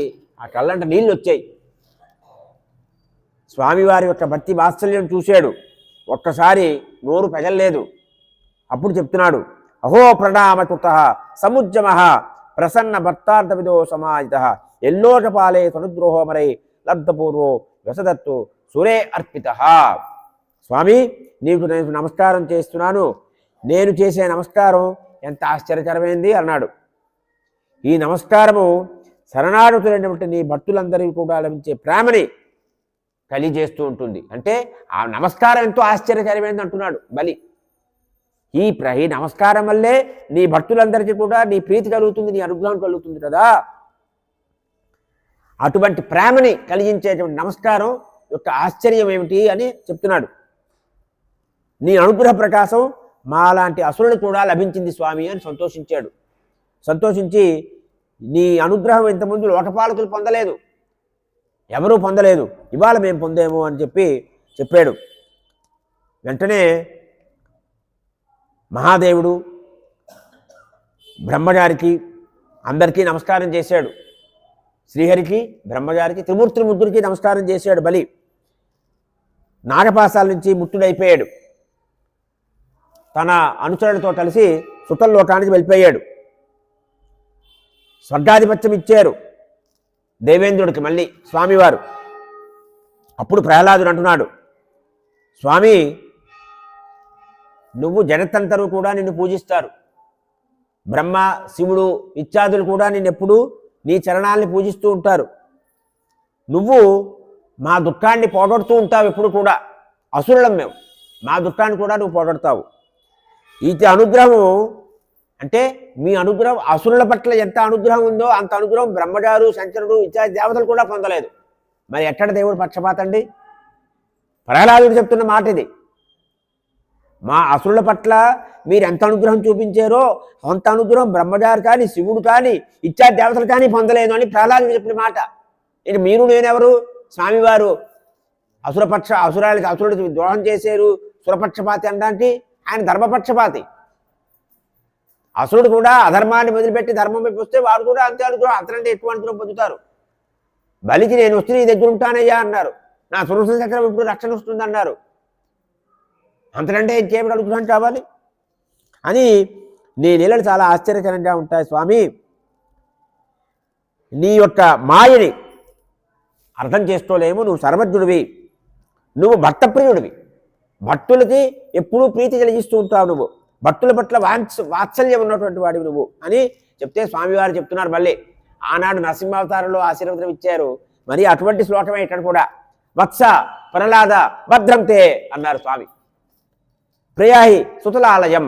[SPEAKER 1] ఆ కళ్ళంట నీళ్ళు వచ్చాయి. స్వామివారి యొక్క భక్తి వాత్సల్యం చూశాడు. ఒక్కసారి నోరు పెగల్లేదు. అప్పుడు చెప్తున్నాడు, అహో ప్రణామకృత సముజ్జమ ప్రసన్న భర్తార్థవిదో సమాజిత ఎల్లోటపాలే తనుద్రోహమరై లబ్ధపూర్వో వ్యసదత్తు సురే అర్పిత. స్వామి, నీకు నేను నమస్కారం చేస్తున్నాను. నేను చేసే నమస్కారం ఎంత ఆశ్చర్యకరమైంది అన్నాడు. ఈ నమస్కారము శరణాగతులైనటువంటి నీ భక్తులందరికీ కూడా లభించే ప్రేమని కలిగజేస్తూ ఉంటుంది. అంటే ఆ నమస్కారం ఎంతో ఆశ్చర్యకరమైంది అంటున్నాడు బలి. ఈ నమస్కారం వల్లే నీ భక్తులందరికీ కూడా నీ ప్రీతి కలుగుతుంది, నీ అనుగ్రహం కలుగుతుంది కదా. అటువంటి ప్రేమని కలిగించేటువంటి నమస్కారం యొక్క ఆశ్చర్యం ఏమిటి అని చెప్తున్నాడు. నీ అనుగ్రహ ప్రకాశం మాలాంటి అసురుడు కూడా లభించింది స్వామి అని సంతోషించాడు. సంతోషించి, నీ అనుగ్రహం ఇంతకుముందు లోకపాలకులు పొందలేదు, ఎవరూ పొందలేదు, ఇవాళ మేము పొందేము అని చెప్పాడు. వెంటనే మహాదేవుడు బ్రహ్మగారికి అందరికీ నమస్కారం చేశాడు. శ్రీహరికి, బ్రహ్మగారికి, త్రిమూర్తుల ముగ్గురికి నమస్కారం చేశాడు బలి. నాగపాసాల నుంచి ముక్తుడైపోయాడు. తన అనుచరులతో కలిసి సుతల్లోకానికి వెళ్ళిపోయాడు. స్వర్గాధిపత్యం ఇచ్చారు దేవేంద్రుడికి మళ్ళీ స్వామివారు. అప్పుడు ప్రహ్లాదుడు అంటున్నాడు, స్వామి, నువ్వు జగత్తంతరు కూడా నిన్ను పూజిస్తారు. బ్రహ్మ, శివుడు ఇత్యాదులు కూడా నిన్నెప్పుడు నీ చరణాలని పూజిస్తూ ఉంటారు. నువ్వు మా దుఃఖాన్ని పోగొడుతూ ఉంటావు. ఎప్పుడు కూడా అసురులం మేము, మా దుఃఖాన్ని కూడా నువ్వు పోగొడతావు. ఈ అనుగ్రహము అంటే మీ అనుగ్రహం అసురుల పట్ల ఎంత అనుగ్రహం ఉందో అంత అనుగ్రహం బ్రహ్మగారు, శంకరుడు ఇత్యాది దేవతలు కూడా పొందలేదు. మరి ఎక్కడ దేవుడు పక్షపాతండి? ప్రహ్లాదుడు చెప్తున్న మాట ఇది. మా అసురుల పట్ల మీరు ఎంత అనుగ్రహం చూపించారో అంత అనుగ్రహం బ్రహ్మగారు కానీ, శివుడు కానీ, ఇత్యాది దేవతలు కానీ పొందలేదు అని ప్రహ్లాదుడు చెప్పిన మాట. ఇక మీరు నేనెవరు? స్వామివారు అసురుడికి ద్రోహం చేశారు, సురపక్షపాతి అనడానికి ఆయన ధర్మపక్షపాతి. అసురుడు కూడా అధర్మాన్ని వదిలిపెట్టి ధర్మం వైపు వస్తే వాడు కూడా అంతే అనుగ్రహం, అంతకంటే ఎక్కువ అనుగ్రహం పొందుతారు. బలికి నేను వస్తే నీ దగ్గర ఉంటానయ్యా అన్నారు. నా సురక్ష చక్రం ఇప్పుడు రక్షణ వస్తుంది అన్నారు. అంతకంటే ఇంకేమిటి అనుగ్రహం కావాలి అని. నీ లీలలు చాలా ఆశ్చర్యకరంగా ఉంటాయి స్వామి. నీ యొక్క మాయని అర్థం చేసుకోలేము. నువ్వు సర్వజ్ఞుడివి, నువ్వు భక్తప్రియుడివి, భక్తులకి ఎప్పుడూ ప్రీతి కలిగిస్తూ ఉంటావు. నువ్వు భక్తుల పట్ల వాత్సల్యం ఉన్నటువంటి వాడివి నువ్వు అని చెప్తే స్వామివారు చెప్తున్నారు. మళ్ళీ ఆనాడు నరసింహావతారంలో ఆశీర్వదనం ఇచ్చారు, మరి అటువంటి శ్లోకమే ఇక్కడ కూడా. వత్స ప్రహ్లాద భద్రంతే అన్నారు స్వామి. ప్రియాహి సుతులాలయం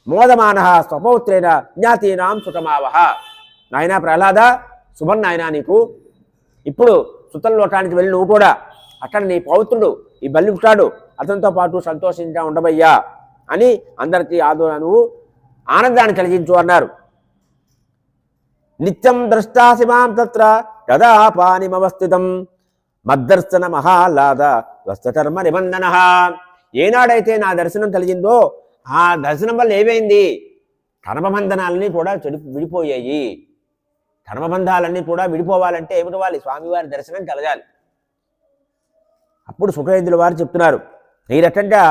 [SPEAKER 1] మోదమాన స్వపౌత్రేణ జ్ఞాతీనాం సుతమావహ. నాయనా ప్రహ్లాద, శుభం నాయనా నీకు. ఇప్పుడు సుతల్లోకానికి వెళ్ళి నువ్వు కూడా అక్కడ నీ పౌత్రుడు ఈ బలి ఉంటాడు, అతనితో పాటు సంతోషంగా ఉండబయ్యా అని అందరికీ నువ్వు ఆనందాన్ని కలిగించు అన్నారు. నిత్యం ద్రష్టాసిమాం తత్ర కదా పానిమవస్థితం మద్దర్శన మహాలాద స్వస్థకర్మ నిబంధన. ఏనాడైతే నా దర్శనం కలిగిందో ఆ దర్శనం వల్ల ఏమైంది? కర్మబంధనాలన్నీ కూడా విడిపోయాయి. కర్మబంధాలన్నీ కూడా విడిపోవాలంటే ఏమి కావాలి? స్వామివారి దర్శనం కలగాలి. అప్పుడు సుఖేంద్రుల వారు చెప్తున్నారు, ఈ రకంగా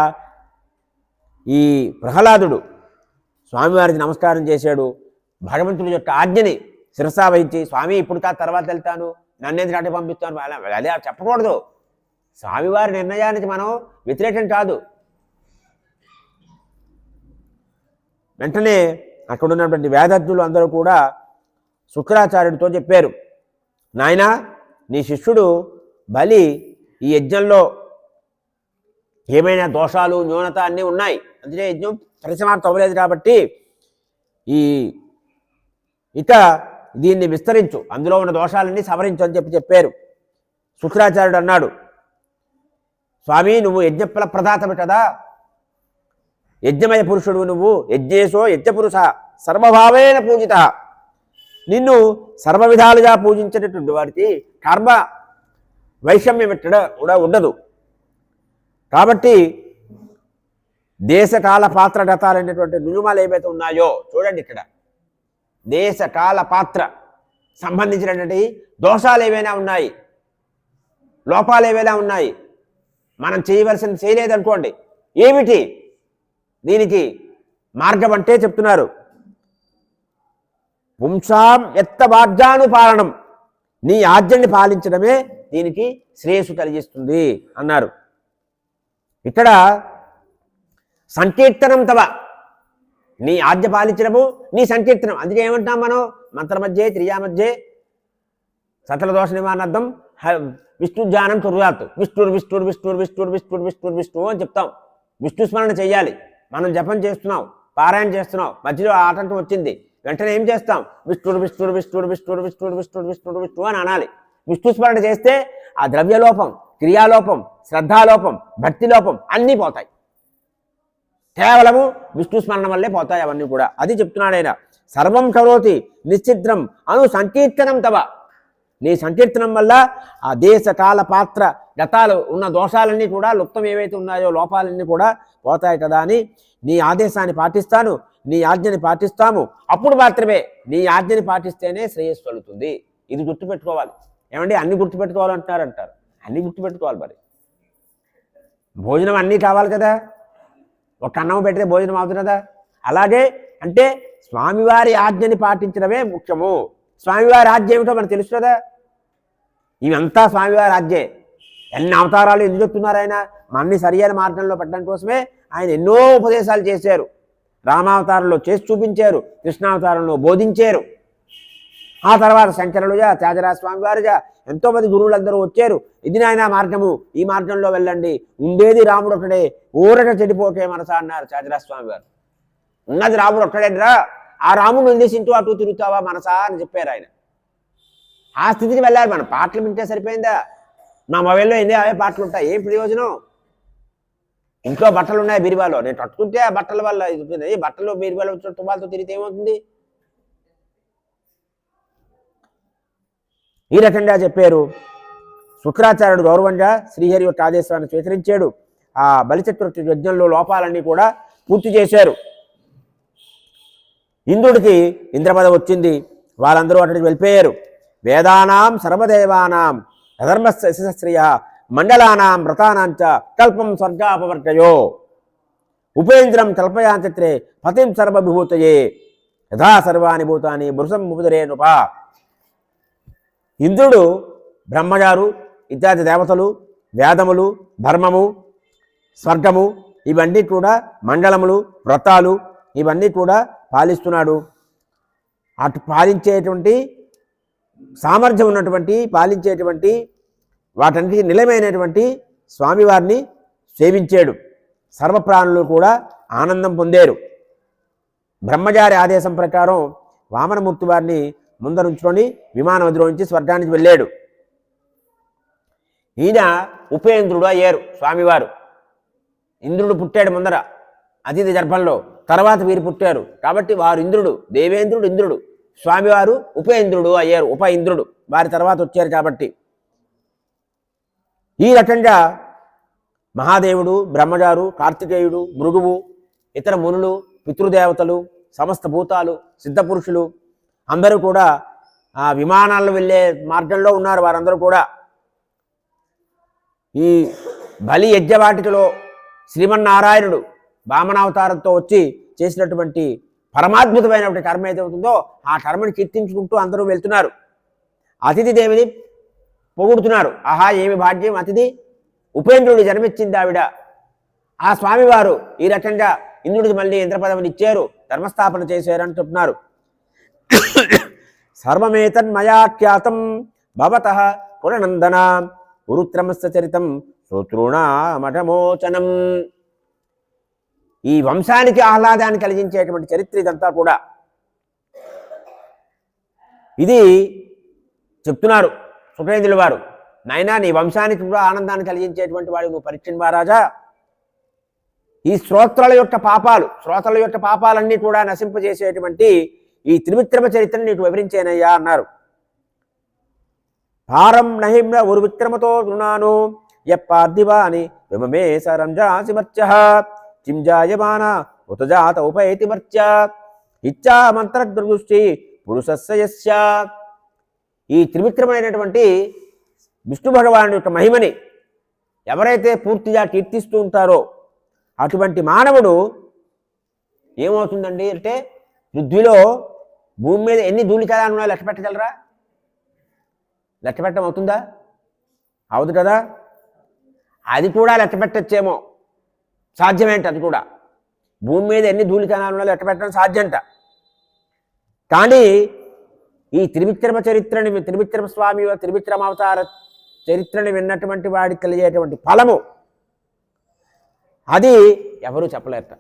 [SPEAKER 1] ఈ ప్రహ్లాదుడు స్వామివారికి నమస్కారం చేశాడు. భగవంతుడి యొక్క ఆజ్ఞని శిరసా వహించి, స్వామి ఇప్పుడు కాదు తర్వాత వెళ్తాను, నన్నేది నాటి పంపిస్తాను అదే చెప్పకూడదు. స్వామివారి నిర్ణయానికి మనం వ్యతిరేకం కాదు. వెంటనే అక్కడ ఉన్నటువంటి వేదజ్ఞులు అందరూ కూడా శుక్రాచార్యుడితో చెప్పారు, నాయనా నీ శిష్యుడు బలి ఈ యజ్ఞంలో ఏమైనా దోషాలు న్యూనత అన్నీ ఉన్నాయి, అందుకే యజ్ఞం పరిసమాప్తం అవ్వలేదు కాబట్టి ఇక దీన్ని విస్తరించు, అందులో ఉన్న దోషాలన్నీ సవరించు అని చెప్పారు. శుక్రాచార్యుడు అన్నాడు, స్వామి నువ్వు యజ్ఞఫల ప్రదాతవి కదా, యజ్ఞమయ పురుషుడు నువ్వు, యజ్ఞేశో యజ్ఞపురుష సర్వభావేన పూజిత. నిన్ను సర్వ విధాలుగా పూజించేటటువంటి వారికి కర్మ వైషమ్యం ఎక్కడ కూడా ఉండదు. కాబట్టి దేశకాల పాత్ర గతాలైనటువంటి నియమాలు ఏవైతే ఉన్నాయో చూడండి, ఇక్కడ దేశకాల పాత్ర సంబంధించినటువంటి దోషాలు ఏవైనా ఉన్నాయి, లోపాలు ఏవైనా ఉన్నాయి, మనం చేయవలసింది చేయలేదనుకోండి, ఏమిటి దీనికి మార్గం అంటే చెప్తున్నారు. పుంసాం ఎత్త వాజ్యానుపాలనం, నీ ఆజ్ఞని పాలించడమే దీనికి శ్రేయస్సు కలిగిస్తుంది అన్నారు. ఇక్కడ సంకీర్తనం తవ, నీ ఆజ్ఞ పాలించడము నీ సంకీర్తనం. అందుకే ఏమంటాం మనం మంత్ర మధ్యే క్రియా మధ్యే సకల దోష నివారణార్థం విష్ణు ధ్యానం కుర్యాత్, విష్ణుడు విష్ణుడు విష్ణుడు విష్ణుడు విష్ణుడు విష్ణుడు విష్ణువు అని చెప్తాం. విష్ణు స్మరణ చేయాలి. మనం జపం చేస్తున్నాం, పారాయణ చేస్తున్నాం, మధ్యలో ఆటంకం వచ్చింది, వెంటనే ఏం చేస్తాం? విష్ణుడు విష్ణుడు విష్ణుడు విష్ణుడు విష్ణుడు విష్ణుడు విష్ణుడు విష్ణువు అని అనాలి. విష్ణు స్మరణ చేస్తే ఆ ద్రవ్యలోపం, క్రియాలోపం, శ్రద్ధాలోపం, భక్తి లోపం అన్నీ పోతాయి. కేవలము విష్ణు స్మరణ వల్లే పోతాయి అవన్నీ కూడా. అది చెప్తున్నాడు ఆయన. సర్వం కరోతి నిశ్చిద్రం అను సంకీర్తనం తవ, నీ సంకీర్తనం వల్ల ఆ దేశ కాల పాత్ర గతాలు ఉన్న దోషాలన్నీ కూడా, లుప్తం ఏవైతే ఉన్నాయో లోపాలన్నీ కూడా పోతాయి కదా అని నీ ఆదేశాన్ని పాటిస్తాను, నీ ఆజ్ఞని పాటిస్తాము. అప్పుడు మాత్రమే నీ ఆజ్ఞని పాటిస్తేనే శ్రేయస్సు కలుగుతుంది. ఇది గుర్తుపెట్టుకోవాలి. ఏమండి అన్ని గుర్తుపెట్టుకోవాలంటున్నారంటారు. అన్ని గుర్తుపెట్టుకోవాలి. మరి భోజనం అన్నీ కావాలి కదా, ఒక అన్నం పెడితే భోజనం అవుతుంది కదా. అలాగే అంటే స్వామివారి ఆజ్ఞని పాటించడమే ముఖ్యము. స్వామివారి ఆజ్ఞ ఏమిటో మనకు తెలుసు కదా. ఇవంతా స్వామివారి ఆజ్ఞే. ఎన్ని అవతారాలు ఎందుకు చెప్తున్నారు ఆయన? మన్ని సరియైన మార్గంలో పెట్టడం కోసమే ఆయన ఎన్నో ఉపదేశాలు చేశారు. రామావతారంలో చేసి చూపించారు, కృష్ణావతారంలో బోధించారు. ఆ తర్వాత శంకరులుగా, త్యాగరాజ స్వామి వారుగా ఎంతోమంది గురువులందరూ వచ్చారు. ఇది నాయన మార్గము, ఈ మార్గంలో వెళ్ళండి, ఉండేది రాముడు ఒకడే, ఊరట చెడిపోకే మనసా అన్నారు త్యాగరాజ స్వామి వారు. ఉన్నది రాముడు ఒక్కడేరా, ఆ రాముడు వదిలేసింటూ అటు తిరుగుతావా మనసా అని చెప్పారు ఆయన. ఆ స్థితికి వెళ్ళాలి. మనం పాటలు వింటే సరిపోయిందా? నా మొబైల్లో ఎన్ని అవే పాటలు ఉంటాయి, ఏం ప్రయోజనం? ఇంట్లో బట్టలు ఉన్నాయి బీరువాలో, నేను కట్టుకుంటే ఆ బట్టల వల్ల ఇది బట్టలు బీరువాలో తుమ్మాలతో తిరిగితే ఏమవుతుంది? ఈ రకంగా చెప్పారు. శుక్రాచార్యుడు గౌరవంగా శ్రీహరి యొక్క ఆదేశాన్ని స్వీకరించాడు. ఆ బలిచక్రవర్తి యజ్ఞంలో లోపాలన్నీ కూడా పూర్తి చేశారు. ఇంద్రుడికి ఇంద్రపదం వచ్చింది. వాళ్ళందరూ అక్కడికి వెళ్ళిపోయారు. వేదానాం సర్వదేవానాం అధర్మశ్రేయ మండలానాం వ్రతానాంచ కల్పం స్వర్గాపవర్తయో ఉపేంద్రం కల్పయాంచత్రే పతిం సర్వవిభూతయే యథా సర్వాణి భూతాని బృసం ఉపదరే నృప. ఇంద్రుడు, బ్రహ్మగారు ఇత్యాది దేవతలు, వేదములు, ధర్మము, స్వర్గము ఇవన్నీ కూడా, మండలములు, వ్రతాలు ఇవన్నీ కూడా పాలిస్తున్నాడు. అటు పాలించేటువంటి సామర్థ్యం ఉన్నటువంటి, పాలించేటువంటి వాటన్నిటికీ నిలమైనటువంటి స్వామివారిని సేవించాడు. సర్వప్రాణులు కూడా ఆనందం పొందారు. బ్రహ్మచారి ఆదేశం ప్రకారం వామనమూర్తి వారిని ముందరుంచుకొని విమానవధిలో నుంచి స్వర్గానికి వెళ్ళాడు. ఈయన ఉపేంద్రుడు అయ్యారు స్వామివారు. ఇంద్రుడు పుట్టాడు ముందర అతిథి గర్భంలో, తర్వాత వీరు పుట్టారు కాబట్టి వారు ఇంద్రుడు, దేవేంద్రుడు ఇంద్రుడు, స్వామివారు ఉపేంద్రుడు అయ్యారు, ఉప ఇంద్రుడు వారి తర్వాత వచ్చారు కాబట్టి. ఈ రకంగా మహాదేవుడు, బ్రహ్మగారు, కార్తికేయుడు, భృగువు, ఇతర మునులు, పితృదేవతలు, సమస్త భూతాలు, సిద్ధపురుషులు అందరూ కూడా ఆ విమానాల్లో వెళ్ళే మార్గంలో ఉన్నారు. వారందరూ కూడా ఈ బలి యజ్ఞవాటికలో శ్రీమన్నారాయణుడు వామనావతారంతో వచ్చి చేసినటువంటి పరమాద్భుతమైనటువంటి కర్మ ఏదైతే ఉంటుందో ఆ కర్మని కీర్తించుకుంటూ అందరూ వెళ్తున్నారు. అతిథి దేవిని పొగుడుతున్నారు. ఆహా ఏమి భాగ్యం, అతిథి ఉపేంద్రుడి జన్మిచ్చింది ఆవిడ. ఆ స్వామివారు ఈ రకంగా ఇంద్రుడికి మళ్ళీ ఇంద్రపదవిని ఇచ్చారు, ధర్మస్థాపన చేశారు అని చెప్తున్నారు. సర్వమేతన్మయాఖ్యాతం భవతః పురనందన ఉరుత్రమస్య చరితం శోత్రుణామఠమోచనం. ఈ వంశానికి ఆహ్లాదాన్ని కలిగించేటువంటి చరిత్ర ఇదంతా కూడా. ఇది చెప్తున్నారు శుక్రేంద్రుల వారు. నాయనా నీ వంశానికి కూడా ఆనందాన్ని కలిగించేటువంటి వాడు నువ్వు పరీక్ష మహారాజా. ఈ శ్రోత్రుల యొక్క పాపాలన్నీ కూడా నశింపజేసేటువంటి ఈ త్రివిక్రమ చరిత్రను నీకు వివరించేనయ్యా అన్నారు. భారం నహిమ్న ఉరు విక్రమతో గృణాను యప్పార్థివా అని విమమే సరంజాసి మర్చ కింజాయమాన ఉతజాత ఉపైతి మర్చ ఇచ్చా మంత్రదృష్టి పురుషస్య. ఈ త్రివిక్రమైనటువంటి విష్ణు భగవాను యొక్క మహిమని ఎవరైతే పూర్తిగా కీర్తిస్తూ ఉంటారో అటువంటి మానవుడు ఏమవుతుందండి అంటే పృథ్వీలో భూమి మీద ఎన్ని ధూళికణాలు ఉన్నాయో లెక్క పెట్టగలరా? లెక్క పెట్టడం అవుతుందా? అవదు కదా. అది కూడా లెక్క పెట్టచ్చేమో, సాధ్యమేంట. అది కూడా భూమి మీద ఎన్ని ధూళికణాలు ఉన్నాయో లెక్క పెట్టడం సాధ్యంట. కానీ ఈ త్రివిక్రమ చరిత్రని, త్రివిక్రమ స్వామి త్రివిక్రమ అవతార చరిత్రని విన్నటువంటి వాడికి కలిగేటువంటి ఫలము అది ఎవరూ చెప్పలేరట.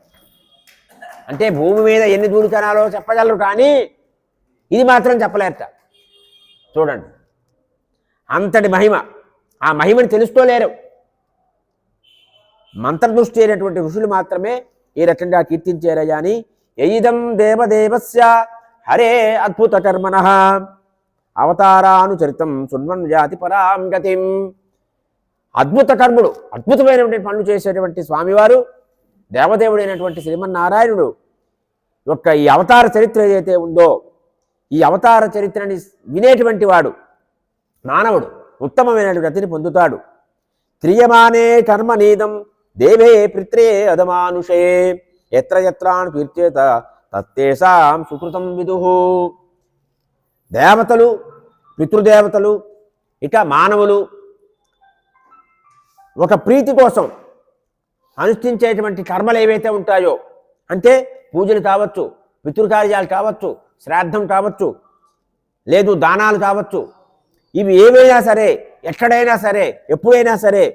[SPEAKER 1] అంటే భూమి మీద ఎన్ని ధూళికణాలో చెప్పగలరు, కానీ ఇది మాత్రం చెప్పలేరట. చూడండి, అంతటి మహిమ. ఆ మహిమని తెలుసుకోలేరు. మంత్రదృష్టి అయినటువంటి ఋషులు మాత్రమే ఈ రకంగా కీర్తించారయ్యా అని. యయిదం దేవదేవస్య హరే అద్భుత కర్మణః అవతారానుచరితం శృణ్వన్ జాతి పరాం గతిం. అద్భుత కర్ముడు, అద్భుతమైనటువంటి పనులు చేసేటువంటి స్వామివారు, దేవదేవుడైనటువంటి శ్రీమన్నారాయణుడు యొక్క ఈ అవతార చరిత్ర ఏదైతే ఉందో, ఈ అవతార చరిత్రని వినేటువంటి వాడు మానవుడు ఉత్తమమైనటువంటి గతిని పొందుతాడు. క్రియమానే కర్మనీదం దేవే పిత్రే అధమానుషే ఎత్ర ఎత్రాను కీర్చేత తత్తేషాం సుకృతం విదుః. దేవతలు, పితృదేవతలు, ఇక మానవులు ఒక ప్రీతి కోసం అనుష్ఠించేటువంటి కర్మలు ఏవైతే ఉంటాయో, అంటే పూజలు కావచ్చు, పితృకార్యాలు కావచ్చు, శ్రాద్ధం కావచ్చు, లేదు దానాలు కావచ్చు, ఇవి ఏవైనా సరే, ఎక్కడైనా సరే, ఎప్పుడైనా సరే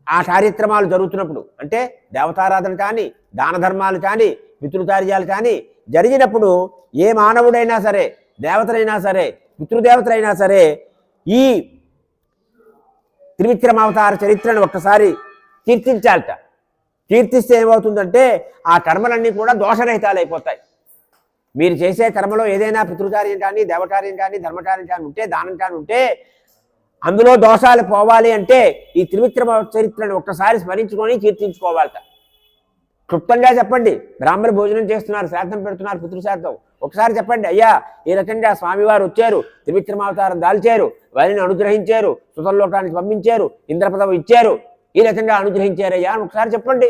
[SPEAKER 1] ఆ కార్యక్రమాలు జరుగుతున్నప్పుడు, అంటే దేవతారాధన కానీ, దాన ధర్మాలు కానీ, పితృకార్యాలు కానీ జరిగినప్పుడు ఏ మానవుడైనా సరే, దేవతలైనా సరే, పితృదేవతలైనా సరే ఈ త్రివిక్రమావతార చరిత్రను ఒక్కసారి కీర్తించాలట. కీర్తిస్తే ఏమవుతుందంటే ఆ కర్మలన్నీ కూడా దోషరహితాలు అయిపోతాయి. మీరు చేసే కర్మలో ఏదైనా పితృకార్యం కానీ, దేవకార్యం కానీ, ధర్మకార్యం కానీ ఉంటే, దానం కానీ ఉంటే అందులో దోషాలు పోవాలి అంటే ఈ త్రివిక్రమ చరిత్రను ఒక్కసారి స్మరించుకొని కీర్తించుకోవాలట. క్లుప్తంగా చెప్పండి. బ్రాహ్మణ భోజనం చేస్తున్నారు, శ్రాద్ధం పెడుతున్నారు, పితృశ్రాద్ధం. ఒకసారి చెప్పండి, అయ్యా ఈ రకంగా స్వామివారు వచ్చారు, త్రివిక్రమావతారం దాల్చారు, వారిని అనుగ్రహించారు, సుతలోకానికి పంపించారు, ఇంద్రపదవి ఇచ్చారు, ఈ రకంగా అనుగ్రహించారయ్యా అని ఒకసారి చెప్పండి.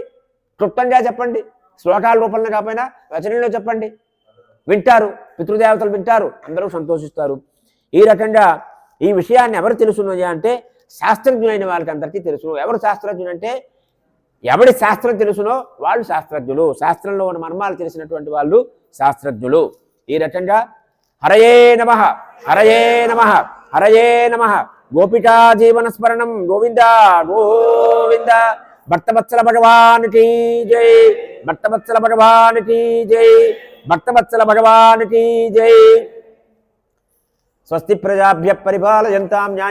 [SPEAKER 1] క్లుప్తంగా చెప్పండి. శ్లోకాల రూపంలో కాకపోయినా వచనంలో చెప్పండి. వింటారు, పితృదేవతలు వింటారు, అందరూ సంతోషిస్తారు. ఈ రకంగా ఈ విషయాన్ని ఎవరు తెలుసున్నది అంటే శాస్త్రజ్ఞులైన వాళ్ళకి అందరికీ తెలుసు. ఎవరు శాస్త్రజ్ఞులు అంటే ఎవడి శాస్త్రం తెలుసునో వాళ్ళు శాస్త్రజ్ఞులు. శాస్త్రంలో ఉన్న మర్మాలు తెలిసినటువంటి వాళ్ళు శాస్త్రజ్ఞులు. ఈ రకంగా హరయే నమః, హరయే నమః, హరయే నమః. గోపికా జీవన స్మరణం. గోవింద గోవింద. భక్తవత్సల భగవానికి జై, భక్తవత్సల భగవానికి జై, భక్తవత్సల భగవానికి జై. స్వస్తి ప్రజాభ్య పరిపాలయంతాం